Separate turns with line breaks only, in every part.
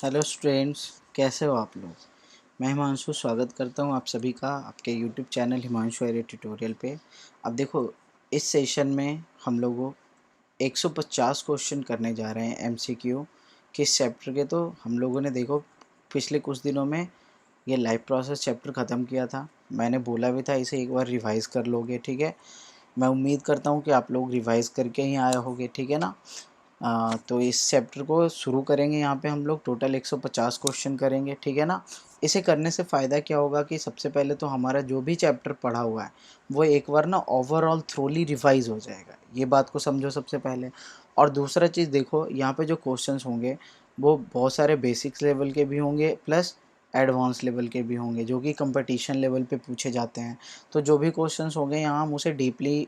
Hello students, कैसे हो आप लोग। मैं हिमांशु स्वागत करता हूं आप सभी का आपके YouTube channel Himanshu array tutorial पे। अब देखो, इस सेशन में हम लोगों 150 क्वेश्चन करने जा रहे हैं एमसीक्यू किस चैप्टर के। तो हम लोगों ने देखो पिछले कुछ दिनों में ये लाइव प्रोसेस चैप्टर ख़त्म किया था। मैंने बोला भी था इसे एक बार रिवाइज़ कर लोगे, ठीक है। मैं उम्मीद करता हूँ कि आप लोग रिवाइज़ करके ही आए होगे, ठीक है ना। तो इस चैप्टर को शुरू करेंगे। यहाँ पे हम लोग टोटल 150 क्वेश्चन करेंगे, ठीक है ना। इसे करने से फ़ायदा क्या होगा कि सबसे पहले तो हमारा जो भी चैप्टर पढ़ा हुआ है वो एक बार ना ओवरऑल थ्रोली रिवाइज हो जाएगा, ये बात को समझो सबसे पहले। और दूसरा चीज़ देखो, यहाँ पे जो क्वेश्चंस होंगे वो बहुत सारे बेसिक्स लेवल के भी होंगे प्लस एडवांस लेवल के भी होंगे, जो कि कंपटीशन लेवल पे पूछे जाते हैं। तो जो भी क्वेश्चंस होंगे यहाँ हम उसे डीपली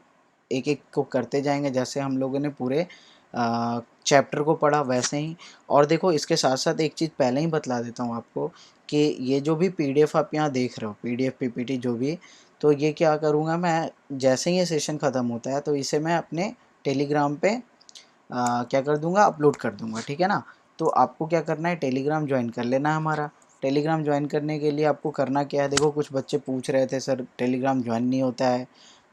एक एक को करते जाएंगे, जैसे हम लोगों ने पूरे चैप्टर को पढ़ा वैसे ही। और देखो, इसके साथ साथ एक चीज़ पहले ही बतला देता हूँ आपको कि ये जो भी पीडीएफ आप यहाँ देख रहे हो, पीडीएफ पीपीटी जो भी, तो ये क्या करूँगा मैं, जैसे ही ये सेशन ख़त्म होता है तो इसे मैं अपने टेलीग्राम पे क्या कर दूँगा, अपलोड कर दूँगा, ठीक है ना। तो आपको क्या करना है, टेलीग्राम ज्वाइन कर लेना है हमारा। टेलीग्राम ज्वाइन करने के लिए आपको करना क्या है, देखो कुछ बच्चे पूछ रहे थे सर टेलीग्राम ज्वाइन नहीं होता है,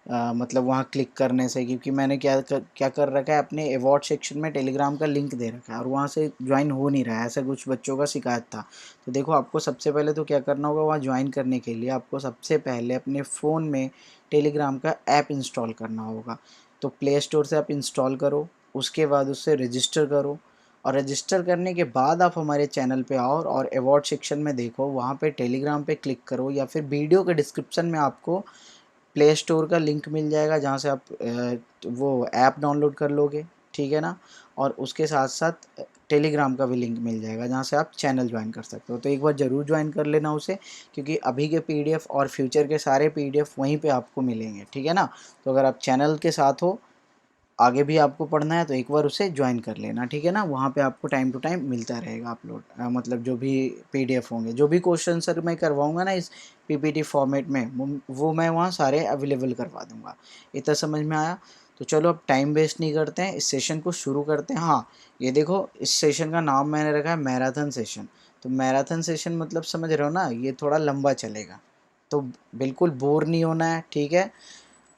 मतलब वहाँ क्लिक करने से, क्योंकि मैंने क्या कर रखा है, अपने अवार्ड सेक्शन में टेलीग्राम का लिंक दे रखा है और वहाँ से ज्वाइन हो नहीं रहा है, ऐसा कुछ बच्चों का शिकायत था। तो देखो, आपको सबसे पहले तो क्या करना होगा, वहाँ ज्वाइन करने के लिए आपको सबसे पहले अपने फ़ोन में टेलीग्राम का ऐप इंस्टॉल करना होगा। तो प्ले स्टोर से आप इंस्टॉल करो, उसके बाद उससे रजिस्टर करो, और रजिस्टर करने के बाद आप हमारे चैनल पे आओ और अवार्ड सेक्शन में देखो, वहाँ पे टेलीग्राम पे क्लिक करो, या फिर वीडियो के डिस्क्रिप्शन में आपको प्ले स्टोर का लिंक मिल जाएगा जहाँ से आप वो ऐप डाउनलोड कर लोगे, ठीक है ना। और उसके साथ साथ टेलीग्राम का भी लिंक मिल जाएगा जहाँ से आप चैनल ज्वाइन कर सकते हो। तो एक बार ज़रूर ज्वाइन कर लेना उसे, क्योंकि अभी के पीडीएफ और फ्यूचर के सारे पीडीएफ वहीं पे आपको मिलेंगे, ठीक है ना। तो अगर आप चैनल के साथ हो, आगे भी आपको पढ़ना है, तो एक बार उसे ज्वाइन कर लेना, ठीक है ना। वहाँ पे आपको टाइम टू टाइम मिलता रहेगा अपलोड, मतलब जो भी पीडीएफ होंगे, जो भी क्वेश्चन सर मैं करवाऊँगा ना इस पीपीटी फॉर्मेट में, वो मैं वहाँ सारे अवेलेबल करवा दूँगा। इतना समझ में आया। तो चलो अब टाइम वेस्ट नहीं करते हैं, इस सेशन को शुरू करते हैं। हाँ, ये देखो, इस सेशन का नाम मैंने रखा है मैराथन सेशन। तो मैराथन सेशन मतलब समझ रहे हो ना, ये थोड़ा लंबा चलेगा, तो बिल्कुल बोर नहीं होना है, ठीक है।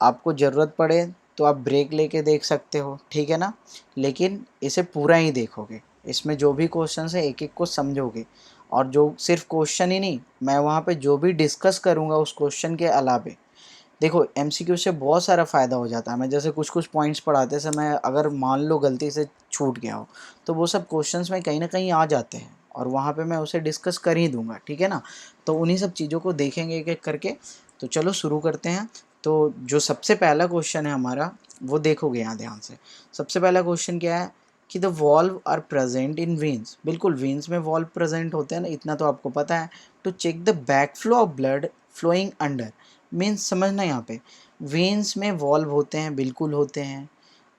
आपको ज़रूरत पड़े तो आप ब्रेक लेके देख सकते हो, ठीक है ना। लेकिन इसे पूरा ही देखोगे, इसमें जो भी क्वेश्चन है एक एक को समझोगे। और जो सिर्फ क्वेश्चन ही नहीं, मैं वहाँ पे जो भी डिस्कस करूँगा उस क्वेश्चन के अलावे, देखो एमसीक्यू से बहुत सारा फ़ायदा हो जाता है। मैं जैसे कुछ कुछ पॉइंट्स पढ़ाते समय अगर मान लो गलती से छूट गया हो, तो वो सब क्वेश्चंस में कहीं ना कहीं आ जाते हैं और वहाँ पे मैं उसे डिस्कस कर ही दूंगा, ठीक है ना। तो उन्हीं सब चीज़ों को देखेंगे एक एक करके। तो चलो शुरू करते हैं। तो जो सबसे पहला क्वेश्चन है हमारा, वो देखोगे यहाँ ध्यान से। सबसे पहला क्वेश्चन क्या है कि the valve are present in veins. बिल्कुल, वेन्स में वॉल्व प्रेजेंट होते हैं ना, इतना तो आपको पता है। To check the back flow of blood flowing under, means समझना, यहाँ पे वेन्स में वॉल्व होते हैं, बिल्कुल होते हैं।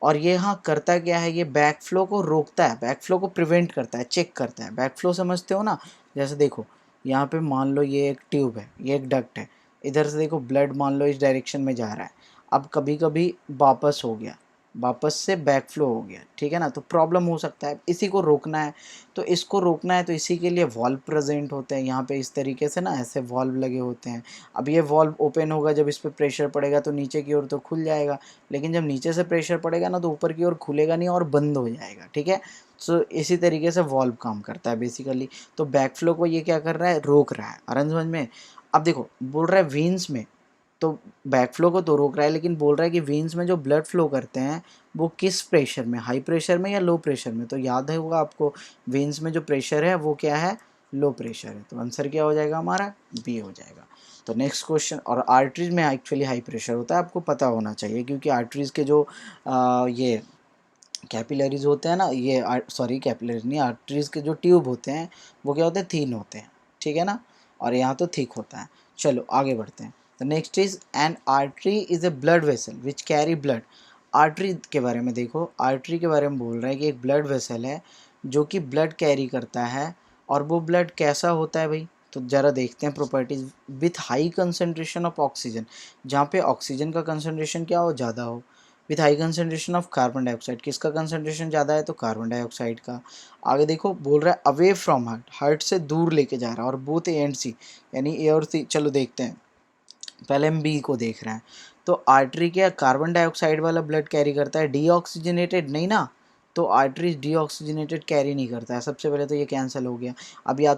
और ये यहाँ करता क्या है, ये बैक फ्लो को रोकता है, बैक फ्लो को प्रिवेंट करता है, चेक करता है। बैक फ्लो समझते हो ना। जैसे देखो, यहाँ पे मान लो ये एक ट्यूब है, ये एक डक्ट है, इधर से देखो ब्लड मान लो इस डायरेक्शन में जा रहा है। अब कभी कभी वापस हो गया, वापस से बैक फ्लो हो गया, ठीक है ना। तो प्रॉब्लम हो सकता है, इसी को रोकना है। तो इसको रोकना है, तो इसी के लिए वॉल्व प्रेजेंट होते हैं यहाँ पे, इस तरीके से ना, ऐसे वॉल्व लगे होते हैं। अब ये वॉल्व ओपन होगा, जब इस पर प्रेशर पड़ेगा तो नीचे की ओर तो खुल जाएगा, लेकिन जब नीचे से प्रेशर पड़ेगा ना तो ऊपर की ओर खुलेगा नहीं और बंद हो जाएगा, ठीक है। सो इसी तरीके से वॉल्व काम करता है बेसिकली। तो बैक फ्लो को ये क्या कर रहा है, रोक रहा है। आराम समझ में। अब देखो, बोल रहा है वेन्स में, तो बैक फ्लो को तो रोक रहा है, लेकिन बोल रहा है कि वेन्स में जो ब्लड फ्लो करते हैं वो किस प्रेशर में, हाई प्रेशर में या लो प्रेशर में। तो याद है होगा आपको, वेन्स में जो प्रेशर है वो क्या है, लो प्रेशर है। तो आंसर क्या हो जाएगा हमारा, बी हो जाएगा। तो नेक्स्ट क्वेश्चन, और आर्टरीज में एक्चुअली हाई प्रेशर होता है, आपको पता होना चाहिए, क्योंकि आर्टरीज के जो ये कैपिलरीज होते हैं ना, ये सॉरी कैपिलरीज नहीं, आर्टरीज के जो ट्यूब होते हैं वो क्या होते हैं, थीन होते हैं, ठीक है ना। और यहाँ तो थिक होता है। चलो आगे बढ़ते हैं। The next is an artery is a blood vessel which carry blood. Artery के बारे में देखो, आर्टरी के बारे में बोल रहा है कि एक ब्लड वेसल है जो कि ब्लड कैरी करता है। और वो ब्लड कैसा होता है भाई, तो ज़रा देखते हैं properties. With high concentration of oxygen, जहाँ पे ऑक्सीजन का कंसनट्रेशन क्या हो, ज़्यादा हो। With high concentration of carbon dioxide, किसका कंसनट्रेशन ज़्यादा है तो कार्बन डाइऑक्साइड का। आगे देखो बोल रहा है अवे फ्रॉम हार्ट, हार्ट से दूर लेके जा रहा है, और बोथ ए एंड सी यानी ए और सी। चलो देखते हैं, पहले हम बी को देख रहे हैं। तो आर्टरी क्या कार्बन डाइऑक्साइड वाला ब्लड कैरी करता है, डीऑक्सीजनेटेड नहीं ना, तो आर्टरी डीऑक्सीजनेटेड कैरी नहीं करता है। सबसे पहले तो ये कैंसिल हो गया। अब या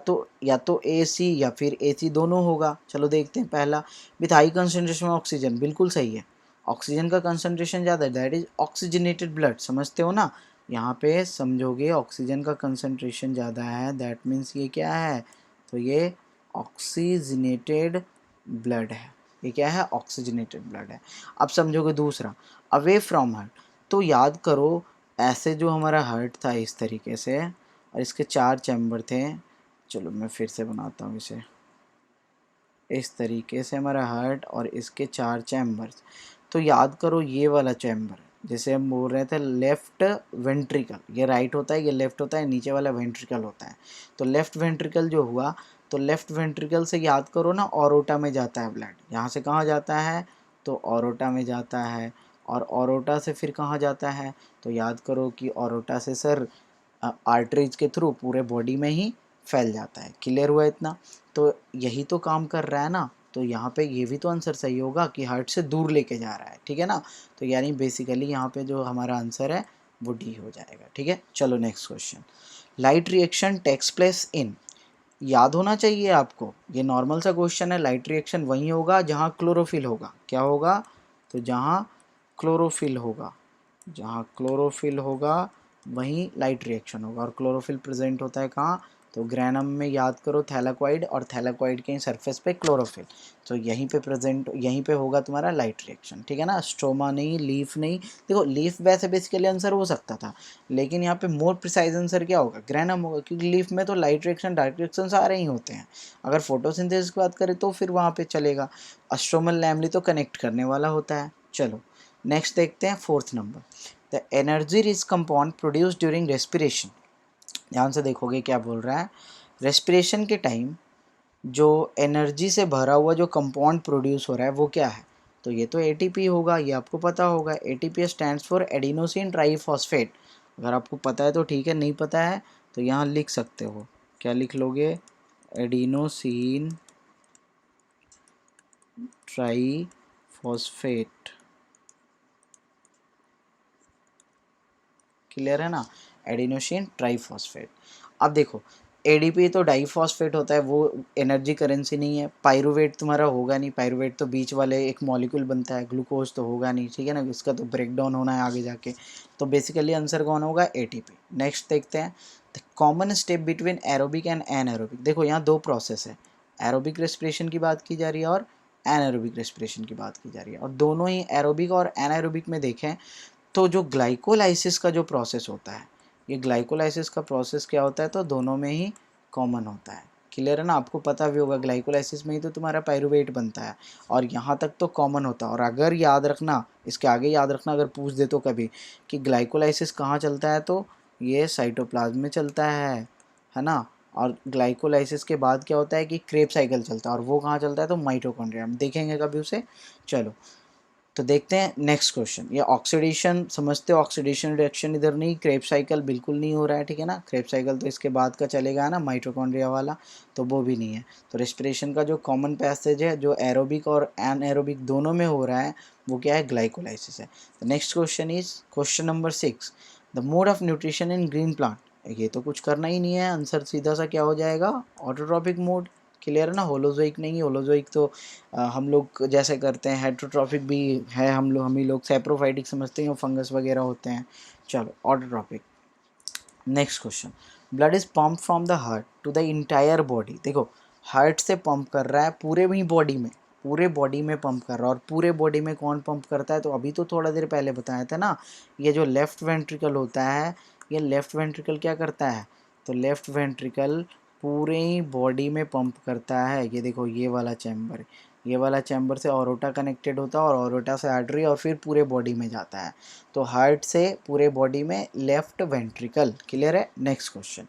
तो ए सी या फिर ए सी दोनों होगा। चलो देखते हैं पहला, विथ हाई कंसनट्रेशन ऑक्सीजन, बिल्कुल सही है, ऑक्सीजन का कंसनट्रेशन ज़्यादा है, दैट इज ऑक्सीजनेटेड ब्लड, समझते हो ना। यहाँ पे समझोगे ऑक्सीजन का कंसनट्रेशन ज़्यादा है, दैट मीन्स ये क्या है, तो ये ऑक्सीजनेटेड ब्लड है। ये क्या है, ऑक्सीजनेटेड ब्लड है। अब समझोगे दूसरा, अवे फ्रॉम हार्ट, तो याद करो ऐसे जो हमारा हार्ट था इस तरीके से, और इसके 4 चैम्बर थे। चलो मैं फिर से बनाता हूँ इसे, इस तरीके से हमारा हार्ट और इसके 4 चैम्बर्स। तो याद करो ये वाला चैम्बर, जैसे हम बोल रहे थे लेफ्ट वेंट्रिकल, ये राइट होता है, ये लेफ्ट होता है, नीचे वाला वेंट्रिकल होता है। तो लेफ्ट वेंट्रिकल जो हुआ, तो लेफ्ट वेंट्रिकल से याद करो ना ऑरोटा में जाता है ब्लड, यहाँ से कहाँ जाता है तो ऑरोटा में जाता है, और ऑरोटा से फिर कहाँ जाता है, तो याद करो कि ऑरोटा से सर आर्टरीज के थ्रू पूरे बॉडी में ही फैल जाता है। क्लियर हुआ इतना, तो यही तो काम कर रहा है ना। तो यहाँ पे ये भी तो आंसर सही होगा कि हार्ट से दूर लेके जा रहा है, ठीक है ना। तो यानी बेसिकली यहाँ पे जो हमारा आंसर है वो डी हो जाएगा, ठीक है। चलो next question, light reaction takes place in, याद होना चाहिए आपको, ये नॉर्मल सा क्वेश्चन है। लाइट रिएक्शन वहीं होगा जहाँ क्लोरोफिल होगा, क्या होगा, तो जहाँ क्लोरोफिल होगा, जहाँ क्लोरोफिल होगा वहीं लाइट रिएक्शन होगा। और क्लोरोफिल प्रेजेंट होता है कहाँ, तो ग्रैनम में, याद करो थैलाकॉइड, और थैलाकॉइड के सरफेस पे क्लोरोफिल, तो यहीं पे प्रेजेंट, यहीं पे होगा तुम्हारा लाइट रिएक्शन, ठीक है ना। स्ट्रोमा नहीं, लीफ नहीं। देखो लीफ वैसे बेसिकली आंसर हो सकता था, लेकिन यहाँ पे मोर प्रिसाइज आंसर क्या होगा, ग्रैनम होगा, क्योंकि लीफ में तो लाइट रिएक्शन डायरेक्ट रिएक्शन सारे ही होते हैं। अगर फोटोसिंथेसिस की बात करें तो फिर वहाँ पे चलेगा, अस्ट्रोमल लैमली तो कनेक्ट करने वाला होता है। चलो नेक्स्ट देखते हैं, 4th number, the energy rich compound produce during respiration. ध्यान से देखोगे क्या बोल रहा है, रेस्पिरेशन के टाइम जो एनर्जी से भरा हुआ जो कंपाउंड प्रोड्यूस हो रहा है वो क्या है, तो ये तो एटीपी होगा, ये आपको पता होगा। ATP stands for adenosine triphosphate. अगर आपको पता है तो ठीक है, नहीं पता है तो यहाँ लिख सकते हो, क्या लिख लोगे, एडिनोसिन ट्राईफॉस्फेट। क्लियर है ना, एडिनोसिन ट्राईफॉस्फेट। अब देखो एडीपी तो डाईफॉस्फेट होता है, वो एनर्जी करेंसी नहीं है। पायरुवेट तुम्हारा होगा नहीं, पायरुवेट तो बीच वाले एक मॉलिक्यूल बनता है, ग्लूकोज तो होगा नहीं, ठीक है ना, इसका तो ब्रेक डाउन होना है आगे जाके। तो बेसिकली आंसर कौन होगा, एटीपी। नेक्स्ट देखते हैं, the common step between aerobic and anaerobic. देखो यहाँ 2 प्रोसेस है, एरोबिक रेस्पिरेशन की बात की जा रही है और एनएरोबिक रेस्पिरेशन की बात की जा रही है, और दोनों ही एरोबिक और एनाएरोबिक में देखें तो जो ग्लाइकोलाइसिस का जो प्रोसेस होता है, ये ग्लाइकोलाइसिस का प्रोसेस क्या होता है, तो दोनों में ही कॉमन होता है। क्लियर है ना, आपको पता भी होगा ग्लाइकोलाइसिस में ही तो तुम्हारा पायरुवेट बनता है, और यहाँ तक तो कॉमन होता है। और अगर याद रखना, इसके आगे याद रखना, अगर पूछ दे तो कभी कि ग्लाइकोलाइसिस कहाँ चलता है, तो ये साइटोप्लाज्म में चलता है ना। और ग्लाइकोलाइसिस के बाद क्या होता है कि क्रेब साइकिल चलता है, और वो कहाँ चलता है, तो माइटोकॉन्ड्रिया में, देखेंगे कभी उसे। चलो तो देखते हैं नेक्स्ट क्वेश्चन, ये ऑक्सीडेशन समझते हो, ऑक्सीडेशन रिएक्शन इधर नहीं, क्रेब साइकिल बिल्कुल नहीं हो रहा है, ठीक है ना। क्रेब साइकिल तो इसके बाद का चलेगा ना, माइटोकॉन्ड्रिया वाला, तो वो भी नहीं है। तो रेस्पिरेशन का जो कॉमन पैसेज है जो एरोबिक और एनएरोबिक दोनों में हो रहा है वो क्या है, ग्लाइकोलाइसिस है। Next question is question number 6, the mode of nutrition in green plant. ये तो कुछ करना ही नहीं है, आंसर सीधा सा क्या हो जाएगा, ऑटोट्रॉपिक मोड। क्लियर है ना, होलोजोइक नहीं, होलोजोइक तो हम लोग जैसे करते हैं, हेट्रोट्रॉफिक भी है, हम ही लोग सैप्रोफाइटिक समझते हैं, फंगस वगैरह होते हैं। चलो autotrophic. Next question, blood is pump from the heart to the entire body. देखो हार्ट से पंप कर रहा है पूरे ही बॉडी में, पूरे बॉडी में पंप कर रहा है। और पूरे बॉडी में कौन पंप करता है, तो अभी तो थोड़ा देर पहले बताया था ना, ये जो लेफ्ट वेंट्रिकल होता है, ये लेफ्ट वेंट्रिकल क्या करता है, तो लेफ्ट वेंट्रिकल पूरे ही बॉडी में पंप करता है। ये देखो ये वाला चैम्बर, ये वाला चैम्बर से ऑरोटा कनेक्टेड होता है, और ऑरोटा से आर्टरी, और फिर पूरे बॉडी में जाता है। तो हार्ट से पूरे बॉडी में लेफ्ट वेंट्रिकल। क्लियर है। Next question,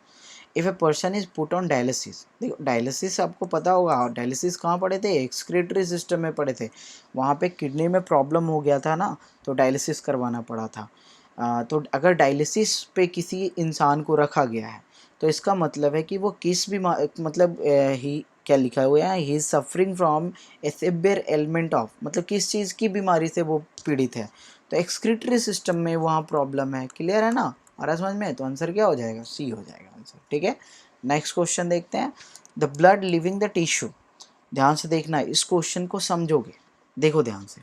if a person is put on dialysis, देखो डायलिसिस आपको पता होगा, डायलिसिस कहाँ पढ़े थे, एक्सक्रीटरी सिस्टम में पढ़े थे, वहाँ पे किडनी में प्रॉब्लम हो गया था ना, तो डायलिसिस करवाना पड़ा था। तो अगर डायलिसिस पे किसी इंसान को रखा गया है तो इसका मतलब है कि वो किस भी मतलब ही क्या लिखा हुआ है, he is suffering from A severe element of, मतलब किस चीज़ की बीमारी से वो पीड़ित है, तो एक्सक्रीटरी सिस्टम में वहाँ प्रॉब्लम है। क्लियर है ना, आ रहा समझ में, तो आंसर क्या हो जाएगा, सी हो जाएगा आंसर। ठीक है, नेक्स्ट क्वेश्चन देखते हैं। The blood living the tissue, ध्यान से देखना, इस क्वेश्चन को समझोगे, देखो ध्यान से।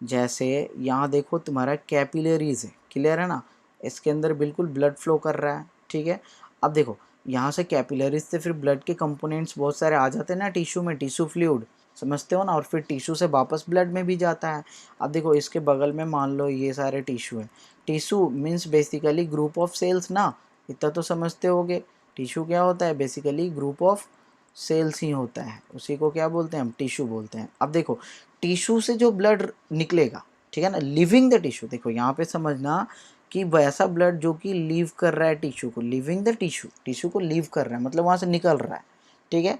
जैसे यहाँ देखो तुम्हारा कैपिलरीज है, क्लियर है ना, इसके अंदर बिल्कुल ब्लड फ्लो कर रहा है। ठीक है, अब देखो यहाँ से कैपिलरीज से फिर ब्लड के कंपोनेंट्स बहुत सारे आ जाते हैं ना टिश्यू में, टिश्यू फ्लूइड, समझते हो ना, और फिर टिश्यू से वापस ब्लड में भी जाता है। अब देखो इसके बगल में मान लो ये सारे टिश्यू है, tissue means basically group of cells ना, इतना तो समझते होगे। टिश्यू क्या होता है, बेसिकली ग्रुप ऑफ सेल्स ही होता है, उसी को क्या बोलते हैं हम, टिश्यू बोलते हैं। अब देखो टिश्यू से जो ब्लड निकलेगा, ठीक है ना, लिविंग द टिश्यू, देखो यहाँ पे समझना कि वैसा ब्लड जो कि लीव कर रहा है टिश्यू को, लिविंग द टिश्यू, टिश्यू को लीव कर रहा है मतलब वहाँ से निकल रहा है। ठीक है,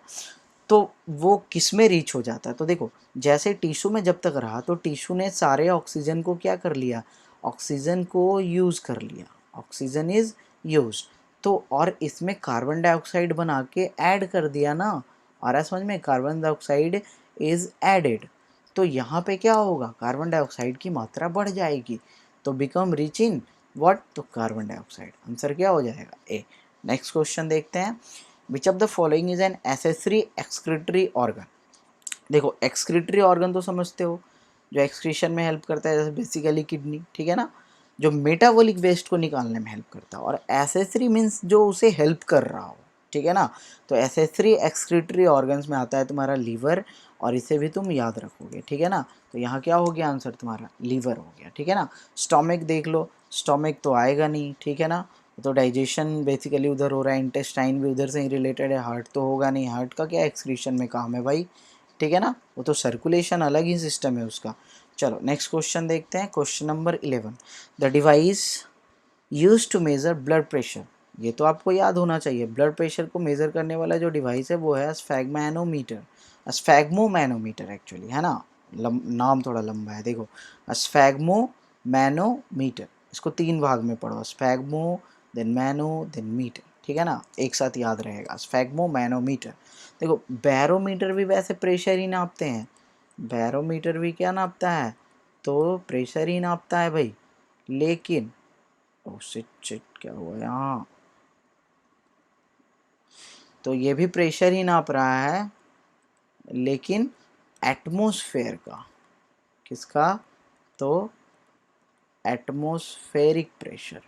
तो वो किस में रीच हो जाता है, तो देखो जैसे टिश्यू में जब तक रहा तो टिश्यू ने सारे ऑक्सीजन को क्या कर लिया, ऑक्सीजन को यूज़ कर लिया, ऑक्सीजन इज यूज, तो और इसमें कार्बन डाइऑक्साइड बना के ऐड कर दिया ना, आ रहा है समझ में, कार्बन डाइऑक्साइड इज एडेड, तो यहाँ पे क्या होगा, कार्बन डाइऑक्साइड की मात्रा बढ़ जाएगी, तो बिकम रिच इन व्हाट, तो कार्बन डाइऑक्साइड, आंसर क्या हो जाएगा, ए। नेक्स्ट क्वेश्चन देखते हैं, which of the following is an accessory excretory organ, देखो एक्सक्रीटरी ऑर्गन तो समझते हो, जो एक्सक्रीशन में हेल्प करता है, जैसे बेसिकली किडनी, ठीक है ना, जो मेटाबॉलिक वेस्ट को निकालने में हेल्प करता है, और एसेसरी मीन्स जो उसे हेल्प कर रहा हो, ठीक है ना, तो एसेसरी एक्सक्रीटरी ऑर्गन्स में आता है तुम्हारा लीवर, और इसे भी तुम याद रखोगे। ठीक है ना, तो यहाँ क्या हो गया आंसर तुम्हारा, लीवर हो गया। ठीक है ना, स्टोमिक देख लो, स्टोमिक तो आएगा नहीं, ठीक है ना, तो डाइजेशन बेसिकली उधर हो रहा है, इंटेस्टाइन भी उधर से ही रिलेटेड है, हार्ट तो होगा नहीं, हार्ट का क्या एक्सक्रीशन में काम है भाई, ठीक है ना, वो तो सर्कुलेशन अलग ही सिस्टम है उसका। चलो नेक्स्ट क्वेश्चन देखते हैं, question number 11, the device use to measure blood pressure, ये तो आपको याद होना चाहिए, ब्लड प्रेशर को मेज़र करने वाला जो डिवाइस है वो है स्फैग्मैनोमीटर, स्फैग्मोमैनोमीटर एक्चुअली, है ना, नाम थोड़ा लंबा है, देखो स्फैग्मोमैनोमीटर, इसको 3 भाग में पढ़ो, स्फैग्मो देन मैनो देन मीटर, ठीक है ना, एक साथ याद रहेगा, स्फैग्मोमैनोमीटर। देखो बैरोमीटर भी वैसे प्रेशर ही नापते हैं, बैरोमीटर भी क्या नापता है, तो प्रेशर ही नापता है भाई, लेकिन ओ शिट शिट क्या हुआ यहाँ, तो ये भी प्रेशर ही नाप रहा है, लेकिन एटमॉस्फेयर का, किसका, तो एटमॉस्फेरिक प्रेशर,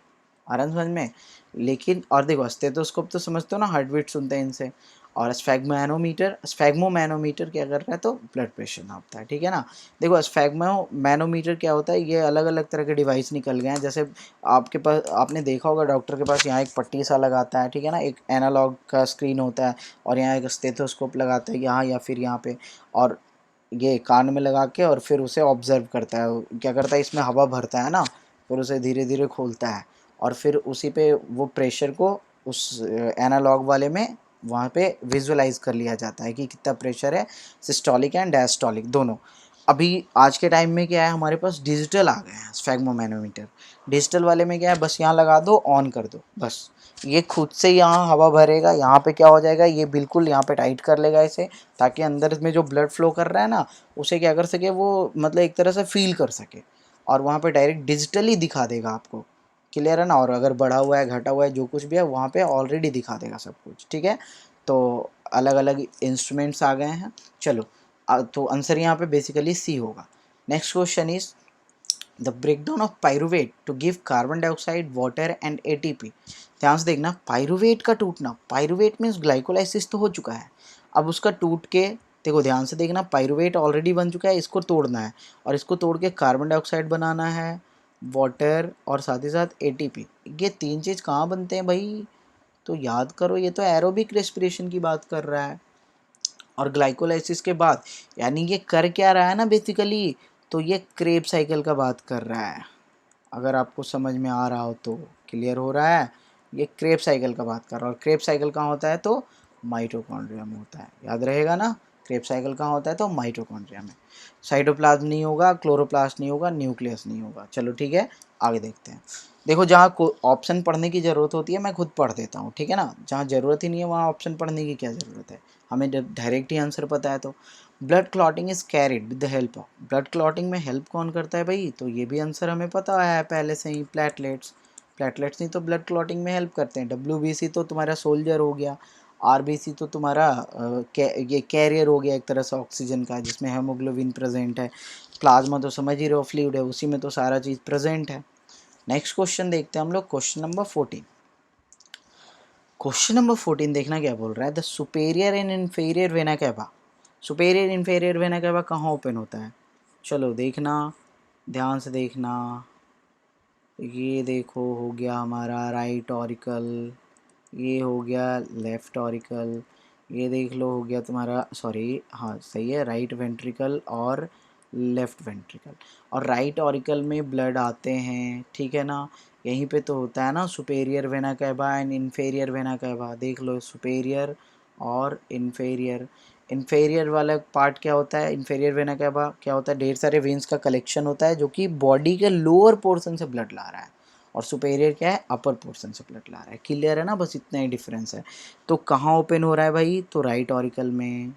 आ रहा है समझ में, लेकिन और देखो स्टेथोस्कोप तो समझते हो ना, हार्ट बीट सुनते हैं इनसे, और स्फैग्मोमैनोमीटर क्या कर रहा है, तो ब्लड प्रेशर नापता है। ठीक है ना, देखो स्फैग्मोमैनोमीटर क्या होता है, ये अलग अलग तरह के डिवाइस निकल गए हैं, जैसे आपके पास आपने देखा होगा डॉक्टर के पास यहाँ एक पट्टी सा लगाता है, ठीक है ना, एक एनालॉग का स्क्रीन होता है, और यहाँ एक स्टेथोस्कोप लगाता है यहाँ या फिर यहाँ पे, और ये कान में लगा के और फिर उसे ऑब्जर्व करता है, क्या करता है, इसमें हवा भरता है ना, फिर उसे धीरे धीरे खोलता है, और फिर उसी पे वो प्रेशर को उस एनालॉग वाले में वहाँ पे विजुअलाइज कर लिया जाता है कि कितना प्रेशर है, सिस्टोलिक एंड डायस्टोलिक दोनों। अभी आज के टाइम में क्या है, हमारे पास डिजिटल आ गए हैं स्फैग्मोमैनोमीटर, डिजिटल वाले में क्या है, बस यहाँ लगा दो, ऑन कर दो, बस ये खुद से यहाँ हवा भरेगा, यहाँ पे क्या हो जाएगा, ये बिल्कुल यहाँ पे टाइट कर लेगा इसे, ताकि अंदर में जो ब्लड फ्लो कर रहा है ना, उसे क्या कर सके वो, मतलब एक तरह से फील कर सके, और वहाँ पे डायरेक्ट डिजिटली दिखा देगा आपको। क्लियर है ना, और अगर बढ़ा हुआ है घटा हुआ है जो कुछ भी है वहाँ पे ऑलरेडी दिखा देगा सब कुछ। ठीक है, तो अलग अलग इंस्ट्रूमेंट्स आ गए हैं। चलो तो आंसर यहाँ पे बेसिकली सी होगा। Next question is the breakdown of pyruvate to give carbon dioxide water and ATP, ध्यान से देखना, पायरुवेट का टूटना, पायरुवेट मीन्स ग्लाइकोलाइसिस तो हो चुका है, अब उसका टूट के, देखो ध्यान से देखना, पायरुवेट ऑलरेडी बन चुका है, इसको तोड़ना है, और इसको तोड़ के कार्बन डाइऑक्साइड बनाना है, वाटर और साथ ही साथ एटीपी, ये 3 चीज़ कहाँ बनते हैं भाई, तो याद करो, ये तो एरोबिक रेस्पिरेशन की बात कर रहा है, और ग्लाइकोलाइसिस के बाद, यानी ये कर क्या रहा है ना बेसिकली, तो ये क्रेब साइकिल का बात कर रहा है, अगर आपको समझ में आ रहा हो तो, क्लियर हो रहा है, ये क्रेब साइकिल का बात कर रहा हूँ। और क्रेब साइकिल कहाँ होता है? तो माइटोकॉन्ड्रिया में होता है, याद रहेगा ना। क्रेब साइकिल कहाँ होता है? तो माइटोकॉन्ड्रिया में। साइटोप्लाज्म नहीं होगा, क्लोरोप्लास्ट नहीं होगा, न्यूक्लियस नहीं होगा। चलो ठीक है, आगे देखते हैं। देखो जहाँ ऑप्शन पढ़ने की ज़रूरत होती है मैं खुद पढ़ देता हूँ, ठीक है ना। जहाँ ज़रूरत ही नहीं है वहाँ ऑप्शन पढ़ने की क्या ज़रूरत है, हमें डायरेक्ट ही आंसर पता है। तो blood clotting is carried with the help of, blood clotting में हेल्प कौन करता है भाई? तो ये भी आंसर हमें पता है पहले से ही, प्लेटलेट्स। प्लेटलेट्स नहीं तो ब्लड क्लॉटिंग में हेल्प करते हैं। WBC तो तुम्हारा सोल्जर हो गया, RBC तो तुम्हारा ये कैरियर हो गया एक तरह से ऑक्सीजन का, जिसमें हेमोग्लोबिन प्रेजेंट है। प्लाज्मा तो समझ ही रहे हो, फ्लूइड है, उसी में तो सारा चीज़ प्रेजेंट है। नेक्स्ट क्वेश्चन देखते हैं हम लोग, क्वेश्चन नंबर 14। क्वेश्चन नंबर 14 देखना क्या बोल रहा है, the superior end inferior vena cava. Superior inferior vena cava कहाँ ओपन होता है? चलो देखना, ध्यान से देखना। ये देखो हो गया हमारा राइट ऑरिकल, ये हो गया लेफ्ट ऑरिकल, ये देख लो हो गया तुम्हारा, सॉरी हाँ सही है, राइट वेंट्रिकल और लेफ्ट वेंट्रिकल। और राइट ऑरिकल में ब्लड आते हैं, ठीक है ना। यहीं पे तो होता है ना superior vena cava and inferior vena cava. देख लो सुपेरियर और इन्फेरियर। इन्फेरियर वाला पार्ट क्या होता है? इन्फेरियर वेना कैवा क्या होता है? ढेर सारे वेन्स का कलेक्शन होता है जो कि बॉडी के लोअर पोर्शन से ब्लड ला रहा है, और सुपेरियर क्या है? अपर पोर्शन से ब्लड ला रहा है। क्लियर है ना, बस इतना ही डिफरेंस है। तो कहाँ ओपन हो रहा है भाई? तो राइट ऑरिकल में।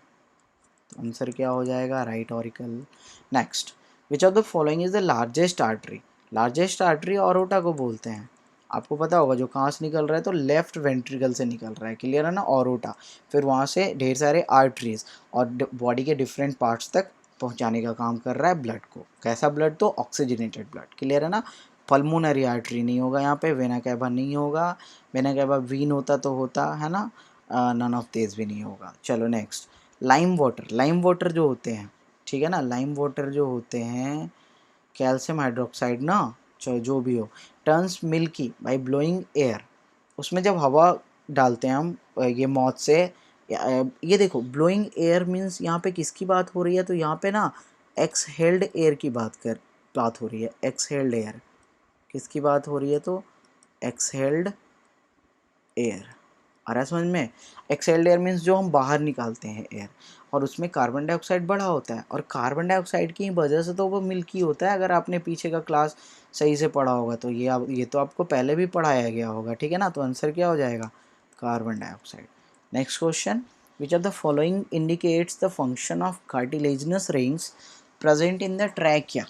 तो आंसर क्या हो जाएगा? Right auricle. Next, which of the following is the largest artery. Largest artery aorta को बोलते हैं। आपको पता होगा जो कहाँ से निकल रहा है, तो लेफ्ट वेंट्रिकल से निकल रहा है। क्लियर है ना, ऑरोटा। फिर वहाँ से ढेर सारे आर्टरीज और बॉडी के डिफरेंट पार्ट्स तक पहुँचाने का काम कर रहा है ब्लड को। कैसा ब्लड? तो ऑक्सीजनेटेड ब्लड। क्लियर है ना। पल्मोनरी आर्टरी नहीं होगा यहाँ पे, वेना कैवा नहीं होगा। वेना कैवा वीन होता तो होता है ना, नन ऑफ दिस भी नहीं होगा। चलो next, lime water. Lime water जो होते हैं, ठीक है ना, लाइम वाटर जो होते हैं कैल्शियम हाइड्रोक्साइड ना, जो भी हो, turns milky by blowing air. उसमें जब हवा डालते हैं हम ये मौत से, ये देखो ब्लोइंग एयर मीन्स यहाँ पे किसकी बात हो रही है? तो यहाँ पे ना एक्सहेल्ड एयर की बात हो रही है। एक्सहेल्ड एयर किसकी बात हो रही है? तो एक्सहेल्ड एयर। आ रहा है समझ में? एक्सहेल्ड एयर मीन्स जो हम बाहर निकालते हैं एयर, और उसमें कार्बन डाइऑक्साइड बढ़ा होता है, और कार्बन डाइऑक्साइड की वजह से तो वो मिल्की होता है। अगर आपने पीछे का क्लास सही से पढ़ा होगा तो ये तो आपको पहले भी पढ़ाया गया होगा, ठीक है ना। तो आंसर क्या हो जाएगा? Carbon dioxide. Next question, which of the following indicates the function of cartilaginous rings present in the trachea.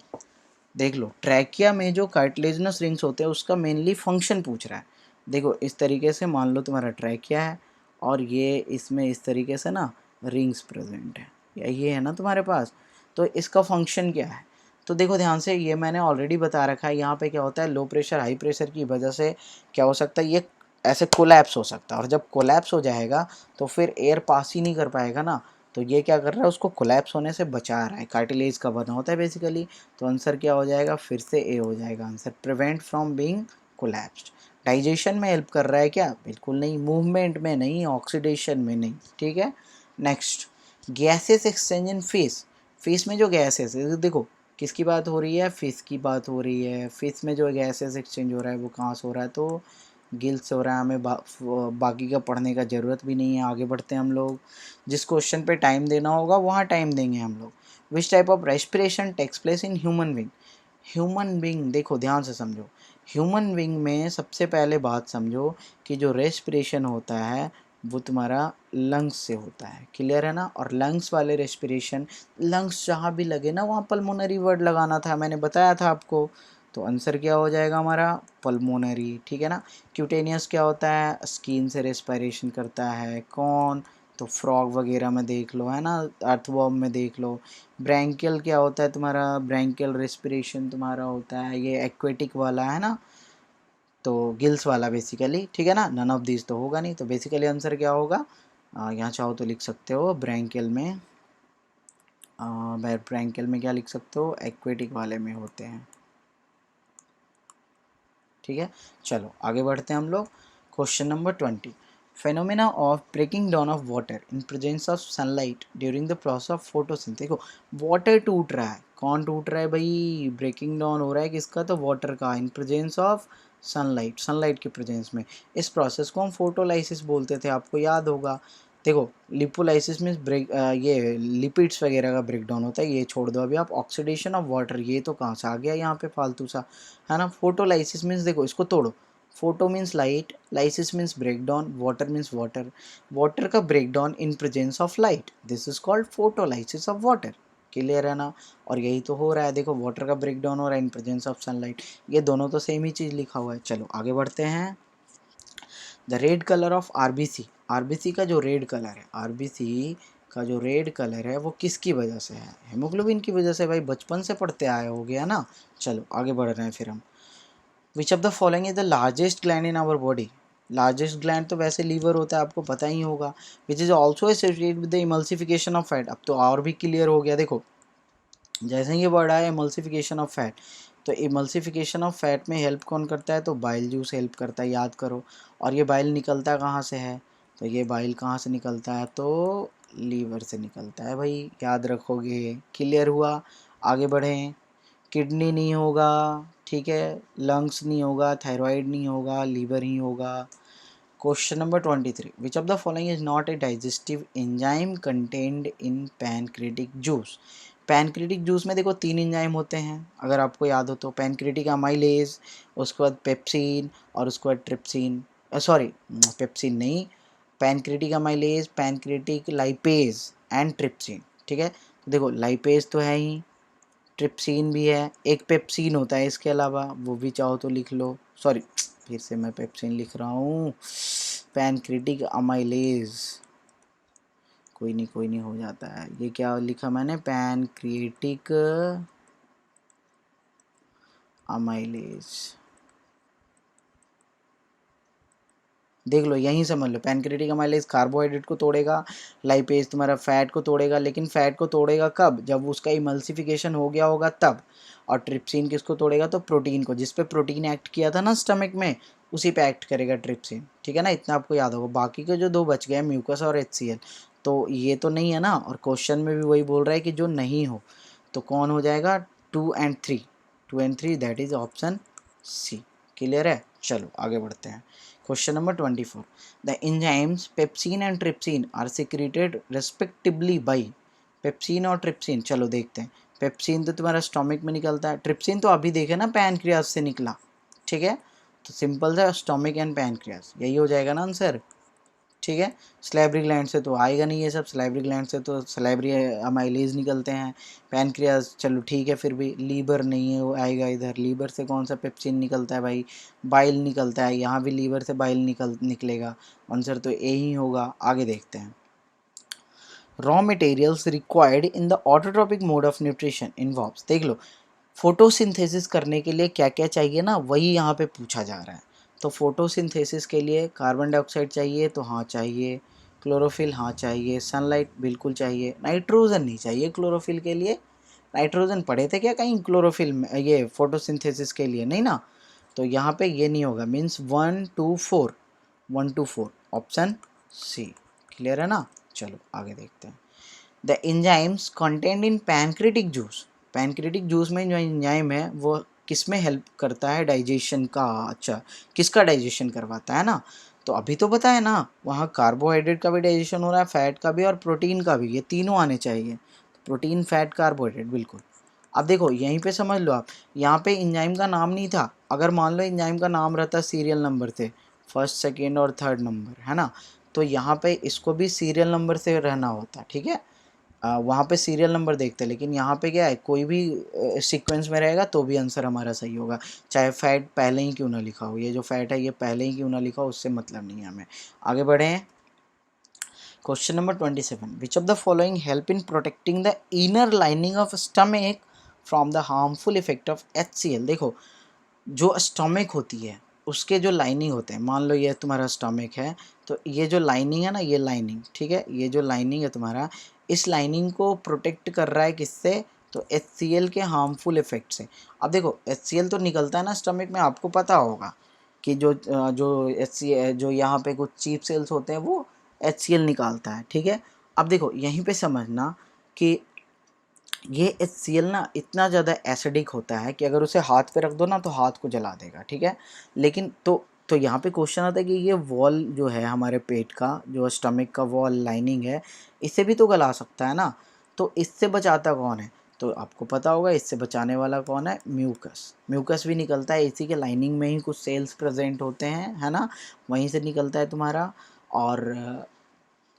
देख लो ट्रैकिया में जो कार्टिलेजिनस रिंग्स होते हैं उसका मेनली फंक्शन पूछ रहा है। देखो इस तरीके से मान लो तुम्हारा ट्रैकिया है, और ये इसमें इस तरीके से ना रिंग्स प्रेजेंट है, या ये है ना तुम्हारे पास। तो इसका फंक्शन क्या है? तो देखो ध्यान से, ये मैंने ऑलरेडी बता रखा है। यहाँ पे क्या होता है, लो प्रेशर हाई प्रेशर की वजह से क्या हो सकता है, ये ऐसे कोलैप्स हो सकता है, और जब कोलैप्स हो जाएगा तो फिर एयर पास ही नहीं कर पाएगा ना। तो ये क्या कर रहा है, उसको कोलैप्स होने से बचा रहा है। कार्टिलेज का बना होता है बेसिकली। तो आंसर क्या हो जाएगा? फिर से ए हो जाएगा answer, prevent from being collapsed. Digestion में हेल्प कर रहा है क्या? बिल्कुल नहीं। मूवमेंट में नहीं, ऑक्सीडेशन में नहीं, ठीक है। नेक्स्ट, गैसेस एक्सचेंज इन फेस। फेस में जो गैसेस है, देखो किसकी बात हो रही है? फेस की बात हो रही है। फेस में जो गैसेस एक्सचेंज हो रहा है वो कहाँ से हो रहा है? तो गिल्स से हो रहा है। हमें बाकी का पढ़ने का ज़रूरत भी नहीं है, आगे बढ़ते हैं हम लोग। जिस क्वेश्चन पे टाइम देना होगा वहाँ टाइम देंगे हम लोग। Which type of respiration takes place in human being. Human being देखो ध्यान से समझो। ह्यूमन बींग में सबसे पहले बात समझो कि जो रेस्पिरेशन होता है वो तुम्हारा लंग्स से होता है। क्लियर है ना। और लंग्स वाले रेस्पिरेशन, लंग्स जहाँ भी लगे ना वहाँ पल्मोनरी वर्ड लगाना था, मैंने बताया था आपको। तो आंसर क्या हो जाएगा हमारा? पल्मोनरी, ठीक है ना। क्यूटेनियस क्या होता है? स्किन से रेस्पिरेशन करता है। कौन? तो फ्रॉग वगैरह में देख लो, है ना, अर्थवॉर्म में देख लो। ब्रैंकियल क्या होता है तुम्हारा? ब्रैंकियल रेस्पिरेशन तुम्हारा होता है ये एक्वेटिक वाला, है ना, तो गिल्स वाला बेसिकली, ठीक है ना। नन ऑफ दिस तो होगा नहीं, तो बेसिकली आंसर क्या होगा? यहाँ चाहो तो लिख सकते हो ब्रैंकियल में, ब्रैंकियल में क्या लिख सकते हो? एक्वेटिक वाले में होते हैं, ठीक है। चलो आगे बढ़ते हैं हम लोग। Question number 20, phenomena of breaking down of water in presence of sunlight during the process of photosynthesis. देखो वाटर टूट रहा है, कौन टूट रहा है भाई? ब्रेकिंग डाउन हो रहा है किसका? तो वाटर का, इन प्रेजेंस ऑफ सनलाइट, सनलाइट के प्रेजेंस में। इस प्रोसेस को हम फोटोलाइसिस बोलते थे, आपको याद होगा। देखो लिपोलाइसिस में ये लिपिड्स वगैरह का ब्रेकडाउन होता है, ये छोड़ दो अभी आप। ऑक्सीडेशन ऑफ वाटर, ये तो कहाँ से आ गया यहाँ पे फालतू सा, है ना। फोटोलाइसिस मीन्स देखो इसको तोड़ो, photo means light, lysis means breakdown, water means water, water का breakdown in presence of light, this is called photolysis of water. Clear है ना। और यही तो हो रहा है, देखो वाटर का ब्रेकडाउन हो रहा है इन प्रेजेंस ऑफ सनलाइट, ये दोनों तो सेम ही चीज़ लिखा हुआ है। चलो आगे बढ़ते हैं। The red colour of RBC, RBC का जो रेड कलर है, आरबीसी का जो रेड कलर है वो किसकी वजह से है? हेमोग्लोबिन की वजह से भाई, बचपन से पढ़ते आए हो गया ना। चलो आगे बढ़ रहे हैं फिर हम। Which of the following is the largest gland in our body? Largest gland तो वैसे लीवर होता है, आपको पता ही होगा। Which is also associated with the emulsification of fat, अब तो और भी क्लियर हो गया। देखो जैसे ये वर्ड आया इमल्सिफिकेशन ऑफ फैट, तो इमल्सिफिकेशन ऑफ फैट में हेल्प कौन करता है? तो बाइल जूस हेल्प करता है, याद करो। और ये बाइल निकलता है कहाँ से है? तो ये बाइल कहाँ से निकलता है? तो लीवर से निकलता है भाई, याद रखोगे। क्लियर हुआ। आगे बढ़ें। किडनी नहीं होगा, ठीक है, लंग्स नहीं होगा, थायराइड नहीं होगा, लीवर ही होगा। Question number 23, which of the following is not a digestive enzyme contained in pancreatic juice? Pancreatic juice में देखो 3 एंजाइम होते हैं, अगर आपको याद हो तो। पैनक्रियाटिक अमाइलेज, उसके बाद पेप्सिन, और उसके बाद ट्रिप्सिन, सॉरी पेप्सिन नहीं, pancreatic amylase, pancreatic lipase and trypsin, ठीक है। तो देखो लाइपेज तो है ही, ट्रिप्सिन भी है, एक पेप्सिन होता है इसके अलावा, वो भी चाहो तो लिख लो। सॉरी फिर से मैं पेप्सिन लिख रहा हूँ, पैनक्रियाटिक अमाइलेज, कोई नहीं हो जाता है। ये क्या लिखा मैंने? पैनक्रियाटिक अमाइलेज, देख लो यहीं समझ लो। पैनक्रियाटिक अमाइलेज कार्बोहाइड्रेट को तोड़ेगा, लाइपेज तुम्हारा फैट को तोड़ेगा, लेकिन फैट को तोड़ेगा कब? जब उसका इमल्सिफिकेशन हो गया होगा तब। और ट्रिप्सिन किसको तोड़ेगा? तो प्रोटीन को, जिस पे प्रोटीन एक्ट किया था ना स्टमक में, उसी पे एक्ट करेगा ट्रिप्सिन, ठीक है ना। इतना आपको याद होगा। बाकी के जो दो बच गए म्यूकस और HCl, तो ये तो नहीं है ना। और क्वेश्चन में भी वही बोल रहा है कि जो नहीं हो, तो कौन हो जाएगा? 2 and 3, 2 and 3 that is option C. Clear है। चलो आगे बढ़ते हैं। Question number 24, the enzymes pepsin and trypsin are secreted respectively by, pepsin और ट्रिप्सिन, चलो देखते हैं। पेप्सिन तो तुम्हारा स्टोमिक में निकलता है, ट्रिप्सिन तो अभी देखे ना पैनक्रियाज से निकला, ठीक है। तो सिंपल सा स्टोमिक एंड पैनक्रियाज, यही हो जाएगा ना आंसर, ठीक है। स्लैबरी ग्लैंड से तो आएगा नहीं ये सब, स्लैबरी ग्लैंड से तो स्लैबरी अमाइलेज निकलते हैं। पैनक्रियाज चलो ठीक है, फिर भी लीवर नहीं है वो आएगा इधर, लीवर से कौन सा पेप्सिन निकलता है भाई? बाइल निकलता है, यहाँ भी लीवर से बाइल निकलेगा, आंसर तो ए ही होगा। आगे देखते हैं। Raw materials required in the autotrophic mode of nutrition involves, देख लो फोटोसिंथेसिस करने के लिए क्या क्या चाहिए ना, वही यहाँ पे पूछा जा रहा है। तो फोटोसिंथेसिस के लिए कार्बन डाइऑक्साइड चाहिए, तो हाँ चाहिए। क्लोरोफिल हाँ चाहिए। सनलाइट बिल्कुल चाहिए। नाइट्रोजन नहीं चाहिए क्लोरोफिल के लिए। नाइट्रोजन पढ़े थे क्या कहीं क्लोरोफिल में? ये फोटोसिंथेसिस के लिए नहीं ना। तो यहाँ पे ये नहीं होगा, means 1 to 4, 1 to 4 option C. Clear है ना। चलो आगे देखते हैं। The enzymes content in pancreatic juice, pancreatic juice में जो एंजाइम है वो किस में हेल्प करता है? डाइजेशन का। अच्छा, किसका डाइजेशन करवाता है ना। तो अभी तो पता है ना, वहाँ कार्बोहाइड्रेट का भी डाइजेशन हो रहा है, फैट का भी और प्रोटीन का भी, ये तीनों आने चाहिए। प्रोटीन फैट कार्बोहाइड्रेट बिल्कुल। अब देखो यहीं पे समझ लो आप, यहाँ पे एंजाइम का नाम नहीं था। अगर मान लो एंजाइम का नाम रहता सीरियल नंबर से, फर्स्ट सेकेंड और थर्ड नंबर, है ना, तो यहाँ पे इसको भी सीरियल नंबर से रहना होता, ठीक है। वहाँ पे सीरियल नंबर देखते हैं, लेकिन यहाँ पे क्या है, कोई भी सीक्वेंस में रहेगा तो भी आंसर हमारा सही होगा, चाहे फैट पहले ही क्यों ना लिखा हो। ये जो फैट है ये पहले ही क्यों ना लिखा हो, उससे मतलब नहीं है हमें। आगे बढ़ें। Question number 27, which of the following help in protecting the inner lining of stomach from the harmful effect of HCl? देखो जो स्टमक होती है उसके जो लाइनिंग होते हैं, मान लो ये तुम्हारा स्टमक है, तो ये जो लाइनिंग है ना, ये लाइनिंग, ठीक है, ये जो लाइनिंग है तुम्हारा, इस लाइनिंग को प्रोटेक्ट कर रहा है किससे? तो HCl के हार्मफुल इफेक्ट से। अब देखो HCl तो निकलता है ना स्टमक में, आपको पता होगा कि जो HCl, जो यहाँ पे कुछ चीप सेल्स होते हैं वो HCl निकालता है, ठीक है। अब देखो यहीं पे समझना कि ये HCl ना इतना ज़्यादा एसिडिक होता है कि अगर उसे हाथ पे रख दो ना तो हाथ को जला देगा, ठीक है। लेकिन तो यहाँ पे क्वेश्चन आता है कि ये वॉल जो है हमारे पेट का, जो स्टमक का वॉल लाइनिंग है, इसे भी तो गला सकता है ना। तो इससे बचाता कौन है? तो आपको पता होगा इससे बचाने वाला कौन है? म्यूकस। म्यूकस भी निकलता है, इसी के लाइनिंग में ही कुछ सेल्स प्रेजेंट होते हैं, है ना, वहीं से निकलता है तुम्हारा। और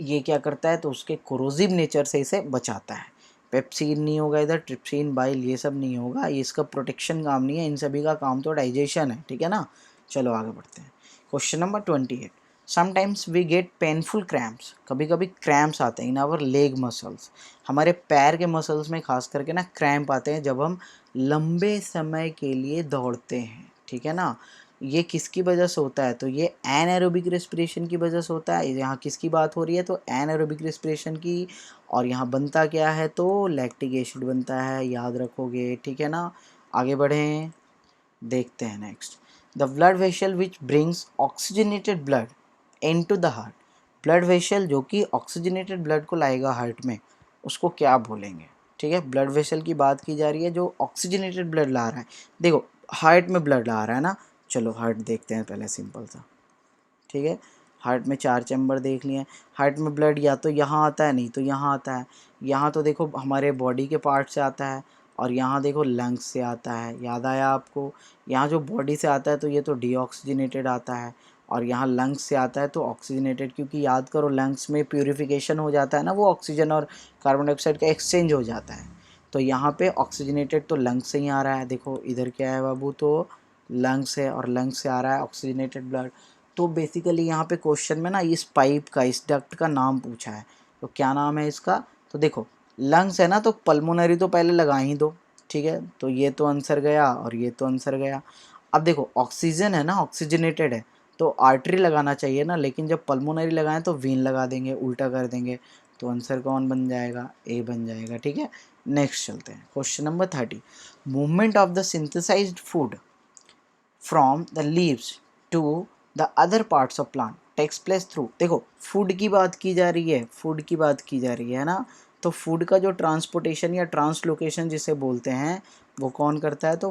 ये क्या करता है, तो उसके कोरोसिव नेचर से इसे बचाता है। पेप्सिन नहीं होगा इधर, ट्रिप्सिन, बाइल, ये सब नहीं होगा, ये इसका प्रोटेक्शन काम नहीं है, इन सभी का काम तो डाइजेशन है, ठीक है ना। चलो आगे बढ़ते हैं। Question number 28। Sometimes we get painful cramps, कभी कभी क्रैम्प्स आते हैं इन आवर लेग मसल्स, हमारे पैर के मसल्स में खास करके ना क्रैम्प आते हैं जब हम लंबे समय के लिए दौड़ते हैं, ठीक है ना। ये किसकी वजह से होता है? तो ये एनएरोबिक रेस्पिरेशन की वजह से होता है। यहाँ किसकी बात हो रही है? तो एनएरोबिक रेस्पिरेशन की। और यहाँ बनता क्या है? तो लैक्टिक एसिड बनता है, याद रखोगे, ठीक है ना। आगे बढ़ें, देखते हैं next. The blood vessel which brings oxygenated blood into the heart, blood vessel जो कि ऑक्सीजनेटेड ब्लड को लाएगा हार्ट में, उसको क्या बोलेंगे? ठीक है, ब्लड वेसल की बात की जा रही है जो ऑक्सीजनेटेड ब्लड ला रहा है। देखो हार्ट में ब्लड ला रहा है ना, चलो हार्ट देखते हैं पहले, सिंपल सा, ठीक है। हार्ट में 4 चैम्बर देख लिए। हार्ट में ब्लड या तो यहाँ आता है, नहीं तो यहाँ आता है। यहाँ तो देखो हमारे बॉडी के पार्ट से आता है, और यहाँ देखो लंग्स से आता है, याद आया आपको। यहाँ जो बॉडी से आता है तो ये तो डीऑक्सीजनेटेड आता है, और यहाँ लंग्स से आता है तो ऑक्सीजनेटेड, क्योंकि याद करो लंग्स में प्यूरिफिकेशन हो जाता है ना, वो ऑक्सीजन और कार्बन डाइऑक्साइड का एक्सचेंज हो जाता है। तो यहाँ पे ऑक्सीजनेटेड तो लंग्स से ही आ रहा है। देखो इधर क्या है बाबू, तो लंग्स है, और लंग्स से आ रहा है ऑक्सीजनेटेड ब्लड। तो बेसिकली यहाँ पे क्वेश्चन में ना इस पाइप का, इस डक्ट का नाम पूछा है, तो क्या नाम है इसका? तो देखो लंग्स है ना, तो पल्मोनरी तो पहले लगा ही दो, ठीक है। तो ये तो आंसर गया और ये तो आंसर गया। अब देखो ऑक्सीजन है ना, ऑक्सीजनेटेड है, तो आर्टरी लगाना चाहिए ना, लेकिन जब पल्मोनरी लगाएं तो वीन लगा देंगे, उल्टा कर देंगे। तो आंसर कौन बन जाएगा? ए बन जाएगा, ठीक है। नेक्स्ट चलते हैं, question number 30। Movement of the synthesised food from the leaves to the other parts of plant takes place through. देखो फूड की बात की जा रही है, फूड की बात की जा रही है ना, तो फूड का जो ट्रांसपोर्टेशन या ट्रांसलोकेशन जिसे बोलते हैं, वो कौन करता है? तो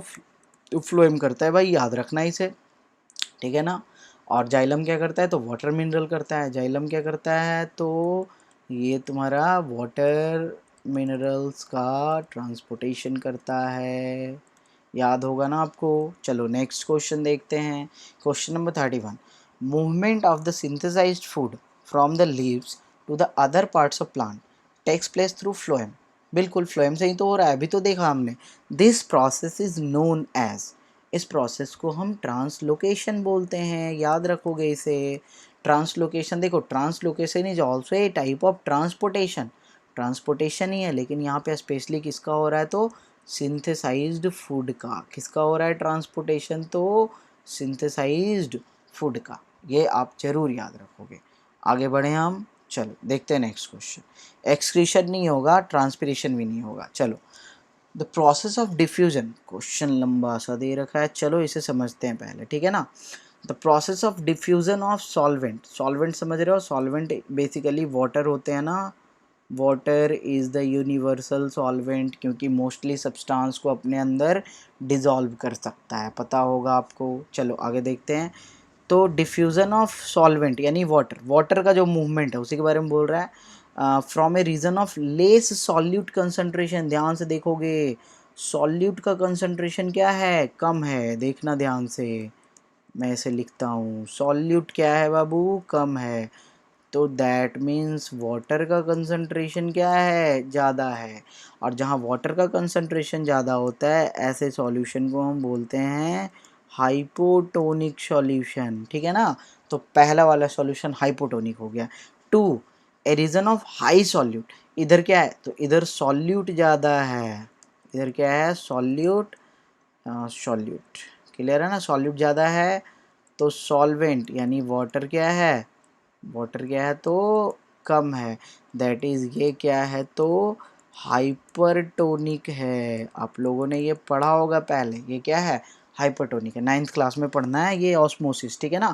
फ्लोएम करता है, भाई याद रखना इसे, ठीक है ना। और जाइलम क्या करता है? तो वाटर मिनरल करता है। जाइलम क्या करता है? तो ये तुम्हारा वाटर मिनरल्स का ट्रांसपोर्टेशन करता है, याद होगा ना आपको। चलो नेक्स्ट क्वेश्चन देखते हैं, question number 31। Movement of the synthesised food from the leaves to the other parts of plant takes place through phloem. बिल्कुल फ्लोएम से ही तो हो रहा है, अभी तो देखा हमने। This process is known as, इस प्रोसेस को हम ट्रांसलोकेशन बोलते हैं, याद रखोगे इसे। ट्रांसलोकेशन, देखो translocation is also a type of transportation, transportation ही है, लेकिन यहाँ पे स्पेशली किसका हो रहा है? तो सिंथेसाइज्ड फूड का। किसका हो रहा है ट्रांसपोर्टेशन? तो सिंथेसाइज्ड फूड का। ये आप जरूर याद रखोगे। आगे बढ़े हम, चलो देखते हैं नेक्स्ट क्वेश्चन। एक्सक्रीशन नहीं होगा, ट्रांसपिरेशन भी नहीं होगा। चलो, the process of diffusion, question लंबा सा दे रखा है, चलो इसे समझते हैं पहले, ठीक है ना। The process of diffusion of solvent, solvent समझ रहे हो? सॉल्वेंट बेसिकली वाटर होते हैं ना, water is the universal solvent, क्योंकि मोस्टली सब्सटेंस को अपने अंदर डिज़ोल्व कर सकता है, पता होगा आपको। चलो आगे देखते हैं। तो डिफ्यूज़न ऑफ सॉल्वेंट यानी वाटर, वाटर का जो मूवमेंट है उसी के बारे में बोल रहा है। From a region of less solute concentration, ध्यान से देखोगे सॉल्यूट का कंसंट्रेशन क्या है? कम है, देखना ध्यान से, मैं इसे लिखता हूँ। सॉल्यूट क्या है बाबू? कम है। तो दैट मीन्स वाटर का कंसंट्रेशन क्या है? ज़्यादा है। और जहाँ वाटर का कंसंट्रेशन ज़्यादा होता है, ऐसे सॉल्यूशन को हम बोलते हैं हाइपोटोनिक सॉल्यूशन, ठीक है ना। तो पहला वाला सॉल्यूशन हाइपोटोनिक हो गया। To, a region of high solute, इधर क्या है? तो इधर सॉल्यूट ज़्यादा है, इधर क्या है? सॉल्यूट, सॉल्यूट क्लियर है ना, सॉल्यूट ज़्यादा है। तो सॉल्वेंट यानी वाटर क्या है? वाटर क्या है? तो कम है, दैट इज़ ये क्या है? तो हाइपरटोनिक है। आप लोगों ने ये पढ़ा होगा पहले, ये क्या है? हाइपरटोनिक है, 9th क्लास में पढ़ना है ये ऑस्मोसिस, ठीक है ना।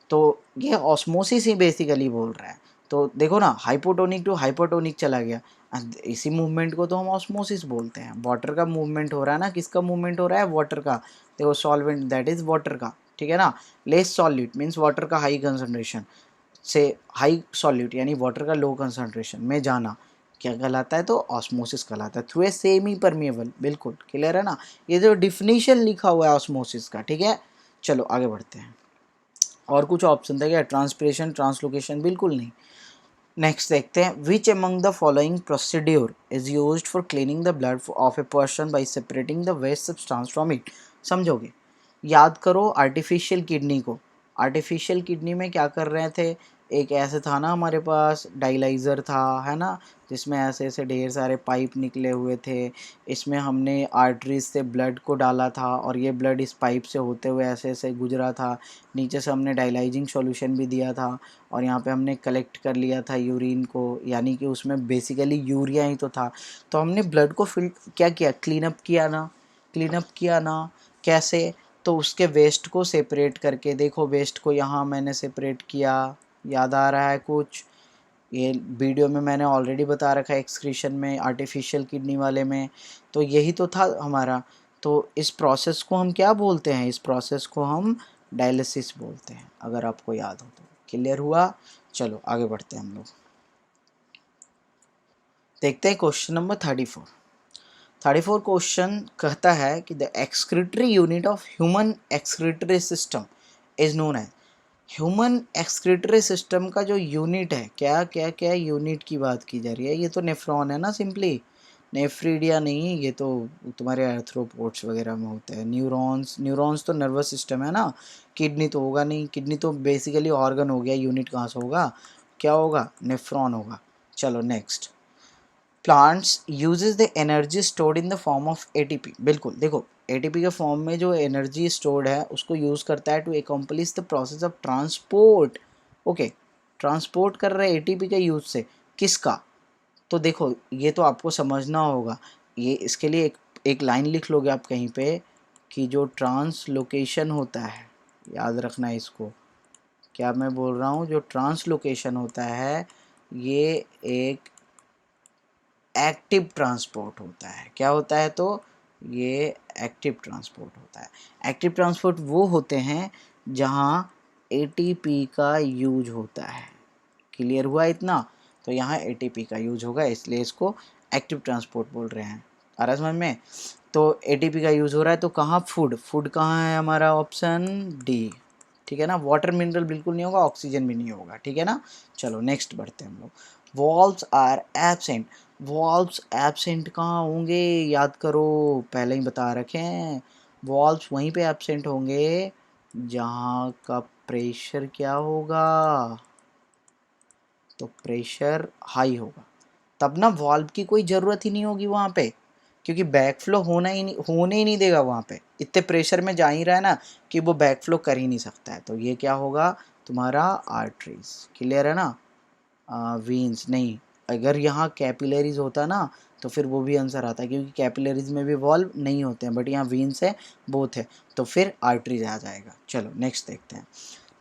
तो ये ऑस्मोसिस ही बेसिकली बोल रहा है। तो देखो ना, हाइपोटोनिक टू हाइपोटोनिक चला गया। इसी मूवमेंट को तो हम ऑस्मोसिस बोलते हैं। वाटर का मूवमेंट हो रहा है ना, किसका मूवमेंट हो रहा है? वाटर का। देखो सॉल्वेंट दैट इज वाटर का, ठीक है ना। लेस सॉल्यूट मीन्स वाटर का हाई कंसंट्रेशन से हाई सॉल्यूट यानी वाटर का लो कंसंट्रेशन में जाना क्या कहलाता है? तो ऑस्मोसिस कहलाता है। थ्रू ए सेमी परमिएबल, बिल्कुल क्लियर है ना। ये जो डिफिनीशन लिखा हुआ है ऑस्मोसिस का, ठीक है। चलो आगे बढ़ते हैं। और कुछ ऑप्शन था क्या? ट्रांसपिरेशन, ट्रांसलोकेशन, बिल्कुल नहीं। नेक्स्ट देखते हैं, which among the following procedure is used for cleaning the blood of a person by separating the waste substance from it. समझोगे? याद करो आर्टिफिशियल किडनी को। आर्टिफिशियल किडनी में क्या कर रहे थे? एक ऐसे था ना हमारे पास डायलाइज़र था, है ना, जिसमें ऐसे ऐसे ढेर सारे पाइप निकले हुए थे। इसमें हमने आर्टरीज से ब्लड को डाला था और ये ब्लड इस पाइप से होते हुए ऐसे ऐसे गुजरा था। नीचे से हमने डायलाइजिंग सॉल्यूशन भी दिया था और यहाँ पे हमने कलेक्ट कर लिया था यूरिन को, यानी कि उसमें बेसिकली यूरिया ही तो था। तो हमने ब्लड को क्या किया? क्लीनअप किया ना, क्लीनअप किया ना। कैसे? तो उसके वेस्ट को सेपरेट करके। देखो वेस्ट को यहाँ मैंने सेपरेट किया, याद आ रहा है कुछ? ये वीडियो में मैंने ऑलरेडी बता रखा है एक्सक्रीशन में, आर्टिफिशियल किडनी वाले में। तो यही तो था हमारा। तो इस प्रोसेस को हम क्या बोलते हैं? इस प्रोसेस को हम डायलिसिस बोलते हैं, अगर आपको याद हो तो। क्लियर हुआ? चलो आगे बढ़ते हैं हम लोग। देखते हैं क्वेश्चन नंबर 34। 34 क्वेश्चन कहता है कि the excretory unit of human excretory system is known as. Human excretory system का जो यूनिट है, क्या क्या क्या यूनिट की बात की जा रही है? ये तो नेफ्रॉन है ना, सिंपली। नेफ्रीडिया नहीं, ये तो तुम्हारे आर्थ्रोपोड्स वगैरह में होते हैं। न्यूरॉन्स, न्यूरॉन्स तो नर्वस सिस्टम है ना। किडनी तो होगा नहीं, किडनी तो बेसिकली ऑर्गन हो गया, यूनिट कहाँ से होगा? क्या होगा? नेफ्रॉन होगा। चलो next, plants uses the energy stored in the form of ATP. बिल्कुल, देखो एटीपी के फॉर्म में जो एनर्जी स्टोर्ड है उसको यूज़ करता है to accomplish the process of transport. Okay, transport कर रहे हैं एटीपी के यूज से, किसका? तो देखो ये तो आपको समझना होगा। ये इसके लिए एक लाइन लिख लोगे आप कहीं पे कि जो ट्रांसलोकेशन होता है, याद रखना इसको। क्या मैं बोल रहा हूँ? जो ट्रांसलोकेशन होता है ये एक एक्टिव ट्रांसपोर्ट होता है। क्या होता है? तो ये एक्टिव ट्रांसपोर्ट होता है। एक्टिव ट्रांसपोर्ट वो होते हैं जहाँ एटीपी का यूज होता है। क्लियर हुआ इतना? तो यहाँ एटीपी का यूज होगा, इसलिए इसको एक्टिव ट्रांसपोर्ट बोल रहे हैं। आ रहा समझ में? तो एटीपी का यूज हो रहा है, तो कहाँ? फूड। फूड कहाँ है हमारा? ऑप्शन डी, ठीक है ना। वाटर मिनरल बिल्कुल नहीं होगा, ऑक्सीजन भी नहीं होगा, ठीक है ना। चलो नेक्स्ट बढ़ते हैं हम लोग। Valves are absent. Valves absent कहाँ होंगे? याद करो, पहले ही बता रखे हैं। वॉल्व्स वहीं पे एब्सेंट होंगे जहाँ का प्रेशर क्या होगा? तो प्रेशर हाई होगा, तब ना वॉल्व की कोई ज़रूरत ही नहीं होगी वहाँ पे, क्योंकि बैक फ्लो होने ही नहीं देगा वहाँ पे। इतने प्रेशर में जा ही रहा है ना कि वो बैक फ्लो कर ही नहीं सकता है। तो ये क्या होगा तुम्हारा? आर्टरीज। क्लियर है ना? वीन्स नहीं। अगर यहाँ कैपिलरीज होता ना तो फिर वो भी आंसर आता, क्योंकि कैपिलरीज में भी वॉल्व नहीं होते हैं, बट यहाँ वीन्स है, बोथ है, तो फिर आर्टरीज आ जाएगा। चलो नेक्स्ट देखते हैं।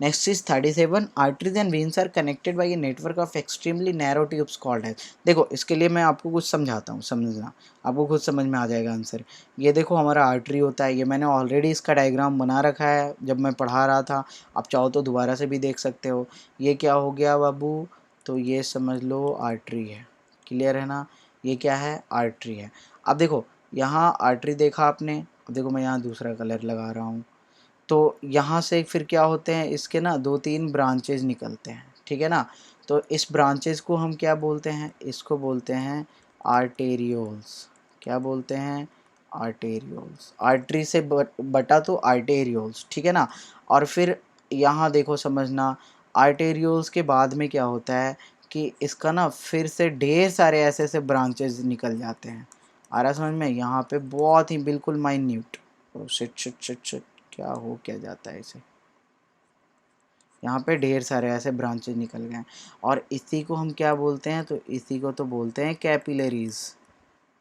Next is 37, arteries and veins are connected by a network of extremely narrow tubes called है। देखो इसके लिए मैं आपको कुछ समझाता हूँ, समझना, आपको खुद समझ में आ जाएगा आंसर। ये देखो हमारा आर्टरी होता है, ये मैंने ऑलरेडी इसका डायग्राम बना रखा है जब मैं पढ़ा रहा था, आप चाहो तो दोबारा से भी देख सकते हो। ये क्या हो गया बाबू? तो ये समझ लो आर्टरी है। क्लियर है ना? ये क्या है? आर्टरी है। अब देखो यहाँ आर्टरी देखा आपने, अब देखो मैं यहाँ दूसरा कलर लगा रहा हूँ। तो यहाँ से फिर क्या होते हैं, इसके ना 2-3 ब्रांचेज निकलते हैं, ठीक है ना। तो इस ब्रांचेज को हम क्या बोलते हैं? इसको बोलते हैं आर्टेरियोल्स। क्या बोलते हैं? आर्टेरियोल्स। आर्टरी से बटा तो आर्टेरियोल्स, ठीक है ना। और फिर यहाँ देखो समझना, आर्टेरियोल्स के बाद में क्या होता है कि इसका ना फिर से ढेर सारे ऐसे ऐसे ब्रांचेज निकल जाते हैं। आ रहा समझ में? यहाँ पे बहुत ही बिल्कुल minute, shit shit shit shit, क्या हो क्या जाता है इसे, यहाँ पे ढेर सारे ऐसे ब्रांचेज निकल गए हैं। और इसी को हम क्या बोलते हैं? तो इसी को तो बोलते हैं कैपिलरीज।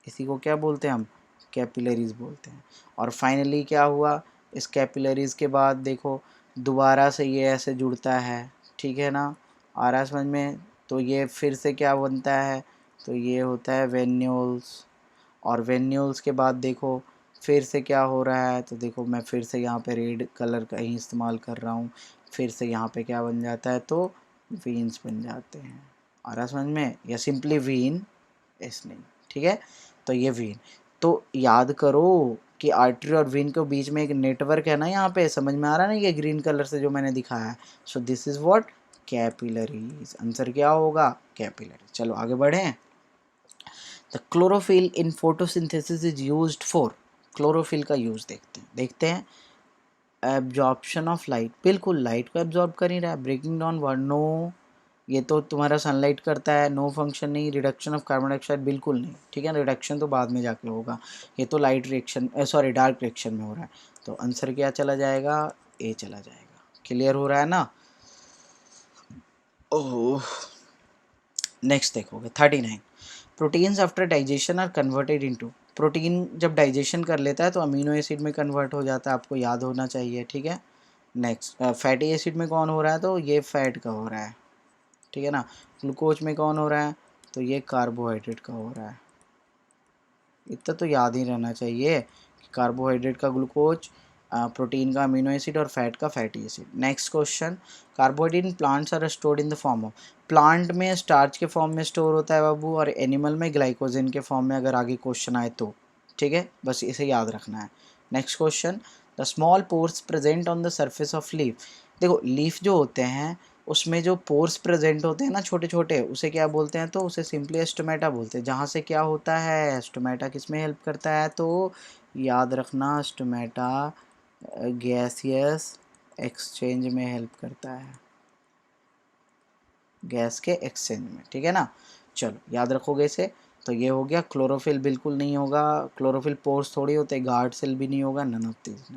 इसी को क्या बोलते हैं हम? कैपिलरीज बोलते हैं। और फाइनली क्या हुआ? इस कैपिलरीज के बाद देखो दोबारा से ये ऐसे जुड़ता है, ठीक है ना। आ रहा है समझ में? तो ये फिर से क्या बनता है, तो ये होता है वेन्यूल्स। और वेन्यूल्स के बाद देखो फिर से क्या हो रहा है, तो देखो मैं फिर से यहाँ पे रेड कलर का ही इस्तेमाल कर रहा हूँ, फिर से यहाँ पे क्या बन जाता है, तो वीन्स बन जाते हैं। आ रहा समझ में, या सिंपली वीन एस नहीं, ठीक है। तो ये वीन, तो याद करो कि आर्टरी और वीन के बीच में एक नेटवर्क है ना, यहाँ पे समझ में आ रहा है ना, ये ग्रीन कलर से जो मैंने दिखाया है। सो this is what, capillaries. Answer क्या होगा, कैपिलरी। चलो आगे बढ़ें। The chlorophyll in photosynthesis is used for, chlorophyll का यूज देखते हैं। एब्जॉर्प्शन ऑफ लाइट, बिल्कुल लाइट को एब्जॉर्ब कर ही रहा है। ब्रेकिंग डाउन वाटर, नो, ये तो तुम्हारा सनलाइट करता है, नो फंक्शन नहीं। रिडक्शन ऑफ कार्बन डाइऑक्साइड, बिल्कुल नहीं, ठीक है। रिडक्शन तो बाद में जाके होगा, ये तो light reaction, sorry dark reaction में हो रहा है। तो आंसर क्या चला जाएगा, ए चला जाएगा। क्लियर हो रहा है ना। ओह, नेक्स्ट देखोगे 39। Proteins after digestion are converted into, protein जब डाइजेशन कर लेता है तो अमीनो एसिड में कन्वर्ट हो जाता है, आपको याद होना चाहिए, ठीक है। नेक्स्ट फैटी एसिड में कौन हो रहा है, तो ये फैट का हो रहा है, ठीक है ना। ग्लूकोज में कौन हो रहा है, तो ये कार्बोहाइड्रेट का हो रहा है। इतना तो याद ही रहना चाहिए कि कार्बोहाइड्रेट का ग्लूकोज, प्रोटीन का अमीनो एसिड और फैट का fatty acid. Next question, carbohydrate in plants are stored in the form of, plant में स्टार्च के फॉर्म में स्टोर होता है बाबू, और एनिमल में ग्लाइकोजन के फॉर्म में, अगर आगे क्वेश्चन आए तो, ठीक है, बस इसे याद रखना है। Next question, the small pores present on the surface of leaf, देखो लीफ जो होते हैं उसमें जो पोर्स प्रेजेंट होते हैं ना छोटे छोटे, उसे क्या बोलते हैं, तो उसे सिंपली स्टोमेटा बोलते हैं। जहाँ से क्या होता है, स्टोमेटा किस में हेल्प करता है, तो याद रखना स्टोमेटा गैसियस एक्सचेंज में हेल्प करता है, गैस के एक्सचेंज में, ठीक है ना। चलो याद रखोगे इसे। तो ये हो गया, क्लोरोफिल बिल्कुल नहीं होगा, क्लोरोफिल पोर्स थोड़ी होते, गार्ड सेल भी नहीं होगा, none of this.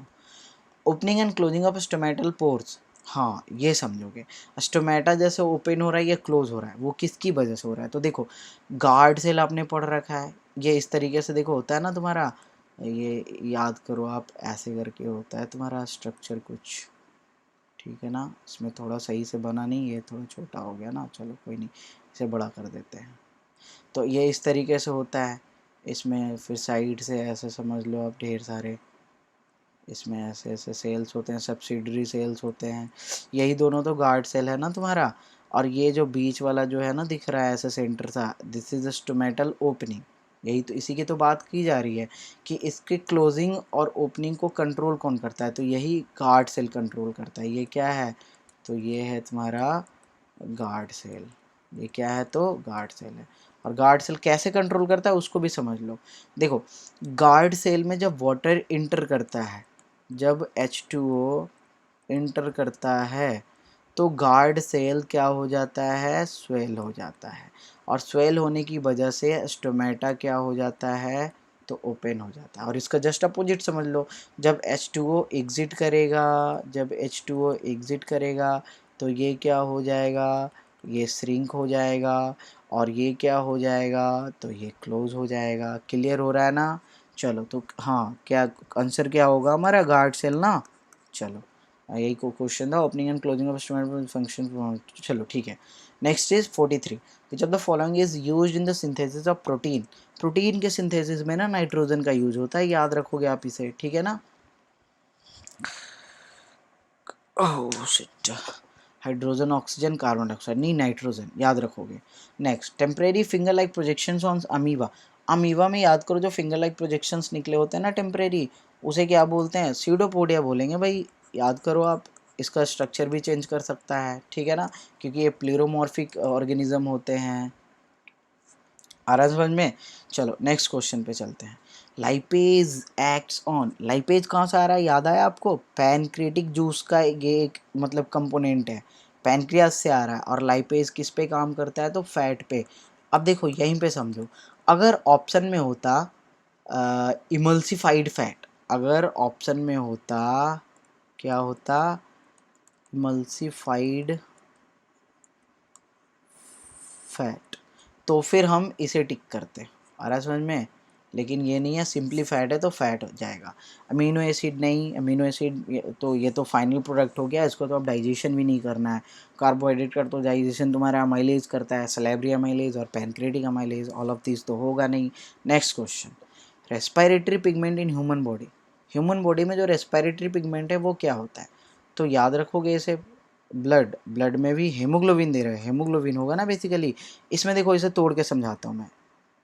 Opening and closing of stomatal pores, हाँ ये समझोगे। स्टोमेटा जैसे ओपन हो रहा है या क्लोज हो रहा है, वो किसकी वजह से हो रहा है, तो देखो गार्ड सेल आपने पढ़ रखा है, ये इस तरीके से देखो होता है ना तुम्हारा, ये याद करो आप, ऐसे करके होता है तुम्हारा स्ट्रक्चर कुछ, ठीक है ना। इसमें थोड़ा सही से बना नहीं, ये थोड़ा छोटा हो गया ना, चलो कोई नहीं, इसे बड़ा कर देते हैं। तो ये इस तरीके से होता है, इसमें फिर साइड से ऐसे समझ लो आप, ढेर सारे इसमें ऐसे ऐसे सेल्स होते हैं, सब्सिडरी सेल्स होते हैं, यही दोनों तो गार्ड सेल है ना तुम्हारा। और ये जो बीच वाला जो है ना दिख रहा है ऐसे सेंटर सा, this is a stomatal opening, यही तो, इसी की तो बात की जा रही है कि इसके क्लोजिंग और ओपनिंग को कंट्रोल कौन करता है, तो यही गार्ड सेल कंट्रोल करता है। ये क्या है, तो ये है तुम्हारा गार्ड सेल, ये क्या है, तो गार्ड सेल है। और गार्ड सेल कैसे कंट्रोल करता है उसको भी समझ लो। देखो गार्ड सेल में जब वाटर इंटर करता है, जब H2O इंटर करता है, तो गार्ड सेल क्या हो जाता है, स्वेल हो जाता है। और स्वेल होने की वजह से स्टोमेटा क्या हो जाता है, तो ओपन हो जाता है। और इसका जस्ट अपोजिट समझ लो, जब H2O एग्जिट करेगा, जब H2O एग्जिट करेगा तो ये क्या हो जाएगा, ये श्रिंक हो जाएगा, और ये क्या हो जाएगा, तो ये क्लोज हो जाएगा। क्लियर हो रहा है ना। चलो तो हाँ, क्या आंसर क्या होगा हमारा, गार्ड सेल ना। चलो यही को क्वेश्चन था, opening and closing of stomatal function. चलो ठीक है। Next is 43, which of the following is used in the synthesis of protein, protein के सिंथेसिस में ना नाइट्रोजन का यूज होता है, याद रखोगे आप इसे, ठीक है ना। Oh shit, hydrogen oxygen carbon dioxide नहीं, नाइट्रोजन याद रखोगे। Next, temporary finger like projections on amoeba, amoeba में याद करो जो फिंगर लाइक प्रोजेक्शंस निकले होते हैं ना टेम्परेरी, उसे क्या बोलते हैं, स्यूडोपोडिया बोलेंगे भाई, याद करो आप। इसका स्ट्रक्चर भी चेंज कर सकता है, ठीक है ना, क्योंकि ये प्लेरोमॉर्फिक ऑर्गेनिज्म होते हैं। आ रहा है समझ में। चलो नेक्स्ट क्वेश्चन पे चलते हैं। लाइपेज एक्ट्स ऑन, लाइपेज कहाँ से आ रहा है, याद आया आपको, पैनक्रियाटिक जूस का ये एक मतलब कंपोनेंट है, पैनक्रियास से आ रहा है। और लाइपेज किस पे काम करता है, तो फैट पे। अब देखो यहीं पे समझो, अगर ऑप्शन में होता इमल्सिफाइड फैट, अगर ऑप्शन में होता क्या होता, इमल्सिफाइड फैट, तो फिर हम इसे टिक करते। आ रहा है समझ में। लेकिन ये नहीं है सिंपली फैट है तो फैट हो जाएगा। अमीनो एसिड नहीं, अमीनो एसिड तो ये तो फाइनल प्रोडक्ट हो गया, इसको तो अब डाइजेशन भी नहीं करना है। कार्बोहाइड्रेट का तो डाइजेशन तुम्हारा अमाइलेज करता है, सलेब्री अमाइलेज और pancreatic amylase, all of this तो होगा नहीं। Next question, respiratory pigment in human body. Human body में जो रेस्पिरेटरी पिगमेंट है वो क्या होता है, तो याद रखोगे इसे, ब्लड में भी हेमोग्लोबिन दे रहा है, हेमोग्लोबिन होगा ना बेसिकली। इसमें देखो इसे तोड़ के समझाता हूँ मैं।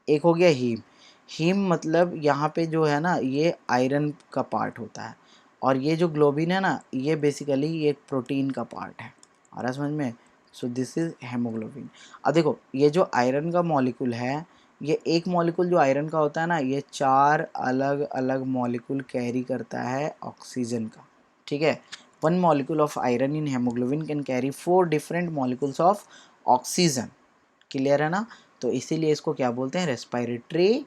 एक हो गया हीम, हीम मतलब यहाँ पे जो है ना ये आयरन का पार्ट होता है, और ये जो ग्लोबिन है ना ये बेसिकली ये एक प्रोटीन का पार्ट है। आ रहा समझ में? सो दिस इज हेमोग्लोबिन। अब देखो ये जो आयरन का मॉलिक्यूल है, ये एक मॉलिक्यूल जो आयरन का होता है ना, ये 4 अलग अलग मॉलिक्यूल कैरी करता है ऑक्सीजन का, ठीक है। One molecule of iron in haemoglobin can carry 4 different molecules of oxygen. Clear है ना? तो इसीलिए इसको क्या बोलते हैं, रेस्पिरेटरी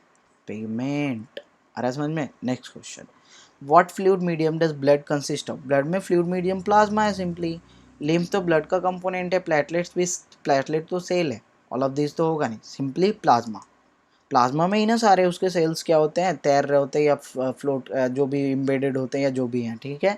पिगमेंट। आ रहा समझ में? Next question, what fluid medium does blood consist of. Blood में फ्लूइड मीडियम प्लाज्मा है सिंपली। लिम्फ तो ब्लड का कंपोनेंट है, प्लेटलेट्स भी, प्लेटलेट तो सेल है, ऑल ऑफ दिस तो होगा नहीं, सिंपली प्लाज्मा। प्लाज्मा में ही ना सारे उसके सेल्स क्या होते हैं, तैर रहे होते हैं या फ्लोट, जो भी इम्बेडेड होते हैं या जो भी हैं, ठीक है।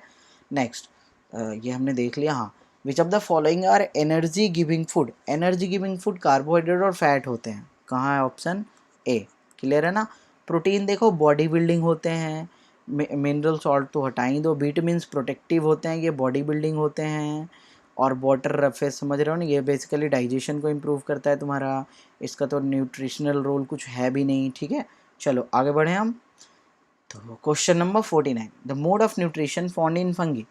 नेक्स्ट, ये हमने देख लिया। हाँ, which of the following are energy giving food. Energy giving food carbohydrate और फैट होते हैं। कहाँ है? Option A. क्लियर है ना? प्रोटीन देखो बॉडी बिल्डिंग होते हैं, मिनरल सॉल्ट तो हटा ही दो, विटामिन्स प्रोटेक्टिव होते हैं, ये बॉडी बिल्डिंग होते हैं, और वाटर रफेज समझ रहे हो ना, ये बेसिकली डाइजेशन को इम्प्रूव करता है तुम्हारा। इसका तो न्यूट्रिशनल रोल कुछ है भी नहीं, ठीक है। चलो आगे बढ़े हम। तो question number 49, the mode of nutrition found in fungi.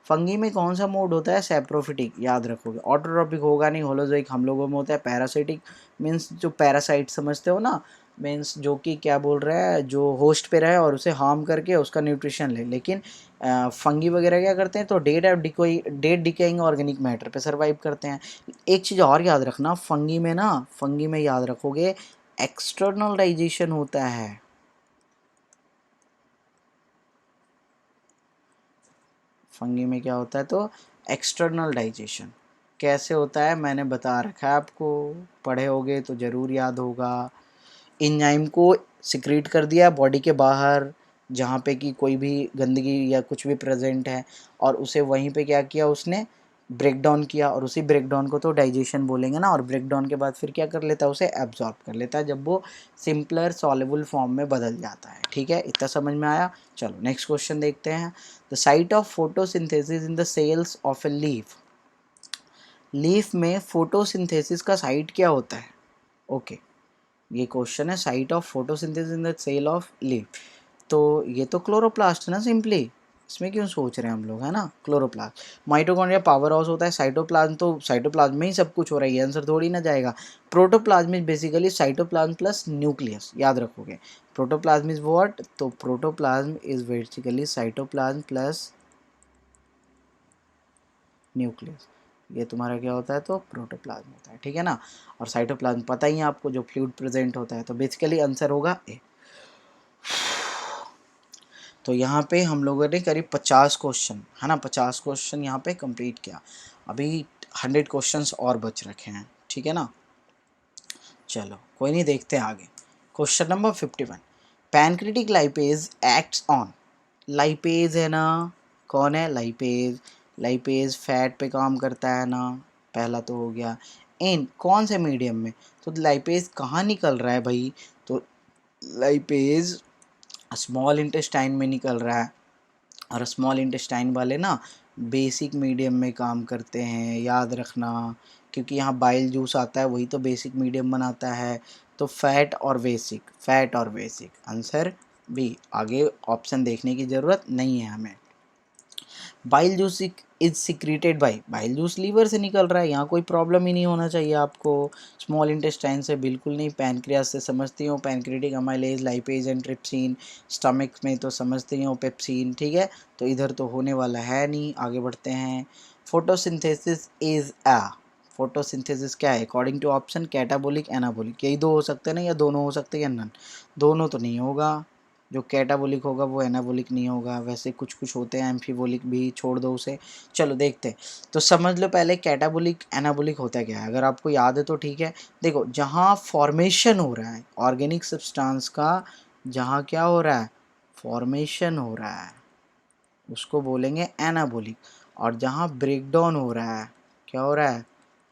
Fungi में कौन सा मोड होता है? सैप्रोफिटिक। याद रखोगे, ऑटोट्रॉपिक होगा नहीं, होलोजोइक हम लोगों में होता है। पैरासाइटिक मीन्स जो पैरासाइट समझते हो ना, मीन्स जो कि क्या बोल रहा है, जो होस्ट पे रहे और उसे हार्म करके उसका न्यूट्रिशन ले। लेकिन फंगी वगैरह क्या करते हैं, तो डेट डिकेइंग ऑर्गेनिक मैटर पे सर्वाइव करते हैं। एक चीज़ और याद रखना, फंगी में याद रखोगे एक्सटर्नल डाइजेशन होता है। फंगी में क्या होता है, तो एक्सटर्नल डाइजेशन। कैसे होता है मैंने बता रखा है आपको, पढ़े होगे तो ज़रूर याद होगा। एंजाइम को सिक्रीट कर दिया बॉडी के बाहर, जहाँ पे कि कोई भी गंदगी या कुछ भी प्रेजेंट है, और उसे वहीं पे क्या किया उसने, ब्रेक डाउन किया, और उसी ब्रेक डाउन को तो डाइजेशन बोलेंगे ना। और ब्रेक डाउन के बाद फिर क्या कर लेता है, उसे एब्जॉर्ब कर लेता है जब वो सिंपलर सॉल्युबल फॉर्म में बदल जाता है, ठीक है। इतना समझ में आया? चलो नेक्स्ट क्वेश्चन देखते हैं। The site of photosynthesis in the cells of a leaf. Leaf में फोटोसिंथेसिस का साइट क्या होता है? ओके, ये क्वेश्चन है, site of photosynthesis in the cell of leaf. तो ये तो क्लोरोप्लास्ट है ना सिंपली, इसमें क्यों सोच रहे हैं हम लोग, है ना, क्लोरोप्लास्ट। माइटोकॉन्ड्रिया पावर हाउस होता है, साइटोप्लाज्म तो साइटोप्लाज्म में ही सब कुछ हो रहा है, ये आंसर थोड़ी ना जाएगा। Protoplasm is basically cytoplasm plus nucleus, याद रखोगे। प्रोटोप्लाज्म इज व्हाट, तो protoplasm is basically cytoplasm plus nucleus. ये तुम्हारा क्या होता है, तो प्रोटोप्लाज्म होता है, ठीक है ना। और साइटोप्लाज्म पता ही है आपको, जो फ्लूइड प्रेजेंट होता है, तो बेसिकली आंसर होगा ए। तो यहाँ पे हम लोगों ने करीब 50 क्वेश्चन, है ना, 50 क्वेश्चन यहाँ पे कंप्लीट किया। अभी 100 क्वेश्चंस और बच रखे हैं, ठीक है ना। चलो कोई नहीं, देखते हैं आगे। Question number 51, pancreatic lipase acts on. Lipase है ना, कौन है लाइपेज? लाइपेज फैट पे काम करता है ना, पहला तो हो गया। इन कौन से मीडियम में, तो लाइपेज कहाँ निकल रहा है भाई, तो लाइपेज स्मॉल इंटेस्टाइन में निकल रहा है, और स्मॉल इंटेस्टाइन वाले ना बेसिक मीडियम में काम करते हैं, याद रखना। क्योंकि यहाँ बाइल जूस आता है, वही तो बेसिक मीडियम बनाता है। तो फैट और बेसिक, फैट और बेसिक, आंसर बी। आगे ऑप्शन देखने की ज़रूरत नहीं है हमें। Bile juice is secreted by, bile juice liver से निकल रहा है, यहाँ कोई प्रॉब्लम ही नहीं होना चाहिए आपको। स्मॉल इंटेस्टाइन से बिल्कुल नहीं, पैनक्रियास से समझती हूँ, pancreatic amylase, lipase and trypsin. Stomach में तो समझती हूँ पेप्सिन, ठीक है। तो इधर तो होने वाला है नहीं, आगे बढ़ते हैं। फोटोसिंथेसिस इज अ, फोटोसिंथेसिस क्या है according to option, catabolic anabolic, यही दो हो सकते हैं ना, या दोनों हो सकते हैं या नन। दोनों तो नहीं होगा, जो कैटाबोलिक होगा वो एनाबोलिक नहीं होगा। वैसे कुछ कुछ होते हैं एम्फीबोलिक भी, छोड़ दो उसे। चलो देखते हैं, तो समझ लो पहले कैटाबोलिक एनाबोलिक होता क्या है, अगर आपको याद है तो ठीक है। देखो जहाँ फॉर्मेशन हो रहा है ऑर्गेनिक सब्सटेंस का, जहाँ क्या हो रहा है, फॉर्मेशन हो रहा है, उसको बोलेंगे एनाबोलिक। और जहाँ ब्रेकडाउन हो रहा है, क्या हो रहा है,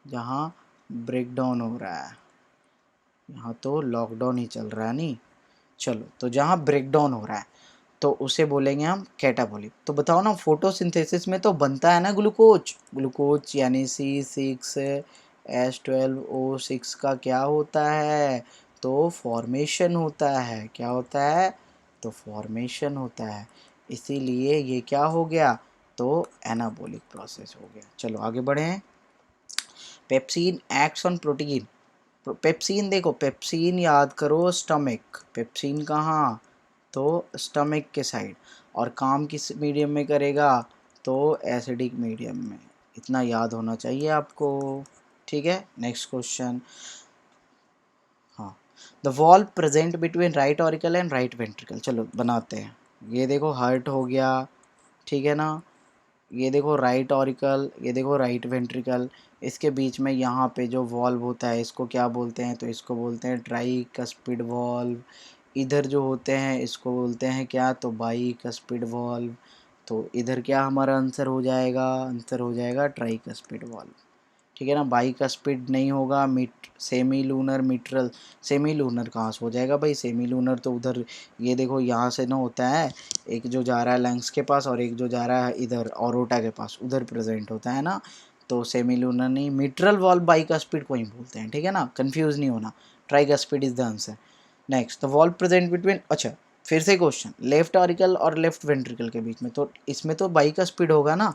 जहाँ ब्रेकडाउन हो रहा है, यहाँ तो लॉकडाउन ही चल रहा है नहीं, चलो तो जहाँ ब्रेकडाउन हो रहा है तो उसे बोलेंगे हम कैटाबोलिक। तो बताओ ना, फोटोसिंथेसिस में तो बनता है ना ग्लूकोज, ग्लूकोज यानी C6H12O6 का क्या होता है, तो फॉर्मेशन होता है। क्या होता है, तो फॉर्मेशन होता है, इसीलिए ये क्या हो गया, तो एनाबोलिक प्रोसेस हो गया। चलो आगे बढ़ें। Pepsin acts on protein. Pepsin देखो, पेप्सिन याद करो स्टमक, पेप्सिन कहाँ, तो स्टमक के साइड। और काम किस मीडियम में करेगा, तो एसिडिक मीडियम में, इतना याद होना चाहिए आपको। ठीक है, नेक्स्ट क्वेश्चन। हाँ, the valve present between right auricle and right ventricle. चलो बनाते हैं। ये देखो हार्ट हो गया, ठीक है ना, ये देखो राइट ऑरिकल, ये देखो राइट वेंट्रिकल, इसके बीच में यहाँ पे जो वॉल्व होता है इसको क्या बोलते हैं, तो इसको बोलते हैं ट्राइकस्पिड वॉल्व। इधर जो होते हैं इसको बोलते हैं क्या, तो बाइकस्पिड वॉल्व। तो इधर क्या हमारा आंसर हो जाएगा, आंसर हो जाएगा ट्राइकस्पिड वॉल्व। ठीक है ना, बाइकस्पिड नहीं होगा, semi lunar mitral. Semi lunar कहाँ से हो जाएगा भाई, सेमी लूनर तो उधर, ये देखो यहाँ से ना होता है, एक जो जा रहा है लंग्स के पास और एक जो जा रहा है इधर ऑरोटा के पास, उधर प्रेजेंट होता है ना, तो सेमी लूनर नहीं, मिट्रल वॉल्व बाइकस्पिड को ही बोलते हैं। ठीक है ना, कंफ्यूज नहीं होना, tricuspid is the answer. Next, the valve present between, अच्छा फिर से क्वेश्चन, लेफ्ट ऑरिकल और लेफ्ट वेंट्रिकल के बीच में, तो इसमें तो बाइकस्पिड होगा ना,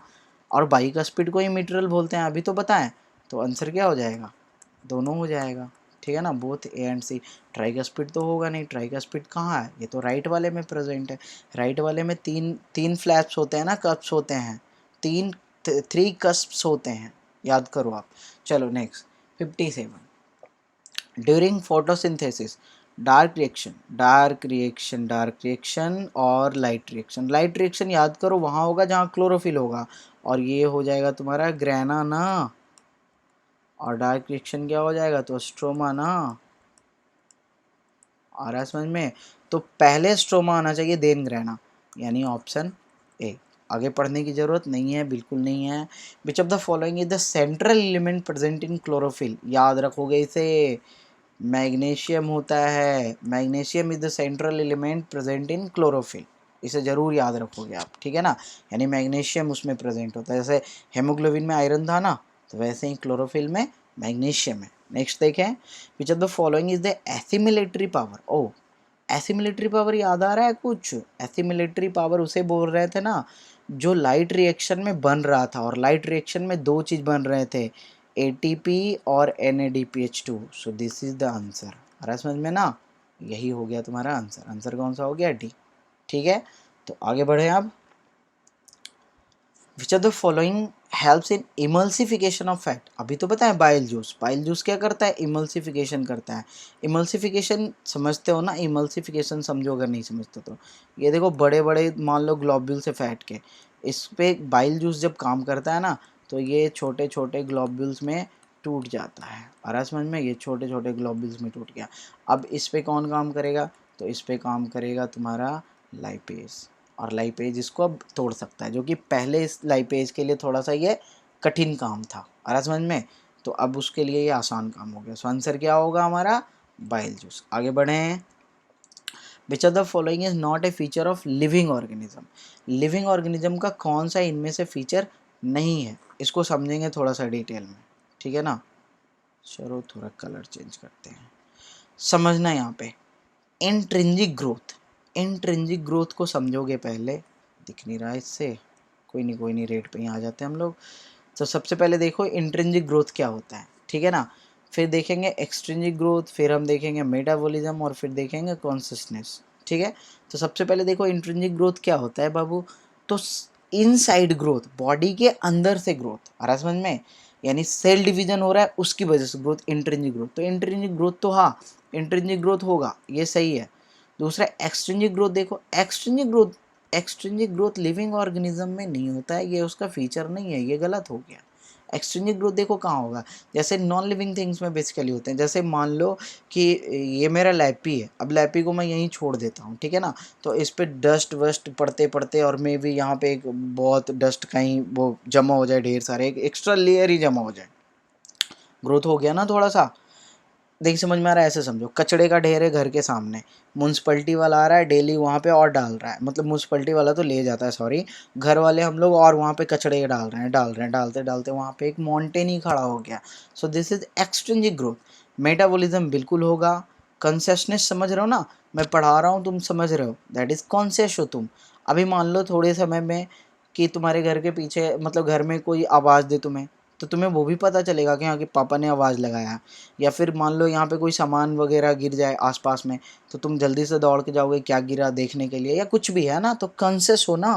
और बाइकस्पिड को ही मिट्रल बोलते हैं, अभी तो बताएं, तो आंसर क्या हो जाएगा, दोनों हो जाएगा। ठीक है ना, both A and C. Tricuspid तो होगा नहीं, ट्राइकस्पिड कहाँ है, ये तो राइट वाले में प्रेजेंट है। राइट वाले में तीन तीन फ्लैप्स होते हैं ना, कप्स होते हैं, तीन, 3 कस्प्स होते हैं, याद करो आप। चलो next, 57, during photosynthesis dark reaction, dark reaction, dark reaction और लाइट रिएक्शन। लाइट रिएक्शन याद करो वहाँ होगा जहाँ क्लोरोफिल होगा, और ये हो जाएगा तुम्हारा ग्रेना ना, और डार्क रिएक्शन क्या हो जाएगा, तो स्ट्रोमा ना, आ रहा है समझ में। तो पहले स्ट्रोमा आना चाहिए देन ग्रेना, यानी ऑप्शन ए। आगे पढ़ने की जरूरत नहीं है, बिल्कुल नहीं है। विच of the following is the central element present in chlorophyll, याद रखोगे इसे, मैग्नीशियम होता है, magnesium is the central element present in chlorophyll, इसे जरूर याद रखोगे आप। ठीक है ना, यानी मैग्नीशियम उसमें प्रेजेंट होता है, जैसे हेमोग्लोबिन में आयरन था ना, तो वैसे ही क्लोरोफिल में मैग्नीशियम है। नेक्स्ट देखें, which of the following is the assimilatory power. Oh, assimilatory power याद आ रहा है कुछ, एसिमिलेटरी पावर उसे बोल रहे थे ना, जो लाइट रिएक्शन में बन रहा था, और लाइट रिएक्शन में दो चीज़ बन रहे थे, ATP और NADPH2। So this is the answer, आ रहा समझ में ना, यही हो गया तुम्हारा आंसर। आंसर कौन सा हो गया, डी। ठीक है, तो आगे बढ़े अब। विच of the following helps in emulsification of fat. अभी तो पता है बाइल जूस, बाइल जूस क्या करता है, इमल्सिफिकेशन करता है। इमल्सिफिकेशन समझते हो ना, इमल्सिफिकेशन समझो अगर नहीं समझते तो। ये देखो बड़े बड़े मान लो ग्लोब्यूल्स है फैट के, इस पे बाइल जूस जब काम करता है ना, तो ये छोटे छोटे ग्लोब्यूल्स में टूट जाता है। और समझ में, ये छोटे छोटे ग्लोब्यूल्स में टूट गया। अब इस पे कौन काम करेगा, तो इस पे काम करेगा तुम्हारा लाइपेज, और लाइपेज इसको अब तोड़ सकता है, जो कि पहले इस लाइपेज के लिए थोड़ा सा ये कठिन काम था। आ रहा समझ में, तो अब उसके लिए ये आसान काम हो गया। सो आंसर क्या होगा हमारा, बाइल जूस। आगे बढ़ें। विच of the following is not a feature of living organism. Living organism का कौन सा इनमें से फीचर नहीं है, इसको समझेंगे थोड़ा सा डिटेल में। ठीक है ना, चलो थोड़ा कलर चेंज करते हैं, समझना यहाँ पे। इंट्रिंसिक ग्रोथ, इंट्रिंसिक ग्रोथ को समझोगे पहले, दिख नहीं रहा है इससे, कोई नहीं कोई नहीं, रेट पे ही आ जाते हैं हम लोग। तो सबसे पहले देखो इंट्रिंसिक ग्रोथ क्या होता है, ठीक है ना, फिर देखेंगे एक्सट्रिंसिक ग्रोथ, फिर हम देखेंगे मेटाबॉलिज्म, और फिर देखेंगे कॉन्सिस्टेंस। ठीक है, तो सबसे पहले देखो इंट्रिंसिक ग्रोथ क्या होता है बाबू, तो इनसाइड ग्रोथ, बॉडी के अंदर से ग्रोथ, आ रहा समझ में, यानी सेल डिवीजन हो रहा है उसकी वजह से ग्रोथ, इंट्रिंसिक ग्रोथ। तो इंट्रिंसिक ग्रोथ तो हाँ, इंट्रिंसिक ग्रोथ होगा, ये सही है। दूसरा एक्सट्रिंसिक ग्रोथ, देखो extrinsic growth, extrinsic growth living organism में नहीं होता है, ये उसका फीचर नहीं है, ये गलत हो गया। एक्सट्रिंसिक ग्रोथ देखो कहाँ होगा, जैसे नॉन लिविंग थिंग्स में बेसिकली होते हैं। जैसे मान लो कि ये मेरा लैपी है, अब लैपी को मैं यहीं छोड़ देता हूँ, ठीक है ना, तो इस पर डस्ट वस्ट पड़ते पड़ते और मे भी यहाँ पे एक बहुत डस्ट कहीं वो जमा हो जाए, ढेर सारे एक एक्स्ट्रा लेयर ही जमा हो जाए, ग्रोथ हो गया ना थोड़ा सा। देख समझ में आ रहा है, ऐसे समझो कचड़े का ढेर है घर के सामने, म्यूनसिपलिटी वाला आ रहा है डेली वहाँ पे और डाल रहा है, मतलब म्यूनसिपलिटी वाला तो ले जाता है सॉरी, घर वाले हम लोग और वहाँ पे कचड़े डाल रहे हैं डालते डालते वहाँ पे एक माउंटेन ही खड़ा हो गया। सो this is extrinsic growth. Metabolism बिल्कुल होगा। कंसिस्टेंस समझ रहे हो ना, मैं पढ़ा रहा हूँ तुम समझ रहे हो, दैट इज कॉन्शियस हो तुम। अभी मान लो थोड़े समय में कि तुम्हारे घर के पीछे मतलब घर में कोई आवाज़ दे तुम्हें, तो तुम्हें वो भी पता चलेगा कि हाँ कि पापा ने आवाज़ लगाया। या फिर मान लो यहाँ पे कोई सामान वगैरह गिर जाए आसपास में, तो तुम जल्दी से दौड़ के जाओगे क्या गिरा देखने के लिए, या कुछ भी है ना, तो कॉन्शियस हो ना,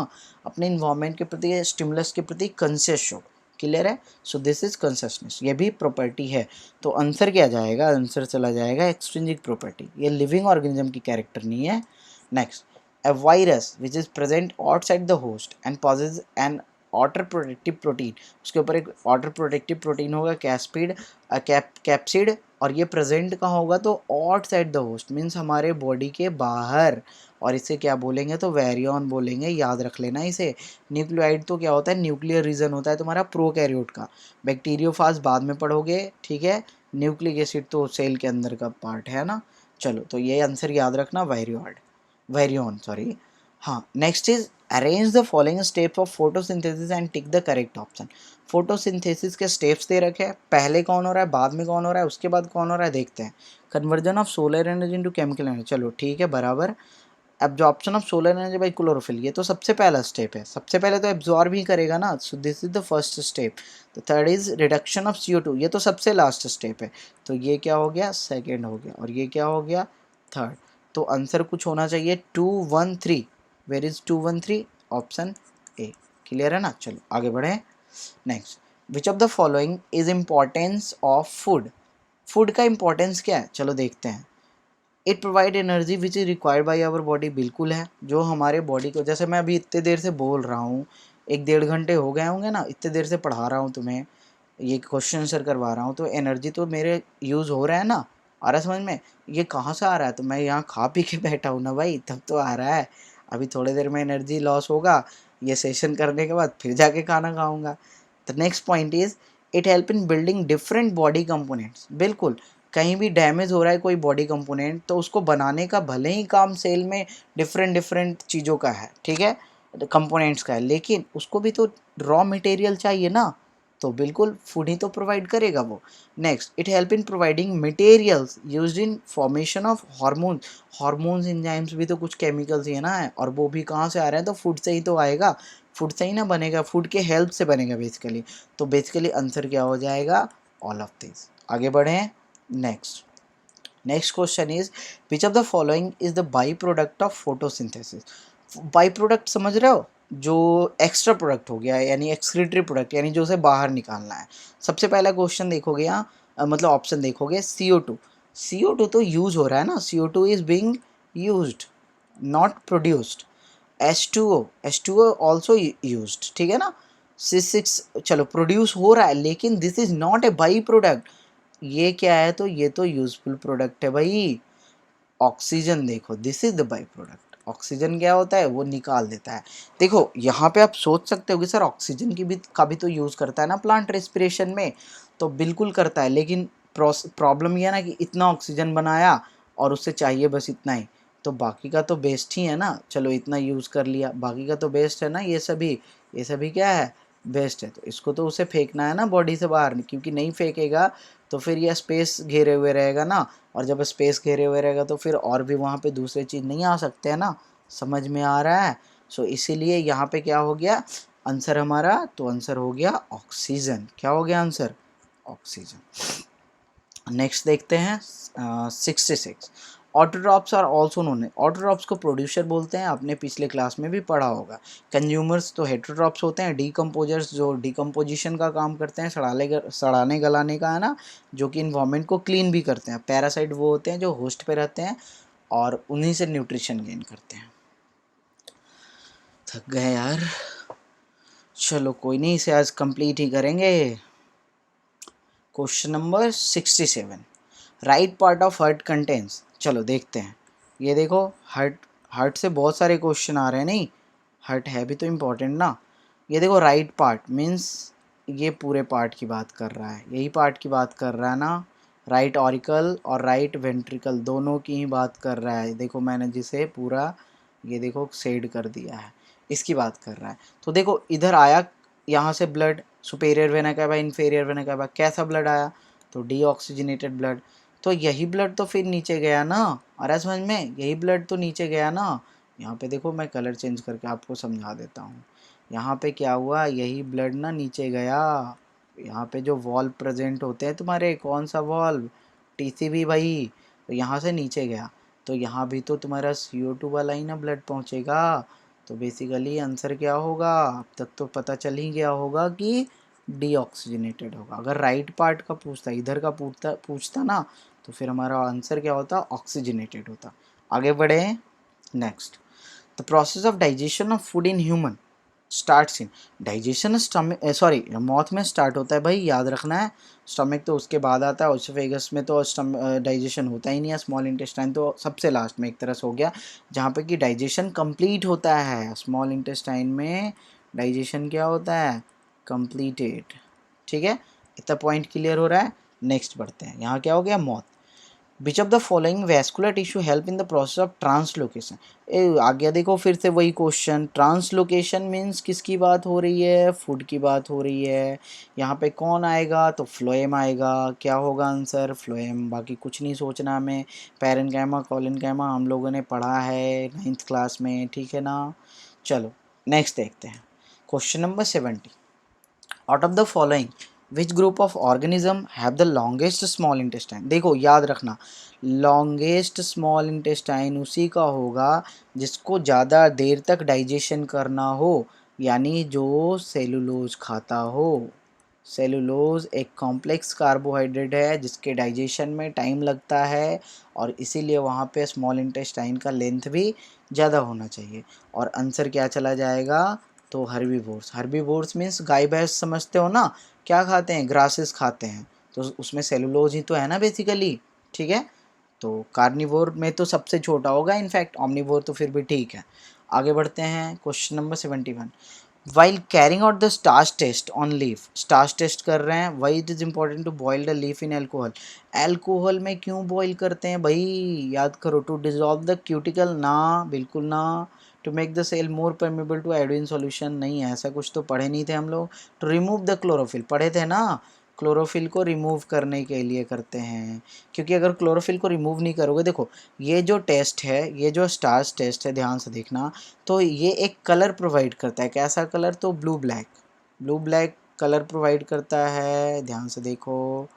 अपने इन्वायरमेंट के प्रति, स्टिमुलस के प्रति कॉन्शियस हो। क्लियर है? सो दिस इज कॉन्शियसनेस, ये भी प्रॉपर्टी है। तो आंसर क्या जाएगा, आंसर चला जाएगा एक्सट्रिंसिक प्रॉपर्टी, ये लिविंग ऑर्गेनिज्म की कैरेक्टर नहीं है। Next, a virus which is present outside the host and possesses an outer protective protein, उसके ऊपर एक outer protective protein होगा कैस्पिड कैप्सिड, और ये प्रेजेंट कहाँ होगा, तो आउटसाइड द होस्ट मीन्स हमारे बॉडी के बाहर, और इसे क्या बोलेंगे, तो वेरियन बोलेंगे, याद रख लेना इसे। न्यूक्लियोइड तो क्या होता है, न्यूक्लियर रीजन होता है तुम्हारा प्रोकैरियोट का, बैक्टीरियोफाज बाद में पढ़ोगे, ठीक है। न्यूक्लिक एसिड तो सेल के अंदर का पार्ट है ना। चलो तो ये आंसर याद रखना, वेरियन सॉरी। हाँ, next is arrange the following steps of photosynthesis and tick the correct option. Photosynthesis के स्टेप्स दे रखे हैं, पहले कौन हो रहा है, बाद में कौन हो रहा है, उसके बाद कौन हो रहा है, देखते हैं। Conversion of solar energy into chemical energy, चलो ठीक है बराबर। Absorption of solar energy by chlorophyll, ये तो सबसे पहला स्टेप है, सबसे पहले तो एब्जॉर्ब ही करेगा ना, so this is the first step. तो third is reduction of CO2, ये तो सबसे लास्ट स्टेप है, तो ये क्या हो गया, सेकेंड हो गया, और ये क्या हो गया, थर्ड। तो आंसर कुछ होना चाहिए 213, where is 213, option A. Clear है ना, चलो आगे बढ़े। Next, which of the following is importance of food, food का इंपॉर्टेंस क्या है, चलो देखते हैं। It provide energy which is required by our body, बिल्कुल है, जो हमारे बॉडी को, जैसे मैं अभी इतने देर से बोल रहा हूँ, 1-1.5 घंटे हो गए होंगे ना, इतने देर से पढ़ा रहा हूँ तुम्हें, ये क्वेश्चन आंसर करवा रहा हूँ, तो एनर्जी तो मेरे यूज़ हो रहा है ना, आ रहा है समझ में। ये कहाँ से आ रहा है, तो मैं यहाँ खा पी के बैठा हूँ ना भाई, तब तो आ रहा है। अभी थोड़ी देर में एनर्जी लॉस होगा, ये सेशन करने के बाद फिर जाके खाना खाऊंगा। The next point is it help in building different body components, बिल्कुल। कहीं भी डैमेज हो रहा है कोई बॉडी कंपोनेंट, तो उसको बनाने का भले ही काम सेल में डिफरेंट डिफरेंट चीज़ों का है, ठीक है, कंपोनेंट्स का है, लेकिन उसको भी तो रॉ मटेरियल चाहिए ना, तो बिल्कुल फूड ही तो प्रोवाइड करेगा वो। Next, it help in providing materials used in formation of hormones, hormones enzymes भी तो कुछ केमिकल्स ही है ना, है, और वो भी कहाँ से आ रहे हैं, तो फूड से ही तो आएगा, फूड से ही ना बनेगा, फूड के हेल्प से बनेगा बेसिकली। तो बेसिकली आंसर क्या हो जाएगा, ऑल ऑफ दिस। आगे बढ़ें। Next question is which of the following is the by product of photosynthesis. By product समझ रहे हो, जो एक्स्ट्रा प्रोडक्ट हो गया, यानी एक्सक्रीटरी प्रोडक्ट, यानी जो उसे बाहर निकालना है। सबसे पहला क्वेश्चन देखोगे यहाँ, मतलब ऑप्शन देखोगे, CO2। CO2 तो यूज हो रहा है ना, CO2 is being used, not produced. H2O also used, ठीक है ना। C6 चलो प्रोड्यूस हो रहा है, लेकिन this is not a by product. ये क्या है, तो ये तो यूजफुल प्रोडक्ट है भाई। ऑक्सीजन देखो, this is the by product. Oxygen क्या होता है, वो निकाल देता है। देखो यहाँ पे आप सोच सकते हो कि सर ऑक्सीजन का भी तो यूज़ करता है ना प्लांट रेस्पिरेशन में, तो बिल्कुल करता है, लेकिन प्रॉब्लम ये है ना कि इतना ऑक्सीजन बनाया और उससे चाहिए बस इतना ही, तो बाकी का तो बेस्ट ही है ना। चलो इतना यूज़ कर लिया, बाकी का तो बेस्ट है ना, ये सभी क्या है, बेस्ट है। तो इसको तो उसे फेंकना है ना बॉडी से बाहर, क्योंकि नहीं फेंकेगा तो फिर यह स्पेस घेरे हुए रहेगा ना, और जब स्पेस घेरे हुए रहेगा तो फिर और भी वहाँ पे दूसरे चीज़ नहीं आ सकते हैं ना। समझ में आ रहा है? सो इसीलिए यहाँ पे क्या हो गया आंसर हमारा, तो आंसर हो गया ऑक्सीजन। क्या हो गया आंसर, ऑक्सीजन। नेक्स्ट देखते हैं 66। ऑटोट्रॉप्स आर ऑल्सो नोन है, ऑटोट्रॉप्स को प्रोड्यूसर बोलते हैं, आपने पिछले क्लास में भी पढ़ा होगा। कंज्यूमर्स तो हेटरोट्रॉप्स होते हैं, डीकम्पोजर्स जो डिकम्पोजिशन का काम करते हैं, सड़ाने गलाने का है ना, जो कि इन्वायरमेंट को क्लीन भी करते हैं। पैरासाइट वो होते हैं जो होस्ट पे रहते हैं और उन्हीं से न्यूट्रिशन गेन करते हैं। थक गए यार, चलो कोई नहीं, इसे आज कंप्लीट ही करेंगे। Question number 67, right part of heart contains. चलो देखते हैं। ये देखो हार्ट, हार्ट से बहुत सारे क्वेश्चन आ रहे हैं, नहीं हार्ट है भी तो इम्पोर्टेंट ना। ये देखो राइट पार्ट मीन्स ये पूरे पार्ट की बात कर रहा है, यही पार्ट की बात कर रहा है ना। राइट ऑरिकल और राइट वेंट्रिकल दोनों की ही बात कर रहा है। देखो मैंने जिसे पूरा ये देखो शेड कर दिया है, इसकी बात कर रहा है। तो देखो इधर आया, यहाँ से blood superior vena cava, inferior vena cava, कैसा ब्लड आया तो डीऑक्सीजनेटेड ब्लड। तो यही ब्लड तो फिर नीचे गया ना, आ रहा है समझ में, यही ब्लड तो नीचे गया ना। यहाँ पे देखो मैं कलर चेंज करके आपको समझा देता हूँ। यहाँ पे क्या हुआ, यही ब्लड ना नीचे गया। यहाँ पे जो वॉल्व प्रेजेंट होते हैं तुम्हारे, कौन सा वॉल्व, टीसीबी भाई, तो यहाँ से नीचे गया। तो यहाँ भी तो तुम्हारा CO2 वाला ही ना ब्लड पहुँचेगा। तो बेसिकली आंसर क्या होगा, अब तक तो पता चल ही गया होगा कि डीऑक्सीजनेटेड होगा। अगर राइट पार्ट का पूछता, इधर का पूछता पूछता ना, तो फिर हमारा आंसर क्या होता, ऑक्सीजनेटेड होता। आगे बढ़े next. The process of digestion of food in human starts in, digestion stomach, sorry mouth में स्टार्ट होता है भाई, याद रखना है। स्टमक तो उसके बाद आता है, ओसोफेगस में तो डाइजेशन होता ही नहीं है। स्मॉल इंटेस्टाइन तो सबसे लास्ट में एक तरह से हो गया, जहाँ पे कि डाइजेशन कंप्लीट होता है। स्मॉल इंटेस्टाइन में डाइजेशन क्या होता है, कंप्लीटेड। ठीक है, इतना पॉइंट क्लियर हो रहा है। नेक्स्ट बढ़ते हैं, यहाँ क्या हो गया, मौत। Which of the following vascular tissue help in the process of translocation. आ गया देखो फिर से वही क्वेश्चन। ट्रांसलोकेशन मीन्स किसकी बात हो रही है, फूड की बात हो रही है। यहाँ पे कौन आएगा तो फ्लोएम आएगा। क्या होगा आंसर, फ्लोएम, बाकी कुछ नहीं सोचना हमें। पैरेन्काइमा कोलिनकाइमा हम लोगों ने पढ़ा है 9th क्लास में, ठीक है ना। चलो नेक्स्ट देखते हैं, question number 70। Out of the following which group of organism have the longest small intestine. देखो याद रखना, लॉन्गेस्ट स्मॉल इंटेस्टाइन उसी का होगा जिसको ज़्यादा देर तक डाइजेशन करना हो, यानी जो सेलुलोज खाता हो। सेलुलोज एक कॉम्प्लेक्स कार्बोहाइड्रेट है जिसके डाइजेशन में टाइम लगता है, और इसीलिए वहाँ पे स्मॉल इंटेस्टाइन का लेंथ भी ज़्यादा होना चाहिए। और आंसर क्या चला जाएगा, तो हर्बीवोर्स। हर्बीवोर्स मीन्स गाय भैंस समझते हो ना, क्या खाते हैं, ग्रासेस खाते हैं, तो उसमें सेलुलोज ही तो है ना बेसिकली। ठीक है, तो कार्निवोर में तो सबसे छोटा होगा, इनफैक्ट ऑमनिवोर तो फिर भी ठीक है। आगे बढ़ते हैं, question number 71। While carrying out the starch test on leaf, starch test कर रहे हैं, why it is important to boil the leaf in alcohol. Alcohol में क्यों बॉयल करते हैं भाई, याद करो, टू डिजॉल्व द क्यूटिकल ना, बिल्कुल ना। To make the cell more permeable to iodine solution, नहीं है, ऐसा कुछ तो पढ़े नहीं थे हम लोग। टू रिमूव द क्लोरोफिल, पढ़े थे ना, क्लोरोफिल को रिमूव करने के लिए करते हैं। क्योंकि अगर क्लोरोफिल को रिमूव नहीं करोगे, देखो ये जो टेस्ट है, ये जो स्टार्च टेस्ट है, ध्यान से देखना, तो ये एक कलर प्रोवाइड करता है। कैसा कलर, तो blue black, blue black colour provide करता है, ध्यान से देखो।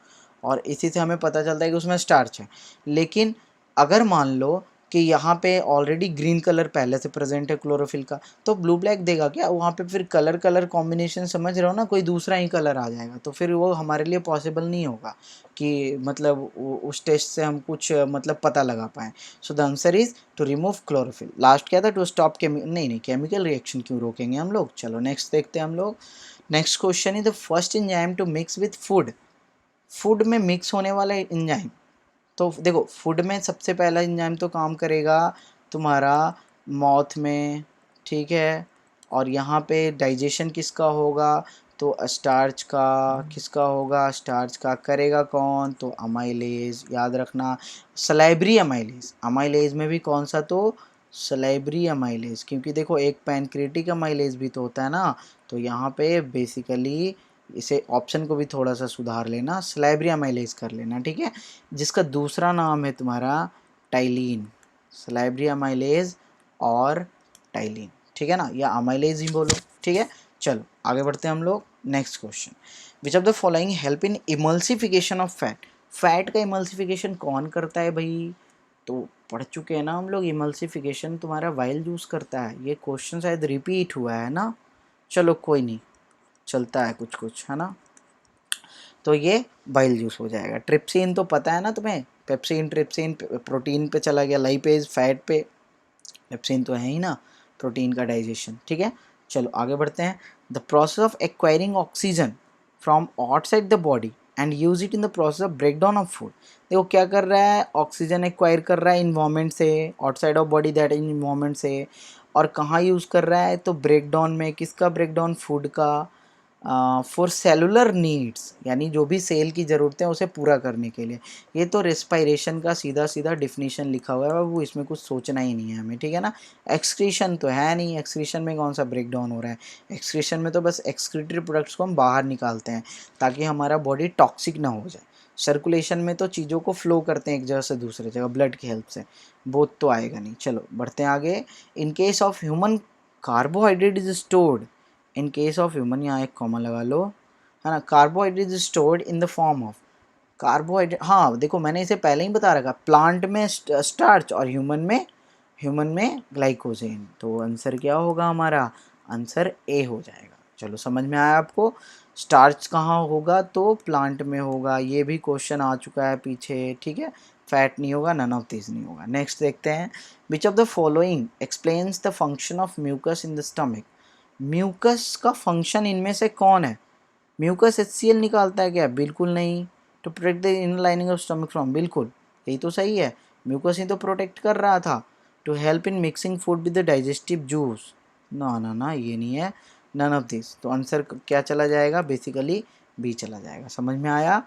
और इसी से हमें पता चलता है कि उसमें स्टार्च है। लेकिन अगर मान लो कि यहाँ पे ऑलरेडी ग्रीन कलर पहले से प्रेजेंट है क्लोरोफिल का, तो ब्लू ब्लैक देगा क्या, वहाँ पे फिर कलर कलर कॉम्बिनेशन, समझ रहे हो ना, कोई दूसरा ही कलर आ जाएगा, तो फिर वो हमारे लिए पॉसिबल नहीं होगा कि मतलब उस टेस्ट से हम कुछ मतलब पता लगा पाएँ। So the answer is to remove chlorophyll. Last क्या था, टू स्टॉप नहीं केमिकल रिएक्शन क्यों रोकेंगे हम लोग। चलो नेक्स्ट देखते हैं हम लोग। Next question is the first enzyme to mix with food. Food में मिक्स होने वाला एंजाइम, तो देखो फूड में सबसे पहला एंजाइम तो काम करेगा तुम्हारा माउथ में, ठीक है। और यहाँ पे डाइजेशन किसका होगा, तो स्टार्च का, किसका होगा, स्टार्च का, करेगा कौन, तो अमाइलेज, याद रखना। सलाइब्री अमाइलेज, अमाइलेज में भी कौन सा, तो सलाइब्री अमाइलेज, क्योंकि देखो एक पैनक्रेटिक अमाइलेज भी तो होता है ना। तो यहाँ पे बेसिकली इसे ऑप्शन को भी थोड़ा सा सुधार लेना, सलाइब्री अमाइलेज कर लेना, ठीक है। जिसका दूसरा नाम है तुम्हारा टाइलिन, सलाइब्री अमाइलेज और टाइलिन, ठीक है ना, या अमाइलेज ही बोलो, ठीक है। चलो आगे बढ़ते हैं हम लोग। Next question, which of the following help in emulsification of fat. Fat का इमल्सिफिकेशन कौन करता है भाई, तो पढ़ चुके हैं ना हम लोग, इमल्सिफिकेशन तुम्हारा वाइल जूस करता है। ये क्वेश्चन शायद रिपीट हुआ है ना, चलो कोई नहीं, चलता है कुछ कुछ, है ना। तो ये बाइल जूस हो जाएगा। ट्रिप्सिन तो पता है ना तुम्हें, पेप्सिन ट्रिप्सिन, प्रोटीन पे चला गया, लाइपेज फैट पे, पेप्सिन तो है ही ना, प्रोटीन का डाइजेशन, ठीक है। चलो आगे बढ़ते हैं। The process of acquiring oxygen from outside the body and use it in the process of break down of food. देखो क्या कर रहा है, ऑक्सीजन एक्वायर कर रहा है इन्वायरमेंट से, outside of body that in environment से, और कहाँ यूज़ कर रहा है, तो ब्रेक डाउन में। किसका ब्रेक डाउन, फूड का, फॉर सेलुलर नीड्स, यानी जो भी सेल की ज़रूरतें हैं उसे पूरा करने के लिए। ये तो रेस्पायरेशन का सीधा सीधा डिफिनीशन लिखा हुआ है बाबू, इसमें कुछ सोचना ही नहीं है हमें, ठीक है ना। एक्सक्रीशन तो है नहीं, एक्सक्रीशन में कौन सा ब्रेक डाउन हो रहा है, एक्सक्रीशन में तो बस एक्सक्रीटरी प्रोडक्ट्स को हम बाहर निकालते हैं ताकि हमारा बॉडी टॉक्सिक ना हो जाए। सर्कुलेशन में तो चीज़ों को फ्लो करते हैं एक जगह से दूसरे जगह ब्लड की हेल्प से, बोथ तो आएगा नहीं। चलो बढ़ते हैं आगे। In case of human carbohydrate is stored, in case of human, यहाँ एक कॉमा लगा लो, है ना। Carbohydrate is stored in the form of carbohydrate, हाँ देखो मैंने इसे पहले ही बता रखा, प्लांट में स्टार्च और ह्यूमन में ग्लाइकोजेन। तो आंसर क्या होगा हमारा, आंसर ए हो जाएगा। चलो समझ में आया आपको। स्टार्च कहाँ होगा, तो प्लांट में होगा, ये भी क्वेश्चन आ चुका है पीछे, ठीक है। फैट नहीं होगा, नन ऑफ दिस नहीं होगा। नेक्स्ट देखते हैं, which of the following explains the function of mucus in the stomach. Mucus का फंक्शन इनमें से कौन है, म्यूकस HCl निकालता है क्या, बिल्कुल नहीं। To protect the inner lining of stomach from, बिल्कुल यही तो सही है, म्यूकस ही तो प्रोटेक्ट कर रहा था। To help in mixing food with the digestive juice, ना ना ना ये नहीं है, नन ऑफ दिस। तो आंसर क्या चला जाएगा, बेसिकली बी चला जाएगा। समझ में आया।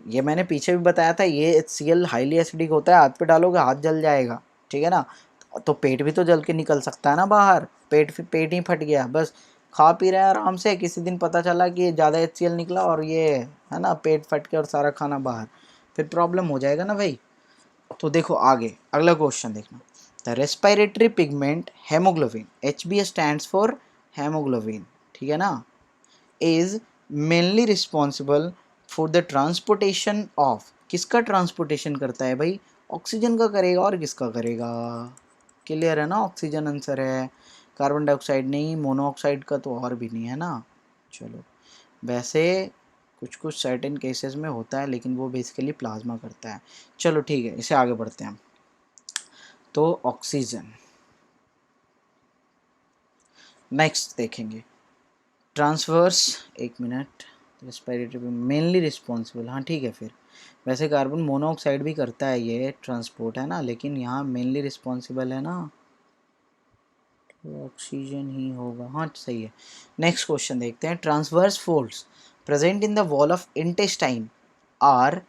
ये मैंने पीछे भी बताया था, ये HCl हाईली एसिडिक होता है, हाथ पे डालोगे हाथ जल जाएगा, ठीक है ना। तो पेट भी तो जल के निकल सकता है ना बाहर, पेट ही फट गया, बस खा पी रहे हैं आराम से, किसी दिन पता चला कि ज़्यादा HCl निकला और ये है ना पेट फट के और सारा खाना बाहर, फिर प्रॉब्लम हो जाएगा ना भाई। तो देखो आगे अगला क्वेश्चन देखना, the respiratory pigment haemoglobin, HbS stands for haemoglobin, ठीक है ना, is mainly responsible for the transportation of, किसका ट्रांसपोर्टेशन करता है भाई, ऑक्सीजन का करेगा, और किसका करेगा, क्लियर है ना, ऑक्सीजन आंसर है, कार्बन डाइऑक्साइड नहीं, मोनोऑक्साइड का तो और भी नहीं है ना। चलो वैसे कुछ कुछ सर्टेन केसेस में होता है, लेकिन वो बेसिकली प्लाज्मा करता है। चलो ठीक है, इसे आगे बढ़ते हैं। तो ऑक्सीजन नेक्स्ट देखेंगे, ट्रांसवर्स, एक मिनट, रेस्पिरेटरी मेनली रिस्पॉन्सिबल, हाँ ठीक है फिर, वैसे कार्बन मोनोऑक्साइड भी करता है ये ट्रांसपोर्ट, है ना, लेकिन यहाँ मेनली रिस्पॉन्सिबल है ना, तो ऑक्सीजन ही होगा, हाँ सही है। नेक्स्ट क्वेश्चन देखते हैं, transverse folds present in the wall of intestine are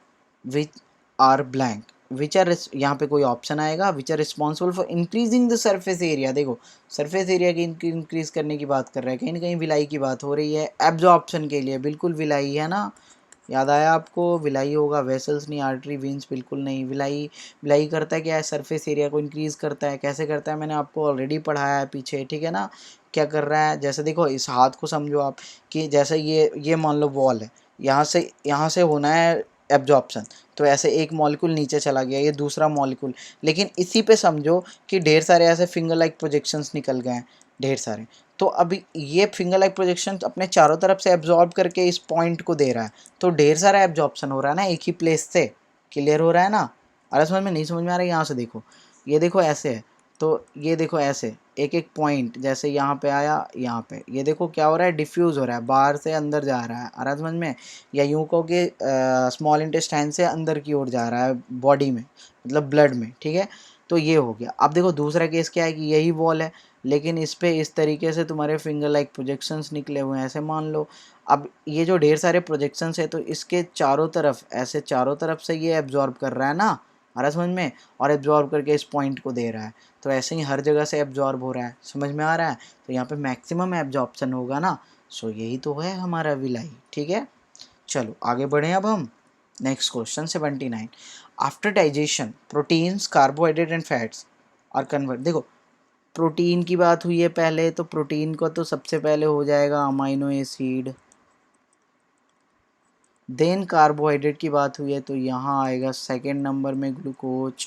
which are blank, which are, यहाँ पे कोई ऑप्शन आएगा, which are responsible for increasing the surface area. देखो सरफेस एरिया की इंक्रीज करने की बात कर रहा है, कहीं ना कहीं विलाई की बात हो रही है, एब्जॉर्प्शन के लिए बिल्कुल विलाई है ना, याद आया आपको, विलाई होगा, वेसल्स नहीं, आर्टरी वीन्स बिल्कुल नहीं, विलाई। विलाई करता है क्या है, सरफेस एरिया को इंक्रीज़ करता है, कैसे करता है मैंने आपको ऑलरेडी पढ़ाया है पीछे, ठीक है ना। क्या कर रहा है, जैसे देखो इस हाथ को समझो आप, कि जैसे ये मान लो वॉल है, यहाँ से होना है एब्जॉर्प्शन, तो ऐसे एक मॉलिक्यूल नीचे चला गया, ये दूसरा मॉलिक्यूल, लेकिन इसी पे समझो कि ढेर सारे ऐसे फिंगर लाइक प्रोजेक्शंस निकल गए हैं, ढेर सारे। तो अभी ये फिंगर लाइक प्रोजेक्शन अपने चारों तरफ से एब्जॉर्ब करके इस पॉइंट को दे रहा है, तो ढेर सारा एब्जॉर्प्शन हो रहा है ना एक ही प्लेस से, क्लियर हो रहा है ना। अरे समझ में नहीं, समझ में आ रहा है, यहाँ से देखो, ये देखो ऐसे है, तो ये देखो ऐसे एक एक पॉइंट, जैसे यहाँ पे आया, यहाँ पे ये देखो क्या हो रहा है, डिफ्यूज़ हो रहा है, बाहर से अंदर जा रहा है, आ रहा है समझ में, या यूँ कहो कि स्मॉल इंटेस्टाइन से अंदर की ओर जा रहा है बॉडी में, मतलब ब्लड में, ठीक है। तो ये हो गया। अब देखो दूसरा केस क्या है, कि यही वॉल है, लेकिन इस पे इस तरीके से तुम्हारे फिंगर लाइक प्रोजेक्शंस निकले हुए हैं, ऐसे मान लो। अब ये जो ढेर सारे प्रोजेक्शंस है, तो इसके चारों तरफ, ऐसे चारों तरफ से ये एब्जॉर्ब कर रहा है ना, आ रहा समझ में, और एब्जॉर्ब करके इस पॉइंट को दे रहा है, तो ऐसे ही हर जगह से एब्जॉर्ब हो रहा है, समझ में आ रहा है, तो यहाँ पे मैक्सिमम एब्जॉर्प्शन होगा ना। सो यही तो है हमारा विलाई, ठीक है। चलो आगे बढ़े अब हम, next question 79, after digestion proteins, carbohydrate and fats are convert. देखो प्रोटीन की बात हुई है पहले, तो प्रोटीन को तो सबसे पहले हो जाएगा अमाइनो एसिड, देन कार्बोहाइड्रेट की बात हुई है तो यहाँ आएगा सेकेंड नंबर में ग्लूकोज,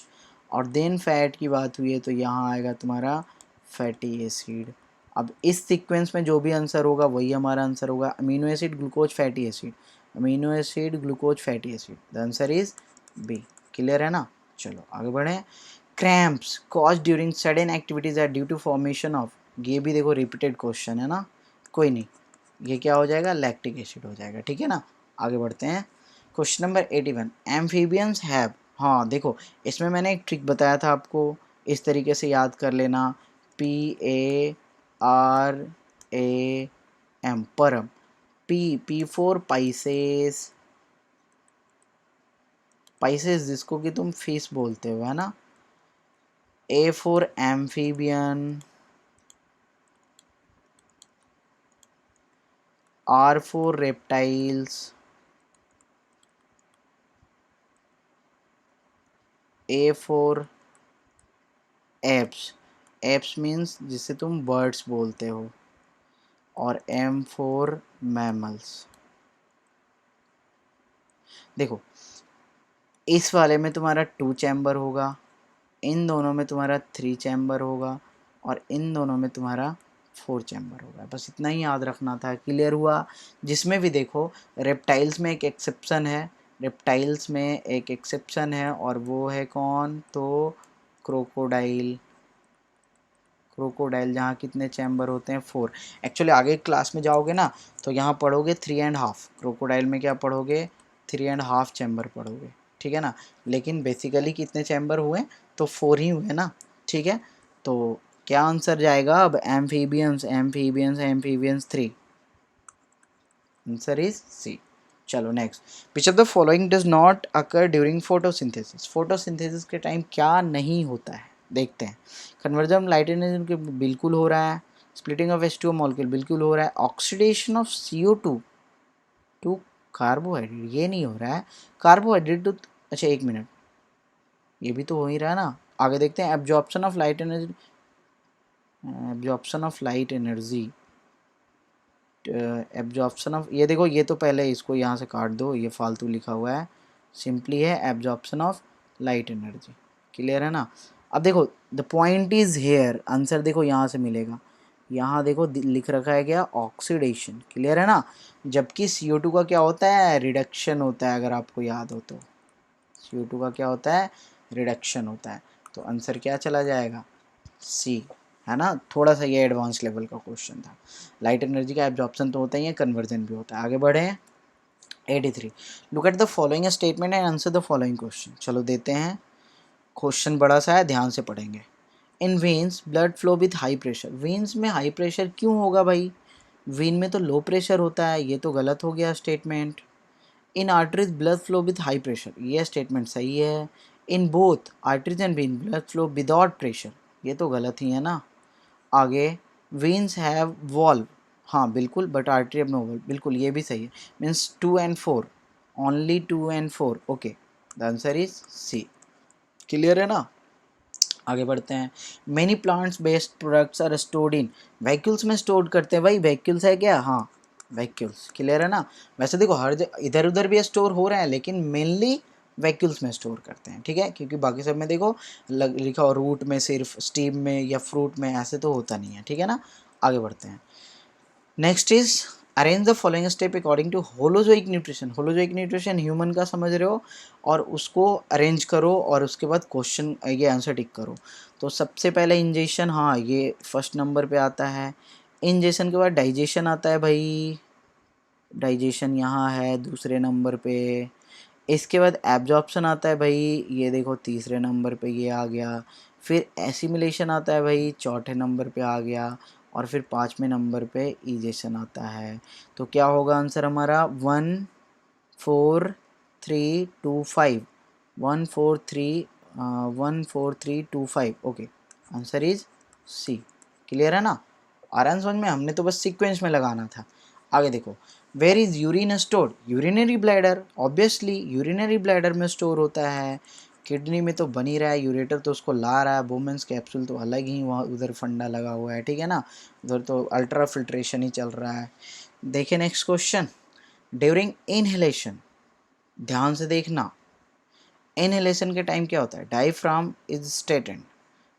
और देन फैट की बात हुई है तो यहाँ आएगा तुम्हारा फैटी एसिड। अब इस सीक्वेंस में जो भी आंसर होगा वही हमारा आंसर होगा, amino acid glucose fatty acid, amino acid glucose fatty acid, the answer is B, clear है ना। चलो आगे बढ़ें, cramps cause during sudden activities are due to formation of, ये भी देखो रिपीटेड क्वेश्चन है ना, कोई नहीं, ये क्या हो जाएगा, लैक्टिक एसिड हो जाएगा, ठीक है ना। आगे बढ़ते हैं, क्वेश्चन नंबर 81, एम्फीबियंस हैव, हाँ देखो इसमें मैंने एक ट्रिक बताया था आपको, इस तरीके से याद कर लेना, PARAM, परम, P फॉर पाइसेस, पाइसेस जिसको कि तुम फिश बोलते हो है ना, A for amphibian, R for reptiles, A for apps, apps means जिसे तुम बर्ड्स बोलते हो, और M फॉर मैमल्स। देखो इस वाले में तुम्हारा 2 चैम्बर होगा, इन दोनों में तुम्हारा 3 चैम्बर होगा, और इन दोनों में तुम्हारा 4 चैम्बर होगा। बस इतना ही याद रखना था। क्लियर हुआ? जिसमें भी देखो रेप्टाइल्स में एक एक्सेप्शन है, रेप्टाइल्स में एक एक्सेप्शन है, और वो है कौन? तो क्रोकोडाइल, क्रोकोडाइल जहाँ कितने चैम्बर होते हैं? 4। एक्चुअली आगे क्लास में जाओगे ना तो यहाँ पढ़ोगे 3.5, क्रोकोडाइल में क्या पढ़ोगे? 3.5 चैम्बर पढ़ोगे, ठीक है ना। लेकिन बेसिकली कितने चैम्बर हुए? तो 4 ही हुए ना, ठीक है। तो क्या आंसर जाएगा अब? Amphibians, amphibians, amphibians 3, answer is C. चलो next, which of the following does not occur during photosynthesis, photosynthesis के टाइम क्या नहीं होता है? देखते हैं। कन्वर्जन लाइट एनर्जी बिल्कुल हो रहा है, स्प्लिटिंग ऑफ H2O मॉलिक्यूल बिल्कुल हो रहा है, oxidation of CO2 to carbohydrate ये नहीं हो रहा है, कार्बोहाइड्रेट टू, अच्छा एक मिनट, ये भी तो हो ही रहा है ना। आगे देखते हैं, absorption of light energy, absorption of light energy, absorption of, ये देखो ये तो पहले इसको यहाँ से काट दो, ये फालतू लिखा हुआ है, सिंपली है absorption of light energy. Clear है ना। अब देखो the point is here, answer देखो यहाँ से मिलेगा, यहाँ देखो लिख रखा है क्या? ऑक्सीडेशन। क्लियर है ना। जबकि CO2 का क्या होता है? रिडक्शन होता है, अगर आपको याद हो तो CO2 का क्या होता है? रिडक्शन होता है। तो आंसर क्या चला जाएगा? सी, है ना। थोड़ा सा ये एडवांस लेवल का क्वेश्चन था। लाइट एनर्जी का एब्जॉर्प्शन तो होता ही है, कन्वर्जन भी होता है। आगे बढ़े हैं 83, look at the following statement and answer the following question. चलो देते हैं, क्वेश्चन बड़ा सा है, ध्यान से पढ़ेंगे। In veins blood flow with high pressure, veins में हाई प्रेशर क्यों होगा भाई? वेन में तो लो प्रेशर होता है, ये तो गलत हो गया statement. In arteries blood flow with high pressure, ये स्टेटमेंट सही है। In both arteries and when blood flow without pressure, ये तो गलत ही है ना। आगे वेन्स हैव वॉल्व, हाँ बिल्कुल, but artery have no valve, बिल्कुल ये भी सही है। Means 2 and 4, only 2 and 4, okay, the answer is C. Clear है ना। आगे बढ़ते हैं। Many plants based products are stored in, vehicles में स्टोर करते हैं भाई, व्हीकल्स है क्या? हाँ व्हीकल्स। क्लियर है ना। वैसे देखो हर इधर उधर भी स्टोर हो रहे हैं, लेकिन मेनली व्हीकल्स में स्टोर करते हैं, ठीक है, क्योंकि बाकी सब में देखो लिखा हो रूट में, सिर्फ स्टीम में या फ्रूट में, ऐसे तो होता नहीं है, ठीक है ना। आगे बढ़ते हैं। Next is arrange the following step according to holozoic nutrition, holozoic nutrition human का समझ रहे हो, और उसको अरेंज करो और उसके बाद क्वेश्चन ये आंसर टिक करो। तो सबसे पहले इंजेशन, हाँ ये फर्स्ट नंबर पे आता है। इंजेशन के बाद डाइजेशन आता है भाई, डाइजेशन यहाँ है दूसरे नंबर पे। इसके बाद एब्जॉर्प्शन आता है भाई, ये देखो तीसरे नंबर पे ये आ गया। फिर एसिमिलेशन आता है भाई, चौथे नंबर पे आ गया। और फिर 5वें नंबर पे इजेशन आता है। तो क्या होगा आंसर हमारा? 1 4 3 2 5, 1 4 3 1 4 3 2 5, okay, answer is C. Clear है ना। आराम समझ में, हमने तो बस सीक्वेंस में लगाना था। आगे देखो, where is urine stored? Urinary bladder, obviously urinary bladder में स्टोर होता है। किडनी में तो बन ही रहा है, यूरेटर तो उसको ला रहा है, बोमेंस कैप्सूल तो अलग ही वहाँ उधर फंडा लगा हुआ है, ठीक है ना। उधर तो अल्ट्रा फिल्ट्रेशन ही चल रहा है। देखिए नेक्स्ट क्वेश्चन, ड्यूरिंग इनहेलेशन, ध्यान से देखना, इनहेलेशन के टाइम क्या होता है? Diaphragm is straightened,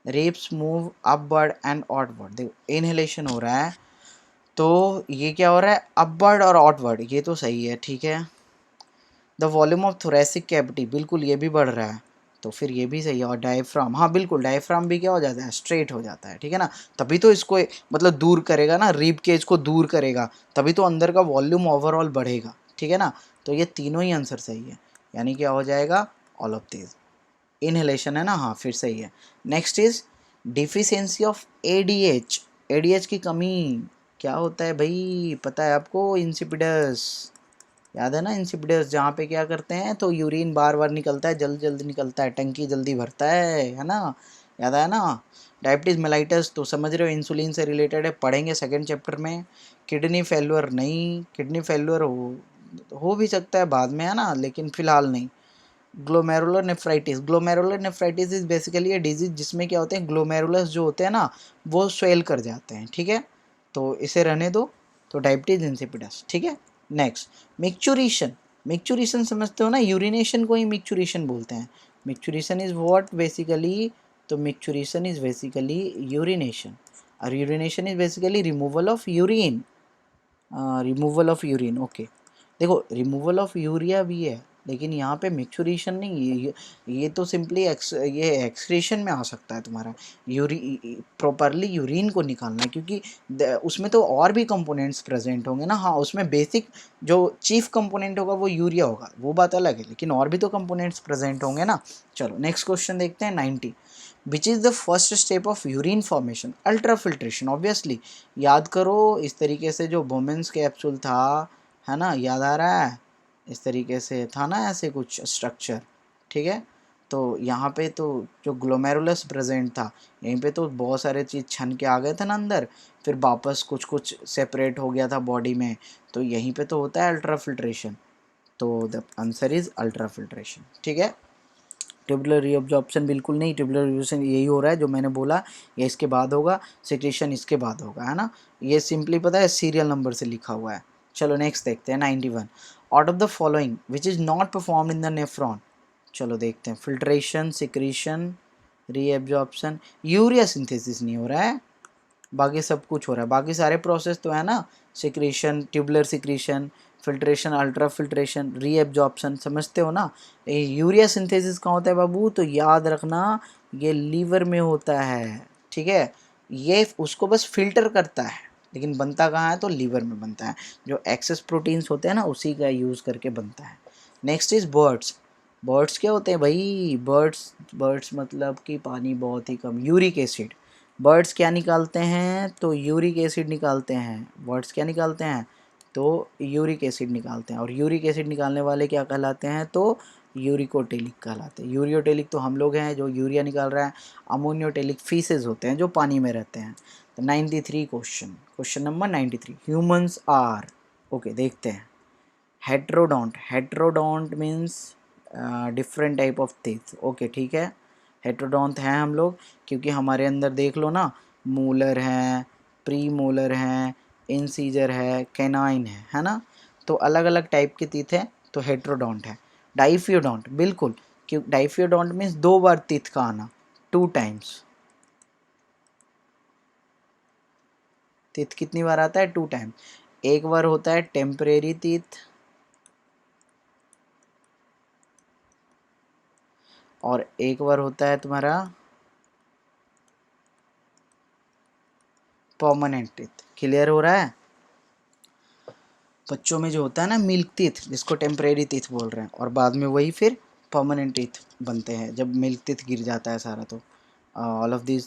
ribs move upward and outward. देखो इनहेलेशन हो रहा है, तो ये क्या हो रहा है? अपवर्ड और आउटवर्ड, ये तो सही है, ठीक है। The volume of thoracic cavity, बिल्कुल ये भी बढ़ रहा है, तो फिर ये भी सही है। और डायफ्राम, हाँ बिल्कुल डायफ्राम भी क्या हो जाता है? स्ट्रेट हो जाता है, ठीक है ना। तभी तो इसको मतलब दूर करेगा ना, रिब केज को दूर करेगा, तभी तो अंदर का वॉल्यूम ओवरऑल बढ़ेगा, ठीक है ना। तो ये तीनों ही आंसर सही है, यानी क्या हो जाएगा, ऑल ऑफ दीज। इनहेलेशन है ना, हाँ फिर सही है। Next is deficiency of ADH. ADH की कमी क्या होता है भाई, पता है आपको, इंसिपिडस, याद है ना इंसिपिडस, जहाँ पे क्या करते हैं तो यूरिन बार बार निकलता है, जल्दी जल्दी निकलता है, टंकी जल्दी भरता है ना, याद है ना। डायबिटीज मेलाइटस तो समझ रहे हो, इंसुलिन से रिलेटेड है, पढ़ेंगे सेकेंड चैप्टर में। किडनी फेल्योर नहीं, किडनी फेल्योर हो भी सकता है बाद में, है ना, लेकिन फिलहाल नहीं। Glomerular nephritis, glomerular nephritis is basically ये डिजीज जिसमें क्या होते हैं, ग्लोमेरुलस जो होते हैं ना वो स्वेल कर जाते हैं, ठीक है, तो इसे रहने दो। तो डायबिटीज इंसिपिडस, ठीक है। नेक्स्ट मिक्चुरेशन, मिक्चुरेशन समझते हो ना, यूरिनेशन को ही मिक्चुरेशन बोलते हैं। मिक्चुरेशन इज व्हाट बेसिकली, तो मिक्चुरेशन इज बेसिकली यूरिनेशन, और urination is basically removal of urine, removal of urine, okay. देखो रिमूवल ऑफ यूरिया भी है, लेकिन यहाँ पे मिक्सुरेशन नहीं, ये तो सिंपली ये एक्सक्रीशन में आ सकता है तुम्हारा, प्रॉपरली यूरिन को निकालना है, क्योंकि उसमें तो और भी कंपोनेंट्स प्रेजेंट होंगे ना। हाँ उसमें बेसिक जो चीफ कंपोनेंट होगा वो यूरिया होगा, वो बात अलग है, लेकिन और भी तो कंपोनेंट्स प्रेजेंट होंगे ना। चलो नेक्स्ट क्वेश्चन देखते हैं 90। Which is the first step of urine formation, ultra filtration obviously. याद करो इस तरीके से जो बोमेंस कैप्सूल था, है ना, याद आ रहा है, इस तरीके से था ना ऐसे कुछ स्ट्रक्चर, ठीक है। तो यहाँ पे तो जो ग्लोमेरुलस प्रेजेंट था, यहीं पे तो बहुत सारे चीज़ छन के आ गए थे ना अंदर, फिर वापस कुछ कुछ सेपरेट हो गया था बॉडी में, तो यहीं पे तो होता है अल्ट्रा फिल्ट्रेशन। तो the answer is ultra filtration, ठीक है। ट्यूबुलर रीअब्जॉर्प्शन बिल्कुल नहीं, ट्यूबुलर रीअब्जॉर्प्शन यही हो रहा है जो मैंने बोला, ये इसके बाद होगा, सिक्रेशन इसके बाद होगा, है ना। ये सिंपली पता है सीरियल नंबर से लिखा हुआ है। चलो नेक्स्ट देखते हैं 91। Out of the following which is not perform in the nephron, चलो देखते हैं, filtration, secretion, reabsorption, urea synthesis नहीं हो रहा है, बाकी सब कुछ हो रहा है, बाकी सारे प्रोसेस तो है ना, secretion, tubular secretion, filtration, ultra filtration, reabsorption, समझते हो ना। यूरिया सिंथेसिस कहाँ होता है बाबू, तो याद रखना ये लीवर में होता है, ठीक है। ये उसको बस फिल्टर करता है, लेकिन बनता कहाँ है, तो लीवर में बनता है, जो एक्सेस प्रोटीन्स होते हैं ना उसी का यूज़ करके बनता है। Next is birds. बर्ड्स क्या होते हैं भाई, बर्ड्स, बर्ड्स मतलब कि पानी बहुत ही कम, यूरिक एसिड। बर्ड्स क्या निकालते हैं, तो यूरिक एसिड निकालते हैं, बर्ड्स क्या निकालते हैं, तो यूरिक एसिड निकालते हैं, और यूरिक एसिड निकालने वाले क्या कहलाते हैं, तो यूरिकोटेलिक कहलाते हैं। यूरियोटेलिक तो हम लोग हैं जो यूरिया निकाल रहा है, अमोनियोटेलिक फीसेस होते हैं जो पानी में रहते हैं। तो 93 question, question number 93, humans are, okay देखते हैं। Heterodont, heterodont means different type of teeth, okay ठीक है। हेट्रोडोंट हैं हम लोग, क्योंकि हमारे अंदर देख लो ना, मूलर हैं, प्री मोलर हैं, इंसीजर है, कैनाइन है ना, तो अलग अलग टाइप के टीथ हैं, तो हेट्रोडोंट है। डाइफियोडोंट, बिल्कुल, क्यों, डाइफियोडोंट मीन्स दो बार टीथ का आना, टू टाइम्स, टीथ कितनी बार आता है, टू टाइम। एक बार होता है टेम्परेरी टीथ, और एक बार होता है तुम्हारा परमानेंट टीथ। क्लियर हो रहा है। बच्चों में जो होता है ना मिल्क टीथ, जिसको टेम्परेरी टीथ बोल रहे हैं, और बाद में वही फिर परमानेंट टीथ बनते हैं जब मिल्क टीथ गिर जाता है सारा। तो ऑल ऑफ दिस,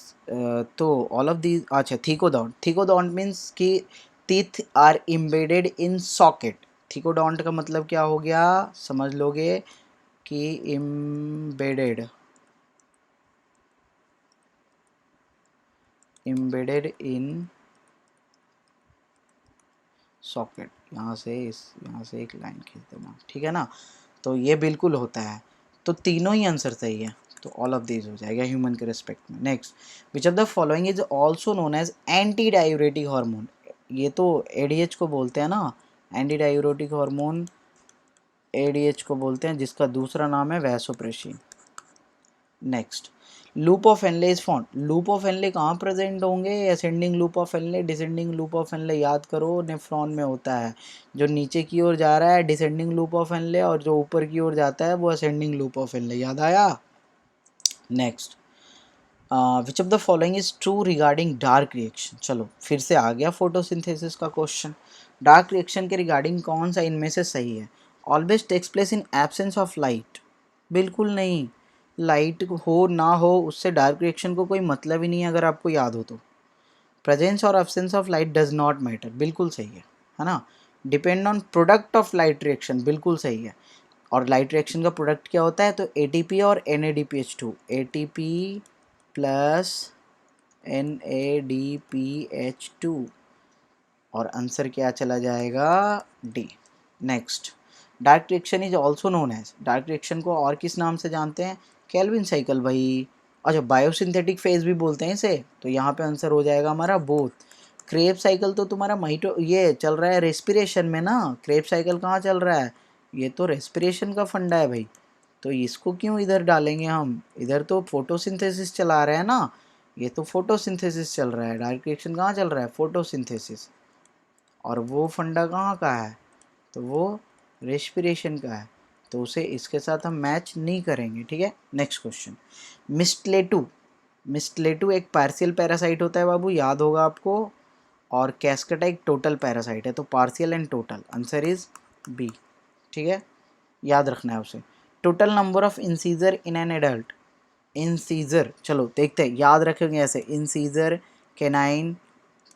तो ऑल ऑफ दिस, अच्छा थीकोडोंट, थीकोडोंट मीन्स कि teeth are embedded in socket. Thecodont का मतलब क्या हो गया, समझ लोगे कि इम्बेडेड, इम्बेडेड इन सॉकेट, यहाँ से यहाँ से एक लाइन खींच देना, ठीक है ना। तो ये बिल्कुल होता है, तो तीनों ही आंसर सही है, तो ऑल ऑफ दीज हो जाएगा ह्यूमन के रिस्पेक्ट में। Next, which of the following is also known as anti diuretic hormone, ये तो एडीएच को बोलते हैं ना, एंटी डायूरेटिक हार्मोन एडीएच को बोलते हैं, जिसका दूसरा नाम है vasopressin. Next, loop of Henle is found, loop of Henle कहाँ प्रेजेंट होंगे, ascending loop of Henle, descending loop of Henle, याद करो नेफ्रॉन में होता है, जो नीचे की ओर जा रहा है डिसेंडिंग लूप ऑफ एनले, और जो ऊपर की ओर जाता है वो असेंडिंग लूप ऑफ एनले, याद आया। Next, which of the following is true regarding dark reaction. चलो फिर से आ गया फोटोसिंथेसिस का क्वेश्चन। डार्क रिएक्शन के रिगार्डिंग कौन सा इनमें से सही है? Always takes place in absence of light. बिल्कुल नहीं, लाइट हो ना हो उससे डार्क रिएक्शन को कोई मतलब ही नहीं है, अगर आपको याद हो तो। प्रेजेंस और absence of light does not matter, बिल्कुल सही है ना। Depend on product of light reaction, बिल्कुल सही है। और लाइट रिएक्शन का प्रोडक्ट क्या होता है? तो ATP और NADPH2, ATP प्लस NADPH2, और आंसर क्या चला जाएगा? D. Next, dark reaction is also known as, dark reaction को और किस नाम से जानते हैं? केल्विन साइकिल भाई। अच्छा, बायोसिंथेटिक फेज भी बोलते हैं इसे, तो यहाँ पे आंसर हो जाएगा हमारा बोथ। क्रेब साइकिल तो तुम्हारा माइटो ये चल रहा है रेस्पिरेशन में ना, क्रेब साइकिल कहाँ चल रहा है? ये तो रेस्पिरेशन का फंडा है भाई, तो इसको क्यों इधर डालेंगे हम? इधर तो फोटोसिंथेसिस चला रहे हैं ना, ये तो फोटोसिंथेसिस चल रहा है, डार्क रिएक्शन कहाँ चल रहा है? फोटोसिंथेसिस। और वो फंडा कहाँ का है? तो वो रेस्पिरेशन का है, तो उसे इसके साथ हम मैच नहीं करेंगे, ठीक है। Next question, मिस्टलेटू। मिस्टलेटू एक पार्शियल पैरासाइट होता है बाबू, याद होगा आपको, और कैस्केटा एक टोटल पैरासाइट है, तो partial and total, answer is B, ठीक है, याद रखना है उसे। Total number of incisor in an adult. Incisor, चलो देखते हैं, याद रखेंगे ऐसे, incisor, canine,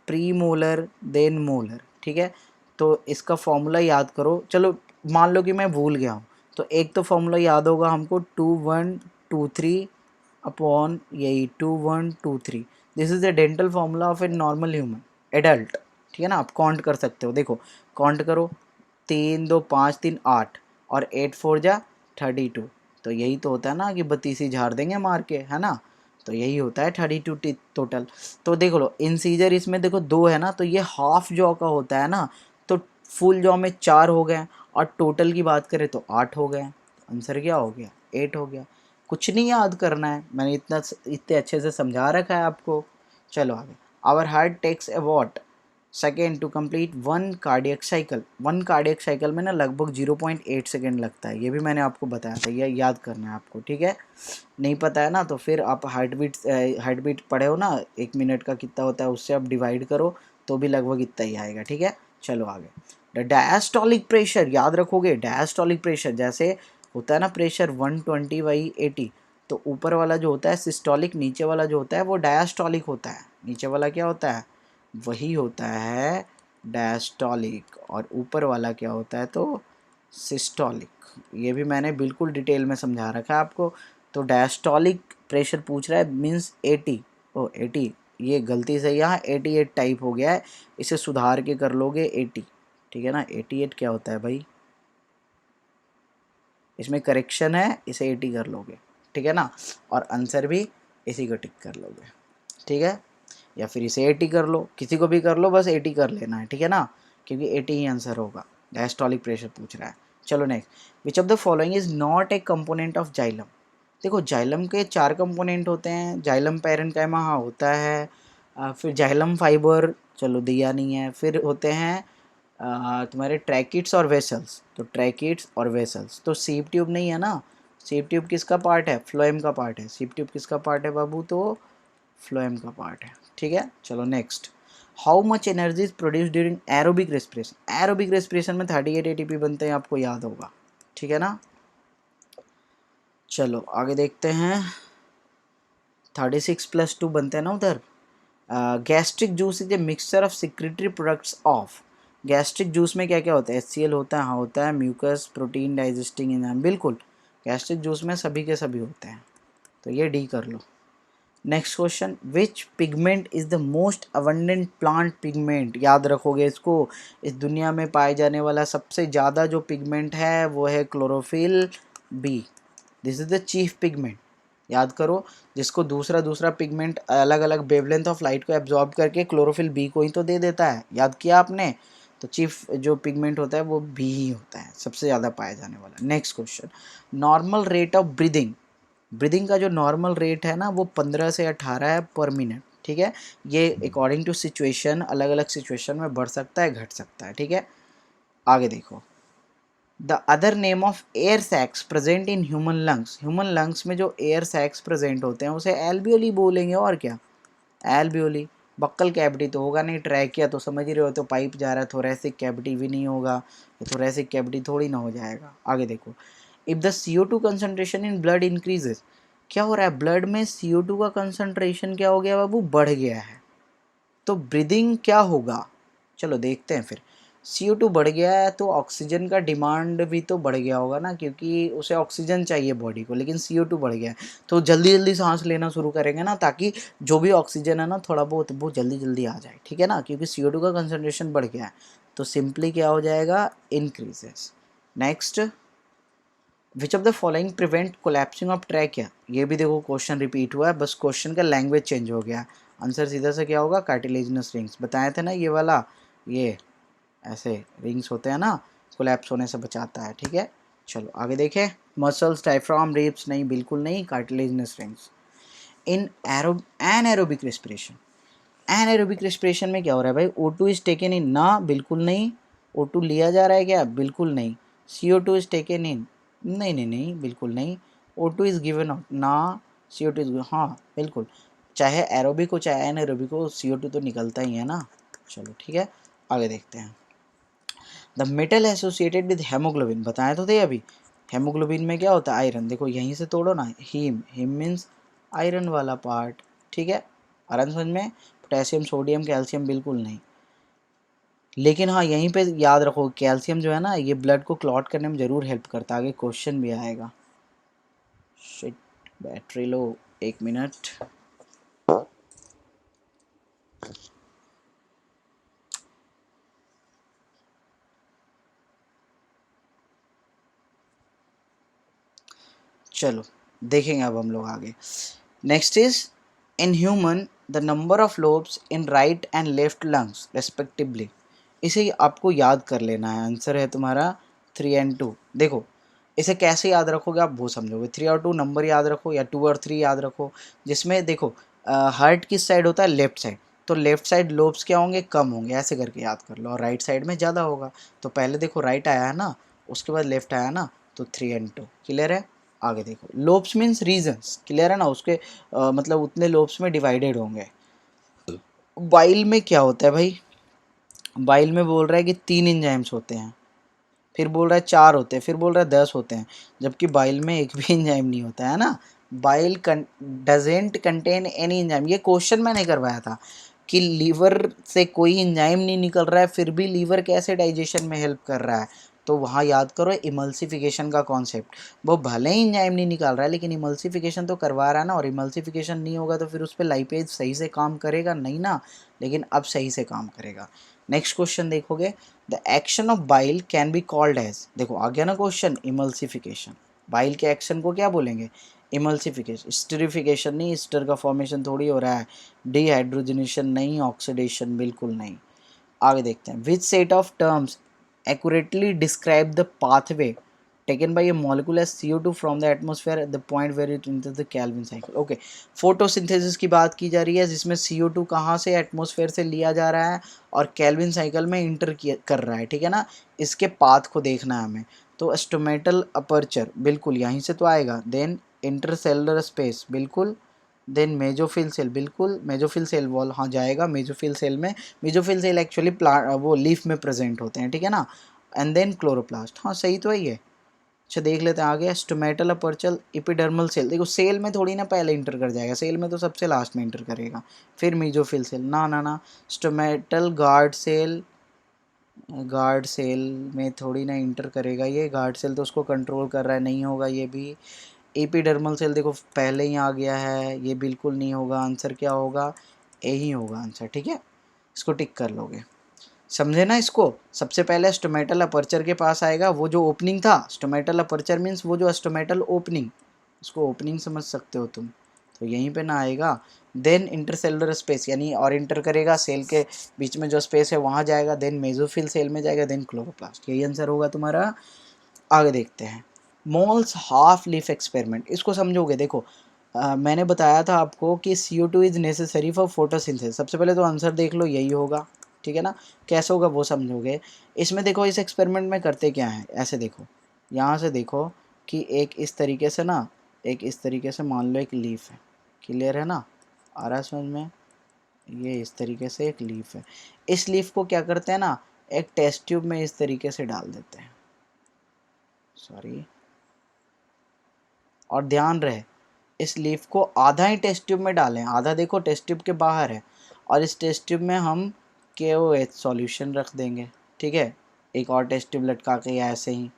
premolar, then molar, ठीक है। तो इसका फॉर्मूला याद करो। चलो मान लो कि मैं भूल गया हूँ, तो एक तो फॉर्मूला याद होगा हमको, 2123 अपॉन यही 2123। This is the dental formula of a normal human adult, ठीक है ना। आप काउंट कर सकते हो, देखो काउंट करो, 3 2 5 3 8, और 8 4 जा 32, तो यही तो होता है ना कि 32 ही झाड़ देंगे मार के, है ना, तो यही होता है 32 टोटल। तो देख लो इंसीजर इसमें देखो 2 है ना, तो ये हाफ जॉ का होता है ना, तो फुल जॉ में 4 हो गए, और टोटल की बात करें तो 8 हो गए, आंसर क्या हो गया? 8 हो गया। कुछ नहीं याद करना है, मैंने इतने अच्छे से समझा रखा है आपको। चलो आगे, our heart takes a what second to complete one cardiac cycle. One cardiac cycle में ना लगभग 0.8 सेकेंड लगता है, ये भी मैंने आपको बताया था, ये याद करना है आपको, ठीक है। नहीं पता है ना, तो फिर आप हार्ट बीट पढ़े हो ना, 1 मिनट का कितना होता है, उससे आप डिवाइड करो तो भी लगभग इतना ही आएगा, ठीक है। चलो आगे, द डायस्टोलिक प्रेशर, याद रखोगे, डायस्टोलिक प्रेशर जैसे होता है ना प्रेशर 120/80, तो ऊपर वाला जो होता है सिस्टोलिक, नीचे वाला जो होता है वो डायस्टोलिक होता है। नीचे वाला क्या होता है? वही होता है डायस्टोलिक, और ऊपर वाला क्या होता है? तो सिस्टोलिक। ये भी मैंने बिल्कुल डिटेल में समझा रखा है आपको। तो डायस्टोलिक प्रेशर पूछ रहा है, मीन्स 80, 80, ये गलती से यहाँ 88 टाइप हो गया है, इसे सुधार के कर लोगे 80, ठीक है ना। 88 क्या होता है भाई? इसमें करेक्शन है, इसे 80 कर लोगे, ठीक है ना, और आंसर भी इसी को टिक कर लोगे, ठीक है। या फिर इसे 80 कर लो, किसी को भी कर लो, बस 80 कर लेना है, ठीक है ना, क्योंकि 80 ही आंसर होगा। डायस्टोलिक प्रेशर पूछ रहा है। चलो next, which of the following is not a component of xylem. देखो जाइलम के 4 कंपोनेंट होते हैं, जाइलम पैरेन्काइमा हाँ होता है, फिर जाइलम फाइबर चलो दिया नहीं है, फिर होते हैं तुम्हारे ट्रैकिट्स और वेसल्स, तो ट्रैकिट्स और वेसल्स, तो सीप ट्यूब नहीं है ना। सीप ट्यूब किसका पार्ट है? फ्लोएम का पार्ट है। सीप ट्यूब किसका पार्ट है बाबू? तो फ्लोएम का पार्ट है, ठीक है। चलो next, how much energy is produce during aerobic respiration. Aerobic respiration में 38 ATP बनते हैं, आपको याद होगा, ठीक है ना। चलो आगे देखते हैं, 36 + 2 बनते हैं ना उधर। Gastric juice is a mixture of secretory products of. Gastric juice में क्या क्या होता है? HCl होता है, हाँ होता है, म्यूकस, प्रोटीन, डाइजेस्टिंग एंजाइम, बिल्कुल गैस्ट्रिक जूस में सभी के सभी होते हैं, तो ये डी कर लो। Next question, which pigment is the most abundant plant pigment. याद रखोगे इसको, इस दुनिया में पाए जाने वाला सबसे ज़्यादा जो पिगमेंट है वो है chlorophyll B. This is the chief pigment, याद करो, जिसको दूसरा दूसरा पिगमेंट अलग अलग वेवलेंथ ऑफ लाइट को एब्जॉर्ब करके क्लोरोफिल बी को ही तो दे देता है, याद किया आपने। तो चीफ जो पिगमेंट होता है वो बी ही होता है, सबसे ज़्यादा पाया जाने वाला। Next question, normal rate of breathing. Breathing का जो नॉर्मल रेट है ना वो 15 से 18 है पर मिनट, ठीक है। ये अकॉर्डिंग टू सिचुएशन, अलग अलग सिचुएशन में बढ़ सकता है, घट सकता है, ठीक है। आगे देखो, the other name of air sacs present in human lungs, human lungs में जो एयर सैक्स प्रेजेंट होते हैं उसे एल्बियोली बोलेंगे, और क्या, एल्बियोली। बक्कल कैविटी तो होगा नहीं, ट्रैकिया तो समझ ही रहे हो, तो पाइप जा रहा है, थोरेसिक कैविटी भी नहीं होगा, थोरेसिक कैविटी थोड़ी ना हो जाएगा। आगे देखो, if the CO2 concentration in blood increases, क्या हो रहा है, ब्लड में CO2 का कंसंट्रेशन क्या हो गया बाबू, बढ़ गया है, तो ब्रीदिंग क्या होगा, चलो देखते हैं फिर। CO2 बढ़ गया है तो ऑक्सीजन का डिमांड भी तो बढ़ गया होगा ना, क्योंकि उसे ऑक्सीजन चाहिए बॉडी को, लेकिन CO2 बढ़ गया है तो जल्दी जल्दी सांस लेना शुरू करेंगे ना, ताकि जो भी ऑक्सीजन है ना थोड़ा बहुत वो जल्दी जल्दी आ जाए, ठीक है ना, क्योंकि CO2 का कंसनट्रेशन बढ़ गया है, तो सिंपली क्या हो जाएगा, increases. Next, which of the following prevent collapsing of trachea, ये भी देखो क्वेश्चन रिपीट हुआ है, बस क्वेश्चन का लैंग्वेज चेंज हो गया, आंसर सीधा से क्या होगा, कार्टिलेजिनस रिंग्स, बताए थे ना ये वाला, ये ऐसे रिंग्स होते हैं ना, कोलैप्स होने से बचाता है, ठीक है। चलो आगे देखें, मसल्स, डायफ्राम, रिब्स, नहीं बिल्कुल नहीं, कार्टिलेजिनस रिंग्स। इन एनारोबिक रेस्पिरेशन, एनारोबिक रेस्पिरेशन में क्या हो रहा है भाई, O2 इज टेकन इन, ना बिल्कुल नहीं, O2 लिया जा रहा है क्या, बिल्कुल नहीं, CO2 इज टेकन इन, नहीं नहीं नहीं बिल्कुल नहीं, O2 इज गिवन आउट, ना, CO2 इज, हाँ बिल्कुल, चाहे एरोबिक हो चाहे एनारोबिक हो CO2 तो निकलता ही है ना। चलो ठीक है, आगे देखते हैं। The metal associated with haemoglobin, बताया तो थे अभी, हेमोग्लोबिन में क्या होता है, आयरन, देखो यहीं से तोड़ो ना, हीम, हीम मीन्स आयरन वाला पार्ट, ठीक है, आयरन समझ में, पोटेशियम, सोडियम, कैल्शियम बिल्कुल नहीं, लेकिन हाँ यहीं पे याद रखो कैल्शियम जो है ना ये ब्लड को क्लॉट करने में ज़रूर हेल्प करता है, आगे क्वेश्चन भी आएगा। Shit, battery low, 1 minute. चलो देखेंगे अब हम लोग आगे। Next is, in human the number of lobes in right and left lungs respectively, इसे आपको याद कर लेना है, आंसर है तुम्हारा 3 और 2। देखो इसे कैसे याद रखोगे आप वो समझोगे, 3 और 2 नंबर याद रखो या 2 और 3 याद रखो, जिसमें देखो हार्ट किस साइड होता है, लेफ्ट साइड, तो लेफ्ट साइड लोब्स क्या होंगे, कम होंगे, ऐसे करके याद कर लो, और राइट साइड में ज़्यादा होगा, तो पहले देखो राइट आया है ना, उसके बाद लेफ्ट आया ना, तो 3 और 2 क्लियर है। आगे देखो, लोब्स मीन्स रीजन्स, क्लियर है ना, उसके मतलब उतने लोब्स में डिवाइडेड होंगे। बाइल में क्या होता है भाई, बाइल में बोल रहा है कि 3 एंजाइम्स होते हैं, फिर बोल रहा है 4 होते हैं, फिर बोल रहा है 10 होते हैं, जबकि बाइल में एक भी एंजाइम नहीं होता है ना, bile doesn't contain any enzyme, ये क्वेश्चन मैंने करवाया था कि लीवर से कोई एंजाइम नहीं निकल रहा है फिर भी लीवर कैसे डाइजेशन में हेल्प कर रहा है, तो वहाँ याद करो इमल्सिफिकेशन का कॉन्सेप्ट, वो भले ही एंजाइम नहीं निकाल रहा है लेकिन इमल्सिफिकेशन तो करवा रहा है ना, और इमल्सिफिकेशन नहीं होगा तो फिर उस पर लाइपेज सही से काम करेगा नहीं ना, लेकिन अब सही से काम करेगा। नेक्स्ट क्वेश्चन देखोगे, the action of bile can be called as, देखो आ गया ना क्वेश्चन, इमल्सिफिकेशन, बाइल के एक्शन को क्या बोलेंगे, इमल्सिफिकेशन, स्टरिफिकेशन नहीं, स्टर का फॉर्मेशन थोड़ी हो रहा है, डिहाइड्रोजनेशन नहीं, ऑक्सीडेशन बिल्कुल नहीं। आगे देखते हैं, which set of terms accurately describe the pathway taken by a molecule as CO2 from the atmosphere at the point where it enters the Kelvin cycle। Okay, photosynthesis की बात की जा रही है जिसमें CO2 कहाँ से एटमॉस्फेयर से लिया जा रहा है और केल्विन साइकिल में इंटर कर रहा है, ठीक है ना, इसके पाथ को देखना है हमें, तो स्टोमेटल अपर्चर बिल्कुल यहीं से तो आएगा, देन इंटरसेलुलर स्पेस बिल्कुल, देन मेजोफिल सेल बिल्कुल, मेजोफिल सेल वॉल हाँ जाएगा, मेजोफिल सेल में, मेजोफिल सेल एक्चुअली प्लांट वो लीफ में प्रेजेंट होते हैं, ठीक है ना, एंड देन क्लोरोप्लास्ट, हाँ सही तो है ये। अच्छा देख लेते हैं आगे, स्टोमेटल अपर्चल इपिडर्मल सेल, देखो सेल में थोड़ी ना पहले इंटर कर जाएगा, सेल में तो सबसे लास्ट में इंटर करेगा, फिर मीजोफिल सेल, ना ना ना, stomatal guard cell, guard cell में थोड़ी ना इंटर करेगा ये, गार्ड सेल तो उसको कंट्रोल कर रहा है, नहीं होगा ये भी। एपिडर्मल सेल देखो पहले ही आ गया है, ये बिल्कुल नहीं होगा, आंसर क्या होगा, ए ही होगा आंसर, ठीक है, इसको टिक कर लोगे, समझे ना इसको। सबसे पहले स्टोमेटल अपर्चर के पास आएगा, वो जो ओपनिंग था, स्टोमेटल अपर्चर मीन्स वो जो स्टोमेटल ओपनिंग, उसको ओपनिंग समझ सकते हो तुम, तो यहीं पे ना आएगा, देन इंटरसेलुलर स्पेस यानी और इंटर करेगा, सेल के बीच में जो स्पेस है वहाँ जाएगा, देन मेजोफिल सेल में जाएगा, देन क्लोरोप्लास्ट, यही आंसर होगा तुम्हारा। आगे देखते हैं, मोल्स हाफ लीफ एक्सपेरिमेंट, इसको समझोगे, देखो मैंने बताया था आपको कि CO2 is necessary for photosynthesis, सबसे पहले तो आंसर देख लो यही होगा, ठीक है ना। कैसे होगा वो समझोगे। इसमें देखो इस एक्सपेरिमेंट में करते क्या है, ऐसे देखो, यहाँ से देखो कि एक इस तरीके से ना, एक इस तरीके से मान लो एक लीफ है, क्लियर है ना, आ रहा है समझ में। ये इस तरीके से एक लीफ है, इस लीफ को क्या करते हैं ना, एक टेस्ट ट्यूब में इस तरीके से डाल देते हैं, सॉरी, और ध्यान रहे इस लीफ को आधा ही टेस्ट ट्यूब में डालें, आधा देखो टेस्ट ट्यूब के बाहर है, और इस टेस्ट ट्यूब में हम KOH सॉल्यूशन रख देंगे, ठीक है, एक और टेस्ट ट्यूब लटका के या ऐसे ही।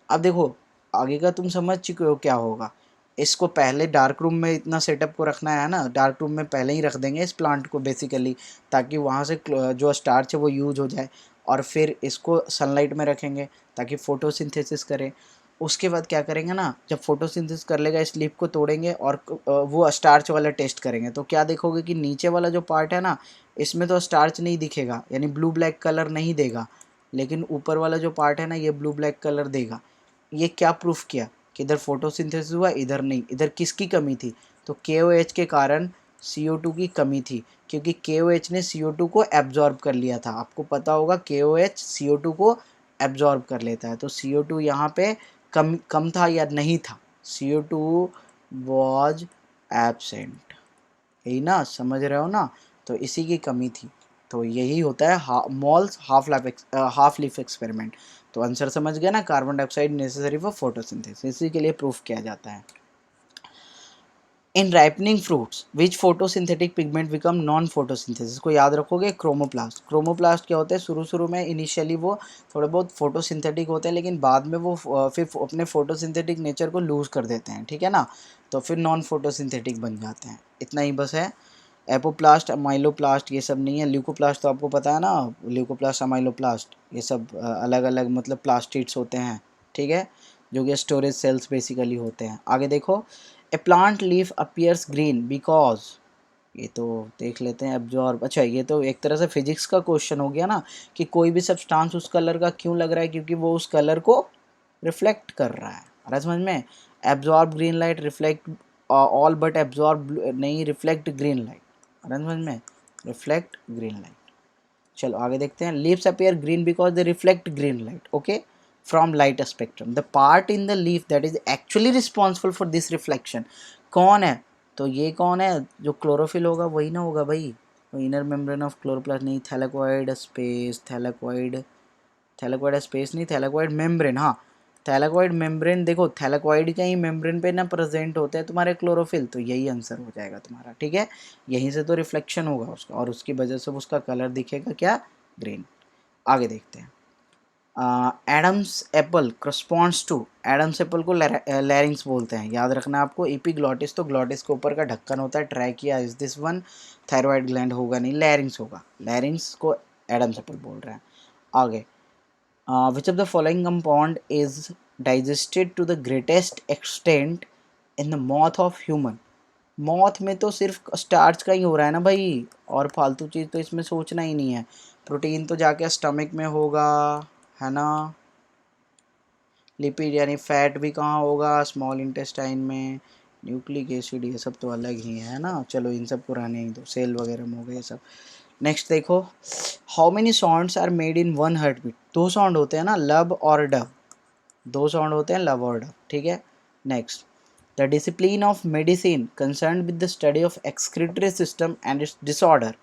अब देखो आगे का तुम समझ चुके हो क्या होगा। इसको पहले डार्क रूम में इतना सेटअप को रखना है ना, डार्क रूम में पहले ही रख देंगे इस प्लांट को बेसिकली, ताकि वहाँ से जो स्टार्च है वो यूज हो जाए, और फिर इसको सनलाइट में रखेंगे ताकि फोटोसिंथेसिस करे। उसके बाद क्या करेंगे ना, जब फोटोसिंथेसिस कर लेगा इस लीफ को तोड़ेंगे और वो स्टार्च वाला टेस्ट करेंगे, तो क्या देखोगे कि नीचे वाला जो पार्ट है ना, इसमें तो स्टार्च नहीं दिखेगा, यानी ब्लू ब्लैक कलर नहीं देगा, लेकिन ऊपर वाला जो पार्ट है ना ये ब्लू ब्लैक कलर देगा। ये क्या प्रूफ किया कि इधर फोटोसिंथेसिस हुआ, इधर नहीं। इधर किसकी कमी थी, तो KOH के कारण CO2 की कमी थी, क्योंकि KOH ने CO2 को एब्जॉर्ब कर लिया था। आपको पता होगा KOH CO2 को एब्जॉर्ब कर लेता है, तो CO2 यहाँ पे कम था या नहीं था, CO2 वॉज एबसेंट, यही ना, समझ रहे हो ना। तो इसी की कमी थी, तो यही होता है मॉल्स हाफ लीफ एक्सपेरिमेंट। तो आंसर समझ गया ना, carbon dioxide necessary for photosynthesis, इसी के लिए प्रूफ किया जाता है। In ripening fruits which photosynthetic pigment become non photosynthesis, को याद रखोगे, क्रोमोप्लास्ट। क्रोमोप्लास्ट क्या होते हैं, शुरू में इनिशियली वो थोड़े बहुत फोटोसिंथेटिक होते हैं, लेकिन बाद में वो फिर अपने फोटोसिंथेटिक नेचर को लूज कर देते हैं, ठीक है ना, तो फिर नॉन फोटोसिंथेटिक बन जाते हैं। इतना ही बस है। एपोप्लास्ट, अमाइलोप्लास्ट ये सब नहीं है। ल्यूकोप्लास्ट तो आपको पता है ना, ल्यूकोप्लास्ट, अमाइलोप्लास्ट ये सब अलग अलग मतलब प्लास्टिड्स होते हैं, ठीक है, जो कि स्टोरेज सेल्स बेसिकली होते हैं। आगे देखो, a plant leaf appears green because, ये तो देख लेते हैं, एब्जॉर्ब। अच्छा ये तो एक तरह से फिजिक्स का क्वेश्चन हो गया ना, कि कोई भी सब्सटेंस उस कलर का क्यों लग रहा है, क्योंकि वो उस कलर को रिफ्लेक्ट कर रहा है। आ रहा है समझ में। Absorb green light, reflect all but absorb नहीं, रिफ्लेक्ट ग्रीन लाइट। आ रहा है समझ में, रिफ्लेक्ट ग्रीन लाइट। चलो आगे देखते हैं। Leaves appear green because they reflect green light, okay, from light spectrum. The part in the leaf that is actually responsible for this reflection कौन है, तो ये कौन है, जो क्लोरोफिल होगा वही ना होगा भाई, इनर मेम्ब्रेन ऑफ क्लोरोप्लास्ट नहीं, थैलेकोइड स्पेस, थैलेकोइड, थैलेकोइड स्पेस नहीं, थैलेकोइड मेम्ब्रेन, हाँ, थैलेकोइड मेम्ब्रेन। देखो थैलेकोइड का ही मेम्ब्रेन पे ना प्रेजेंट होते हैं तुम्हारे क्लोरोफिल, तो यही आंसर हो जाएगा तुम्हारा, ठीक है। यहीं से तो रिफ्लेक्शन होगा उसका, और उसकी वजह से उसका कलर दिखेगा क्या, ग्रीन। आगे देखते हैं। Adam's apple corresponds to, Adam's apple को लैरिंग्स बोलते हैं, याद रखना आपको। एपिग्लॉटिस, तो ग्लॉटिस के ऊपर का ढक्कन होता है, trachea is this one, thyroid gland होगा नहीं, लैरिंग्स होगा, लैरिंग्स को एडम्स एप्पल बोल रहे हैं। आगे, which of the following compound is digested to the greatest extent in the mouth of human, मौत में तो सिर्फ स्टार्च का ही हो रहा है ना भाई, और फालतू चीज़ तो इसमें सोचना ही नहीं है। प्रोटीन तो जाके स्टमक में होगा, है ना। लिपिड यानी फैट भी कहाँ होगा, स्मॉल इंटेस्टाइन में। न्यूक्लिक एसिड ये सब तो अलग ही है ना, चलो इन सब को रहने ही दो, सेल वगैरह में हो गए ये सब। नेक्स्ट देखो, how many sounds are made in one heart beat, दो साउंड होते हैं ना, लब और डब, दो साउंड होते हैं लब और डब, ठीक है। Next, the discipline of medicine concern with the study of excretory system and it's disorder,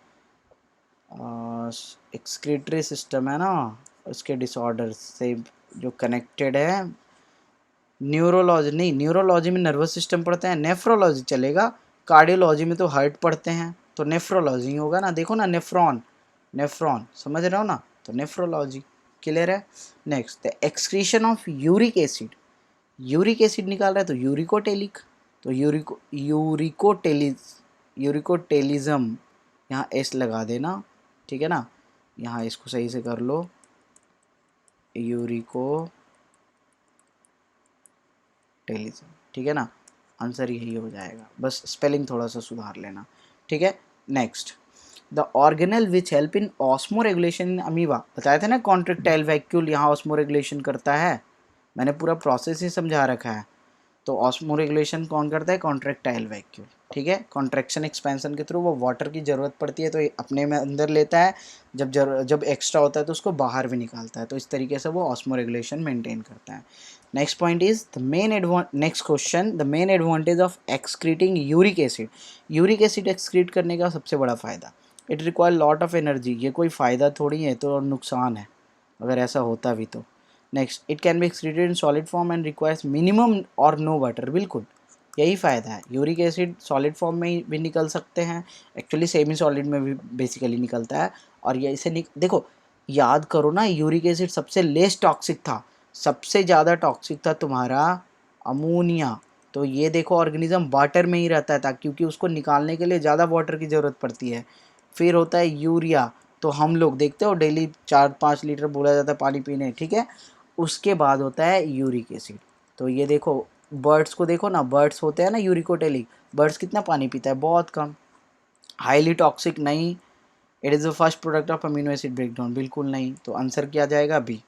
excretory system है ना, उसके डिसऑर्डर से जो कनेक्टेड है। न्यूरोलॉजी नहीं, न्यूरोलॉजी में नर्वस सिस्टम पढ़ते हैं, नेफ्रोलॉजी चलेगा, कार्डियोलॉजी में तो हार्ट पढ़ते हैं, तो नेफ्रोलॉजी होगा ना, देखो ना, नेफ्रॉन, नेफ्रॉन समझ रहे हो ना, तो नेफ्रोलॉजी, क्लियर है। Next, the excretion of uric acid, uric acid निकाल रहा है तो यूरिकोटेलिक, तो यूरिकोटेलिज्म, यहाँ एस लगा देना, ठीक है ना, यहाँ इसको सही से कर लो, यूरिकोटेलिज्म, ठीक है ना, आंसर यही हो जाएगा, बस स्पेलिंग थोड़ा सा सुधार लेना, ठीक है। Next, the organelle which help in osmo regulation in amoeba, बताया था ना, कॉन्ट्रेक्टाइल वैक्यूल यहाँ ऑस्मो रेगुलेशन करता है, मैंने पूरा प्रोसेस ही समझा रखा है। तो ऑस्मो रेगुलेशन कौन करता है, कॉन्ट्रेक्टाइल वैक्यूल, ठीक है। कॉन्ट्रैक्शन एक्सपेंशन के थ्रू वो वाटर की ज़रूरत पड़ती है तो ये अपने में अंदर लेता है, जब एक्स्ट्रा होता है तो उसको बाहर भी निकालता है। तो इस तरीके से वो ऑस्मो रेगुलेशन मेंटेन करता है। Next point is next question, the main advantage of excreting uric acid. Uric acid excrete करने का सबसे बड़ा फ़ायदा, it require lot of energy. ये कोई फ़ायदा थोड़ी है, तो नुकसान है अगर ऐसा होता भी तो। Next, it can be excreted in solid form and requires minimum और नो वाटर। बिल्कुल यही फ़ायदा है। यूरिक एसिड सॉलिड फॉर्म में ही भी निकल सकते हैं, एक्चुअली सेमी सॉलिड में भी बेसिकली निकलता है। और ये इसे देखो, याद करो ना, यूरिक एसिड सबसे लेस टॉक्सिक था, सबसे ज़्यादा टॉक्सिक था तुम्हारा अमोनिया। तो ये देखो, ऑर्गेनिज्म वाटर में ही रहता था क्योंकि उसको निकालने के लिए ज़्यादा वाटर की ज़रूरत पड़ती है। फिर होता है यूरिया, तो हम लोग देखते हो डेली 4-5 लीटर बोला जाता है पानी पीने, ठीक है। उसके बाद होता है यूरिक एसिड। तो ये देखो, बर्ड्स को देखो ना, बर्ड्स होते हैं ना यूरिकोटेलिक, बर्ड्स कितना पानी पीता है, बहुत कम। हाईली टॉक्सिक नहीं, it is the first product of amino acid breakdown, बिल्कुल नहीं। तो आंसर क्या जाएगा, बी।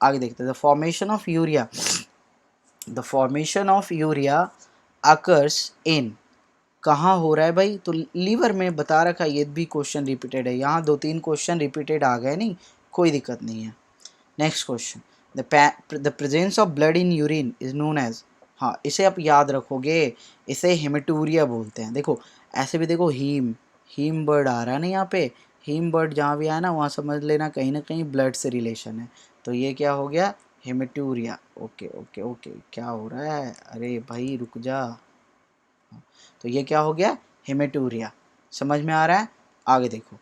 आगे देखते हैं, the formation of urea, the formation of urea occurs in, कहाँ हो रहा है भाई, तो लीवर में बता रखा है। ये भी क्वेश्चन रिपीटेड है, यहाँ 2-3 क्वेश्चन रिपीटेड आ गए, नहीं कोई दिक्कत नहीं है। Next question, the presence of blood in urine is known as, हाँ इसे आप याद रखोगे, इसे हेमेटूरिया बोलते हैं। देखो ऐसे भी देखो, हीम बर्ड आ रहा है ना यहाँ पे, हीम बर्ड जहाँ भी आया ना वहाँ समझ लेना कहीं ना कहीं ब्लड से रिलेशन है। तो ये क्या हो गया, हेमेटूरिया। ओके ओके ओके, क्या हो रहा है, अरे भाई रुक जा। तो ये क्या हो गया, हेमेटूरिया। समझ में आ रहा है, आगे देखो।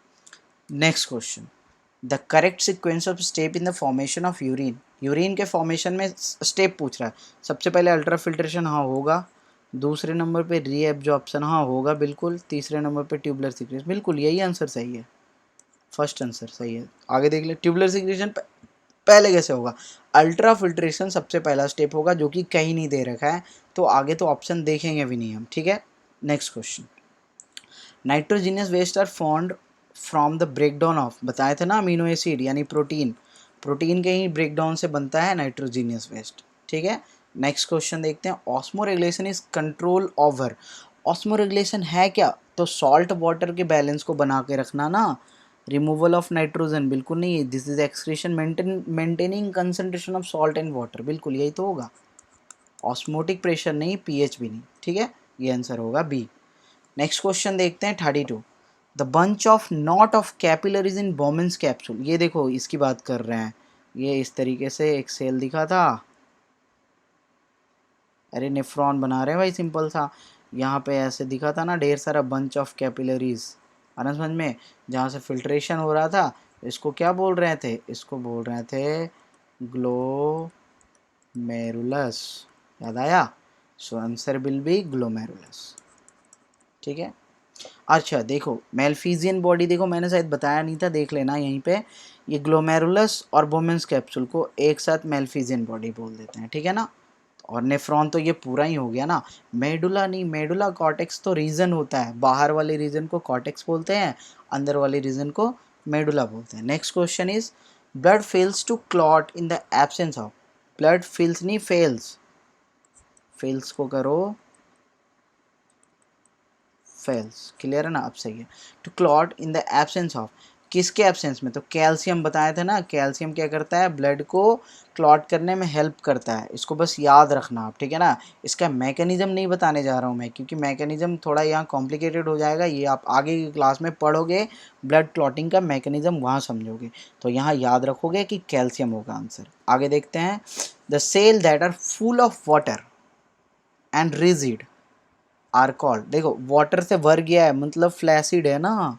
Next question, the correct sequence of step in the formation of urine, urine के फॉर्मेशन में स्टेप पूछ रहा है। सबसे पहले अल्ट्रा फिल्ट्रेशन, हाँ होगा। दूसरे नंबर पे रीएब्जॉर्प्शन, हाँ होगा बिल्कुल। तीसरे नंबर पे ट्यूबुलर सिक्रेशन, बिल्कुल यही आंसर सही है, फर्स्ट आंसर सही है। आगे देख ले, ट्यूबुलर सिक्रेशन पहले कैसे होगा, अल्ट्रा फिल्ट्रेशन सबसे पहला स्टेप होगा जो कि कहीं नहीं दे रखा है, तो आगे तो ऑप्शन देखेंगे भी नहीं हम, ठीक है। Next question, nitrogenous waste are formed from the breakdown of, बताए थे ना अमीनो एसिड यानी प्रोटीन, प्रोटीन के ही ब्रेकडाउन से बनता है नाइट्रोजीनियस वेस्ट, ठीक है। नेक्स्ट क्वेश्चन देखते हैं, osmo regulation is control over, osmo regulation है क्या, तो सॉल्ट वाटर के बैलेंस को बना के रखना ना, रिमूवल ऑफ नाइट्रोजन बिल्कुल नहीं, this is excretion maintaining concentration of salt and water, बिल्कुल यही तो होगा। ऑस्मोटिक प्रेशर नहीं, पीएच भी नहीं, ठीक है, ये आंसर होगा बी। नेक्स्ट क्वेश्चन देखते हैं 32, the bunch of not of capillaries in बोमेंस capsule, ये देखो इसकी बात कर रहे हैं। ये इस तरीके से एक सेल दिखा था, अरे नेफ्रॉन बना रहे हैं भाई, सिंपल सा। यहाँ पे ऐसे दिखा था ना, ढेर सारा बंच ऑफ कैपिलरीज, आना समझ में, जहाँ से फिल्ट्रेशन हो रहा था। इसको क्या बोल रहे थे, इसको बोल रहे थे ग्लोमेरुलस, याद आया, so answer will be glomerulus, ठीक है। अच्छा देखो, मेल्फिजियन बॉडी, देखो मैंने शायद बताया नहीं था, देख लेना यहीं पे, ये ग्लोमेरुलस और बोमेंस कैप्सूल को एक साथ मेल्फिजियन बॉडी बोल देते हैं, ठीक है ना। और नेफ्रॉन तो ये पूरा ही हो गया ना, मेडुला नहीं, मेडुला कॉर्टेक्स तो रीजन होता है, बाहर वाले रीजन को कॉर्टेक्स बोलते हैं, अंदर वाले रीजन को मेडुला बोलते हैं। Next question is, blood fails to clot in the absence of, blood fails नहीं फेल्स, फेल्स को करो फेल्स, क्लियर है ना, अब सही है। To clot in the absence of, किसके एब्सेंस में, तो कैल्शियम बताया था ना, कैल्शियम क्या करता है, ब्लड को क्लॉट करने में हेल्प करता है, इसको बस याद रखना आप, ठीक है ना। इसका मैकेनिज्म नहीं बताने जा रहा हूँ मैं, क्योंकि मैकेनिज्म थोड़ा यहाँ कॉम्प्लिकेटेड हो जाएगा, ये आप आगे की क्लास में पढ़ोगे, ब्लड क्लॉटिंग का मैकेनिज्म वहाँ समझोगे, तो यहाँ याद रखोगे कि कैल्शियम होगा आंसर। आगे देखते हैं, the cell that are full of water and rigid are called, देखो वाटर से भर गया है मतलब फ्लैसिड है ना,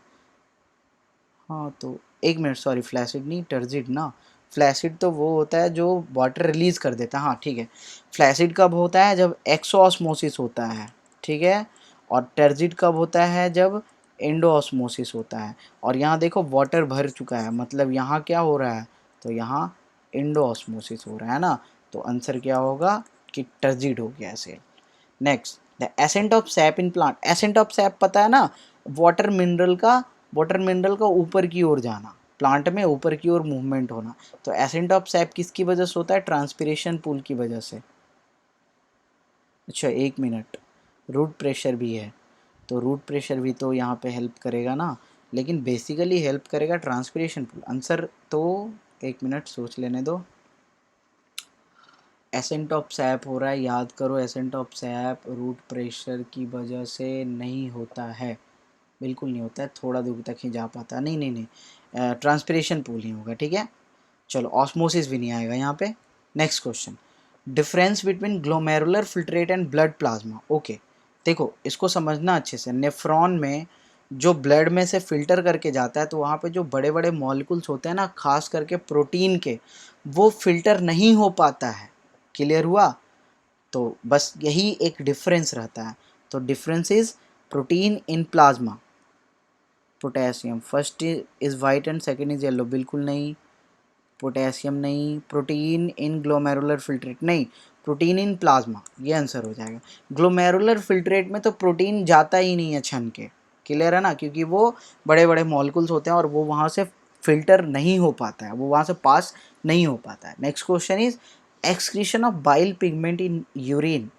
हाँ तो एक मिनट, सॉरी फ्लैसिड नहीं, टर्जिड ना। फ्लैसिड तो वो होता है जो वाटर रिलीज कर देता है, हाँ ठीक है। फ्लैसिड कब होता है, जब एक्सोऑस्मोसिस होता है, ठीक है। और टर्जिड कब होता है, जब एंडोऑस्मोसिस होता है। और यहाँ देखो वाटर भर चुका है, मतलब यहाँ क्या हो रहा है, तो यहाँ एंडोऑस्मोसिस हो रहा है ना, तो आंसर क्या होगा कि टर्जिड हो गया cell. Next, the ascent of sap in plant, ascent of sap पता है ना, वाटर मिनरल का, वाटर मिनरल का ऊपर की ओर जाना, प्लांट में ऊपर की ओर मूवमेंट होना। तो एसेंट ऑफ सैप किसकी वजह से होता है, ट्रांसपिरेशन पूल की वजह से। अच्छा एक मिनट, रूट प्रेशर भी है, तो रूट प्रेशर भी तो यहाँ पे हेल्प करेगा ना, लेकिन बेसिकली हेल्प करेगा ट्रांसपिरेशन पूल। आंसर तो 1 मिनट सोच लेने दो। एसेंट ऑफ सैप हो रहा है, याद करो, ascent of sap root pressure की वजह से नहीं होता है, बिल्कुल नहीं होता है, थोड़ा दूर तक ही जा पाता है, नहीं नहीं नहीं, ट्रांसपिरेशन पूल ही होगा, ठीक है। चलो ऑस्मोसिस भी नहीं आएगा यहाँ पे। Next question, difference between glomerular filtrate and blood plasma. Okay, देखो इसको समझना अच्छे से। नेफ्रॉन में जो ब्लड में से फिल्टर करके जाता है, तो वहाँ पे जो बड़े बड़े मॉलिक्यूल्स होते हैं ना, खास करके प्रोटीन के, वो फिल्टर नहीं हो पाता है। क्लियर हुआ? तो बस यही एक डिफरेंस रहता है। तो difference is protein in plasma, potassium first is white and second is yellow, बिल्कुल नहीं, पोटेशियम नहीं। प्रोटीन इन ग्लोमेरुलर फिल्ट्रेट नहीं, प्रोटीन इन प्लाज्मा, ये आंसर हो जाएगा। ग्लोमेरुलर फिल्ट्रेट में तो प्रोटीन जाता ही नहीं है छन के, क्लियर है ना, क्योंकि वो बड़े बड़े मॉलिक्यूल्स होते हैं और वो वहाँ से फिल्टर नहीं हो पाता है, वो वहाँ से पास नहीं हो पाता है। Next question is excretion of bile pigment in urine.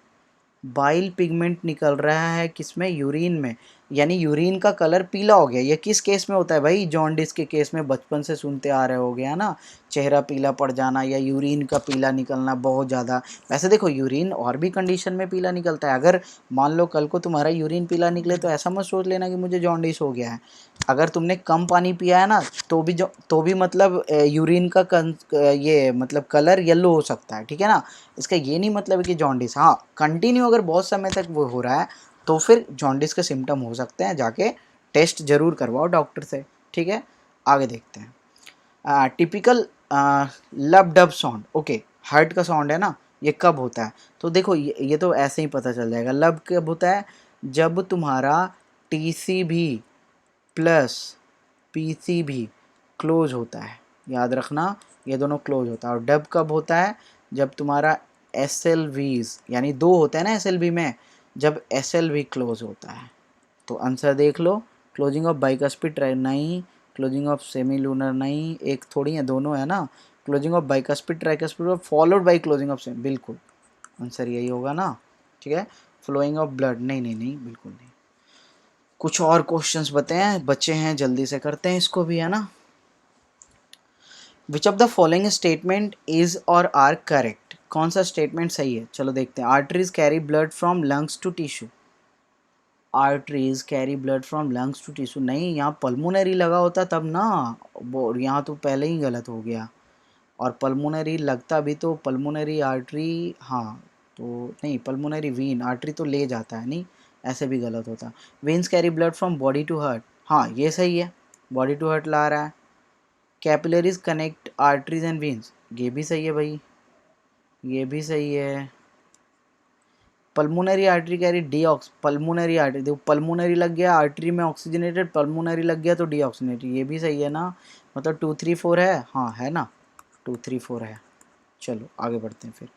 Bile pigment निकल रहा है किसमें? यूरिन में, यानी यूरिन का कलर पीला हो गया। ये किस केस में होता है भाई? जॉन्डिस के केस में, बचपन से सुनते आ रहे हो गया ना, चेहरा पीला पड़ जाना या यूरिन का पीला निकलना बहुत ज़्यादा। वैसे देखो यूरिन और भी कंडीशन में पीला निकलता है। अगर मान लो कल को तुम्हारा यूरिन पीला निकले तो ऐसा मत सोच लेना कि मुझे जॉन्डिस हो गया है। अगर तुमने कम पानी पिया है ना, तो भी मतलब यूरिन का ये मतलब कलर येलो हो सकता है, ठीक है ना। इसका ये नहीं मतलब कि जॉन्डिस। हाँ, कंटिन्यू अगर बहुत समय तक वो हो रहा है तो फिर जॉन्डिस के सिम्टम हो सकते हैं, जाके टेस्ट जरूर करवाओ डॉक्टर से, ठीक है। आगे देखते हैं। टिपिकल लब डब साउंड, ओके, हार्ट का साउंड है ना, ये कब होता है? तो देखो ये तो ऐसे ही पता चल जाएगा। लब कब होता है? जब तुम्हारा TCB प्लस PCB क्लोज होता है, याद रखना, ये दोनों क्लोज होता है। और डब कब होता है? जब तुम्हारा SLVs, यानी दो होते हैं ना SLV में, जब SLV क्लोज होता है। तो आंसर देख लो, क्लोजिंग ऑफ बाइकस्पिड नहीं, क्लोजिंग ऑफ सेमी लूनर नहीं, एक थोड़ी है, दोनों है ना। Closing of bicuspid tricuspid followed by closing of semi, बिल्कुल आंसर यही होगा ना, ठीक है। फ्लोइंग ऑफ ब्लड नहीं नहीं नहीं, बिल्कुल नहीं। कुछ और क्वेश्चंस बताएं, बच्चे हैं, जल्दी से करते हैं इसको भी, है ना। Which of the following statement is or are correct? कौन सा स्टेटमेंट सही है? चलो देखते हैं। Arteries carry blood from lungs to tissue. Arteries carry blood from lungs to tissue नहीं, यहाँ पल्मोनरी लगा होता तब ना, वो यहाँ तो पहले ही गलत हो गया। और पल्मोनरी लगता भी तो पल्मोनरी आर्टरी, हाँ तो नहीं, पल्मोनरी वीन, आर्टरी तो ले जाता है, नहीं ऐसे भी गलत होता। Veins carry blood from body to heart, हाँ ये सही है, बॉडी टू हार्ट ला रहा है। Capillaries connect arteries and veins, ये भी सही है भाई, ये भी सही है। Pulmonary artery carry deox, pulmonary artery, देखो पल्मोनरी लग गया आर्टरी में ऑक्सीजनेटेड, पल्मोनरी लग गया तो डीऑक्सीजनेटेड, ये भी सही है ना। मतलब 2 3 4 है, हाँ है ना, 2 3 4 है। चलो आगे बढ़ते हैं फिर।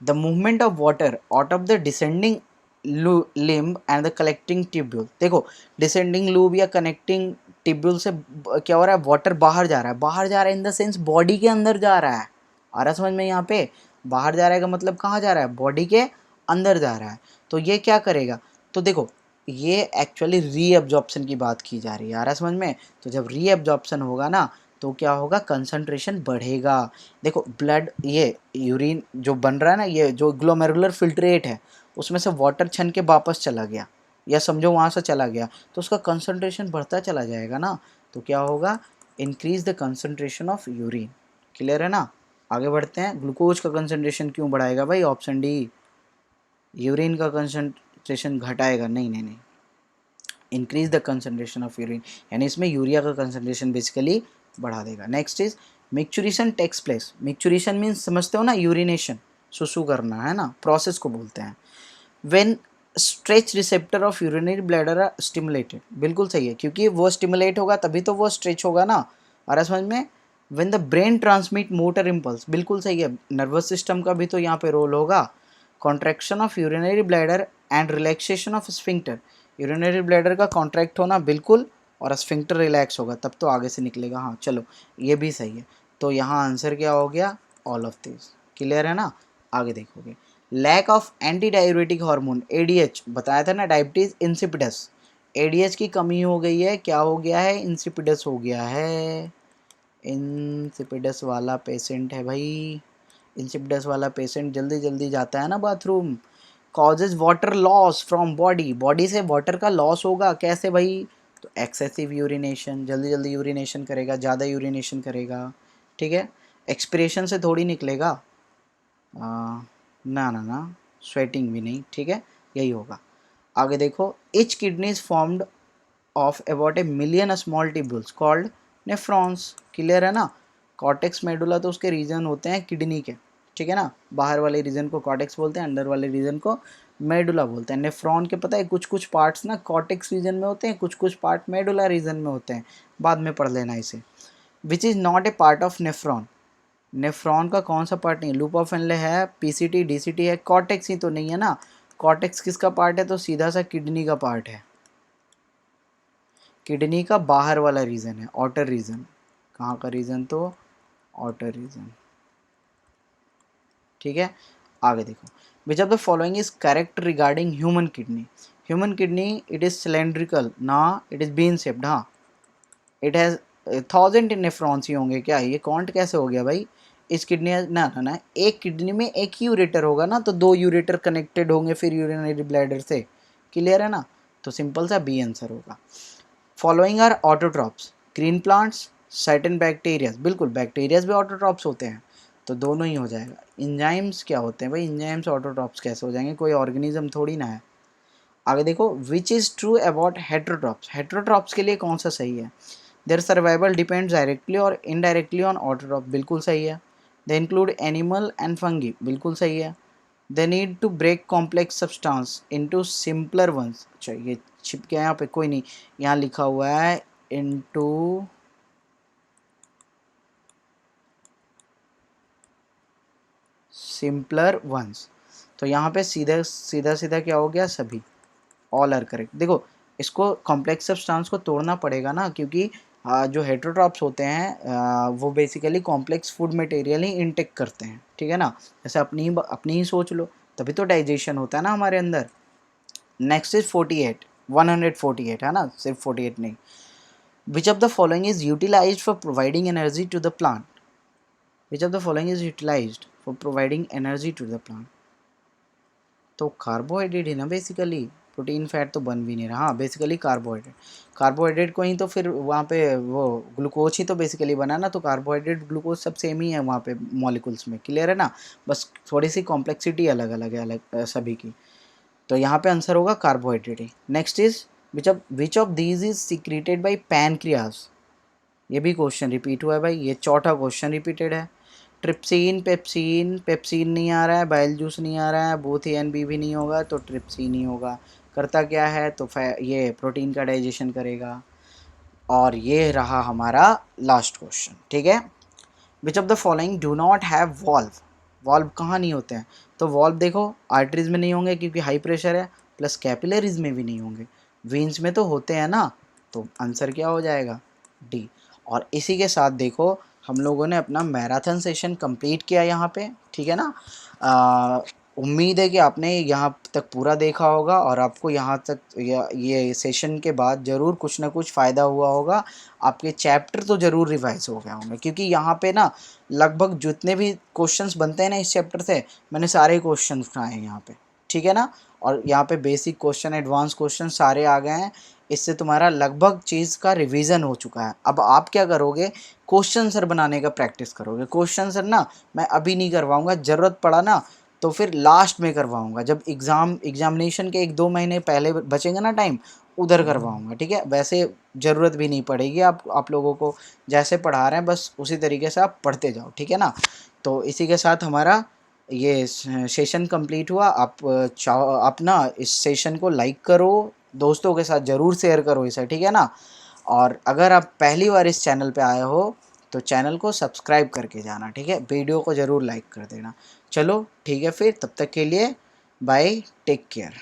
The movement of water out of the descending limb and the collecting tubule. देखो डिसेंडिंग लूब या कनेक्टिंग ट्यूब्यूल से क्या हो रहा है? वाटर बाहर जा रहा है, बाहर जा रहा है इन द सेंस बॉडी के अंदर जा रहा है। आ रहा समझ में? यहाँ पे बाहर जा रहा है का मतलब कहाँ जा रहा है? बॉडी के अंदर जा रहा है। तो ये क्या करेगा? तो देखो ये एक्चुअली रीअब्जॉर्प्शन की बात की जा रही है, आ रहा समझ में? तो जब रीअब्जॉर्प्शन होगा ना तो क्या होगा? कंसंट्रेशन बढ़ेगा। देखो ब्लड, ये यूरिन जो बन रहा है ना, ये जो ग्लोमेरुलर फिल्ट्रेट है उसमें से वाटर छन के वापस चला गया, या समझो वहाँ से चला गया, तो उसका कंसंट्रेशन बढ़ता चला जाएगा ना। तो क्या होगा? Increase the concentration of urine. Clear है ना? आगे बढ़ते हैं। ग्लूकोज का कंसंट्रेशन क्यों बढ़ाएगा भाई? Option D. यूरिन का कंसंट्रेशन घटाएगा, नहीं नहीं नहीं, increase the concentration of urine, यानी इसमें यूरिया का कंसंट्रेशन बेसिकली बढ़ा देगा। Next is micturition takes place. Micturition means समझते हो ना, यूरिनेशन, सुसु करना, है ना, प्रोसेस को बोलते हैं। When stretch receptor of urinary bladder are stimulated, बिल्कुल सही है, क्योंकि वो स्टिमुलेट होगा तभी तो वो स्ट्रेच होगा ना, आ रहा समझ में। When the brain transmit motor impulse, बिल्कुल सही है, नर्वस सिस्टम का भी तो यहाँ पे रोल होगा। Contraction of urinary bladder and relaxation of sphincter, urinary bladder का कॉन्ट्रैक्ट होना बिल्कुल, और स्फिंक्टर रिलैक्स होगा तब तो आगे से निकलेगा। हाँ चलो ये भी सही है। तो यहाँ आंसर क्या हो गया? All of this. क्लियर है ना? आगे देखोगे। Lack of anti diuretic hormone ADH, बताया था ना, डायबिटीज इंसिपिडस, ADH की कमी हो गई है, क्या हो गया है, इंसिपिडस हो गया है। इंसिपिडस वाला पेशेंट है भाई, इंसिपिडस वाला पेशेंट जल्दी जल्दी जाता है ना bathroom. Causes water loss from body, body से वाटर का लॉस होगा, कैसे भाई, तो एक्सेसिव यूरिनेशन, जल्दी जल्दी यूरिनेशन करेगा, ज़्यादा यूरिनेशन करेगा, ठीक है, एक्सप्रेशन से थोड़ी निकलेगा, ना ना ना, स्वेटिंग भी नहीं, ठीक है, यही होगा। आगे देखो, etch kidney is formed of about a million small tubules called nephrons, clear है ना। कॉर्टेक्स मेडुला तो उसके रीजन होते हैं किडनी के, ठीक है ना, बाहर वाले रीजन को कॉर्टेक्स बोलते हैं, अंदर वाले रीजन को मेडुला बोलते हैं। नेफ्रॉन के पता है कुछ कुछ पार्ट्स ना कॉर्टेक्स रीजन में होते हैं, कुछ कुछ पार्ट मेडुला रीजन में होते हैं, बाद में पढ़ लेना इसे। Which is not a part of nephron, nephron का कौन सा पार्ट नहीं है, लूप ऑफ एनले है, पीसीटी डीसीटी है, कॉर्टेक्स ही तो नहीं है ना। कॉर्टेक्स किसका पार्ट है, तो सीधा सा किडनी का पार्ट है, किडनी का बाहर वाला रीजन है, ऑटर रीजन, कहाँ का रीजन, तो ऑटर रीजन, ठीक है। आगे देखो, विच of the following is correct regarding human kidney, human kidney it is cylindrical ना, इट इज बीन शेप्ड, हाँ, इट हैज 1000 नेफ्रॉन्स ही होंगे क्या, ये काउंट कैसे हो गया भाई, इस किडनी ना ना ना, एक किडनी में एक ही यूरेटर होगा ना, तो दो यूरेटर कनेक्टेड होंगे फिर यूरिनरी ब्लैडर से, क्लियर है ना, तो सिंपल सा बी आंसर होगा। Following are autotrophs, green plants, certain bacterias, बिल्कुल बैक्टीरियाज भी ऑटोट्रॉप्स होते हैं, तो दोनों ही हो जाएगा। इंजाइम्स क्या होते हैं भाई, इंजाइम्स ऑटोट्रॉप्स कैसे हो जाएंगे, कोई ऑर्गेनिज्म थोड़ी ना है। आगे देखो, which is true about heterotrophs, heterotrophs के लिए कौन सा सही है, their survival depends directly or indirectly on autotroph, बिल्कुल सही है। They include animal and fungi, बिल्कुल सही है। They need to break complex substance into simpler ones, अच्छा ये छिप गया यहाँ पे, कोई नहीं, यहाँ लिखा हुआ है इनटू सिंपलर वंस, तो यहाँ पे सीधा सीधा सीधा क्या हो गया, सभी, ऑल आर करेक्ट। देखो इसको कॉम्प्लेक्स सब्सटेंस को तोड़ना पड़ेगा ना, क्योंकि जो हेट्रोट्रॉप्स होते हैं वो बेसिकली कॉम्प्लेक्स फूड मटेरियल ही इनटेक करते हैं, ठीक है ना, जैसे अपनी ही सोच लो, तभी तो डाइजेशन होता है ना हमारे अंदर। नेक्स्ट इज 48, 148 है ना, सिर्फ 48 नहीं। Which of the following is utilized for providing energy to the plant, which of the following is utilized for providing energy to the plant, तो कार्बोहाइड्रेट है ना बेसिकली, प्रोटीन फैट तो बन भी नहीं रहा, हाँ बेसिकली कार्बोहाइड्रेट, कार्बोहाइड्रेट को ही तो फिर वहाँ पे वो ग्लूकोज ही तो बेसिकली बना ना, तो कार्बोहाइड्रेट ग्लूकोज सब सेम ही है वहाँ पे मॉलिक्यूल्स में, क्लियर है ना, बस थोड़ी सी कॉम्प्लेक्सिटी अलग अलग है, अलग सभी की, तो यहाँ पे आंसर होगा carbohydrate he. Next is which of these is secreted by pancreas, ये भी क्वेश्चन रिपीट हुआ है भाई, ये चौथा क्वेश्चन रिपीटेड है। ट्रिप्सिन, पेप्सिन, पेप्सिन नहीं आ रहा है, बाइल जूस नहीं आ रहा है, बोथ ए एंड बी भी नहीं होगा, तो ट्रिप्सिन ही होगा। करता क्या है, तो ये प्रोटीन का डाइजेशन करेगा। और ये रहा हमारा लास्ट क्वेश्चन, ठीक है। विच of the following do not have valve, valve कहाँ नहीं होते हैं, तो वॉल्व देखो आर्टरीज में नहीं होंगे क्योंकि हाई प्रेशर है, प्लस कैपिलरीज में भी नहीं होंगे, वेन्स में तो होते हैं ना, तो आंसर क्या हो जाएगा, डी। और इसी के साथ देखो हम लोगों ने अपना मैराथन सेशन कंप्लीट किया यहाँ पे, ठीक है ना। उम्मीद है कि आपने यहाँ तक पूरा देखा होगा और आपको यहाँ तक ये सेशन के बाद ज़रूर कुछ ना कुछ फ़ायदा हुआ होगा, आपके चैप्टर तो ज़रूर रिवाइज हो गए होंगे, क्योंकि यहाँ पे ना लगभग जितने भी क्वेश्चंस बनते हैं ना इस चैप्टर से, मैंने सारे क्वेश्चन उठाए हैं यहाँ पे, ठीक है ना। और यहाँ पे बेसिक क्वेश्चन, एडवांस क्वेश्चन सारे आ गए हैं, इससे तुम्हारा लगभग चीज़ का रिवीजन हो चुका है। अब आप क्या करोगे, क्वेश्चन सर बनाने का प्रैक्टिस करोगे। क्वेश्चन सर ना मैं अभी नहीं करवाऊँगा, ज़रूरत पड़ा ना तो फिर लास्ट में करवाऊँगा, जब एग्जामिनेशन के 1-2 महीने पहले बचेंगे ना टाइम, उधर करवाऊँगा, ठीक है। वैसे ज़रूरत भी नहीं पड़ेगी, आप लोगों को जैसे पढ़ा रहे हैं बस उसी तरीके से आप पढ़ते जाओ, ठीक है ना। तो इसी के साथ हमारा ये सेशन कंप्लीट हुआ। आप ना इस सेशन को लाइक करो, दोस्तों के साथ ज़रूर शेयर करो इसे, ठीक है ना। और अगर आप पहली बार इस चैनल पे आए हो तो चैनल को सब्सक्राइब करके जाना, ठीक है, वीडियो को ज़रूर लाइक कर देना। चलो ठीक है, फिर तब तक के लिए बाय, टेक केयर।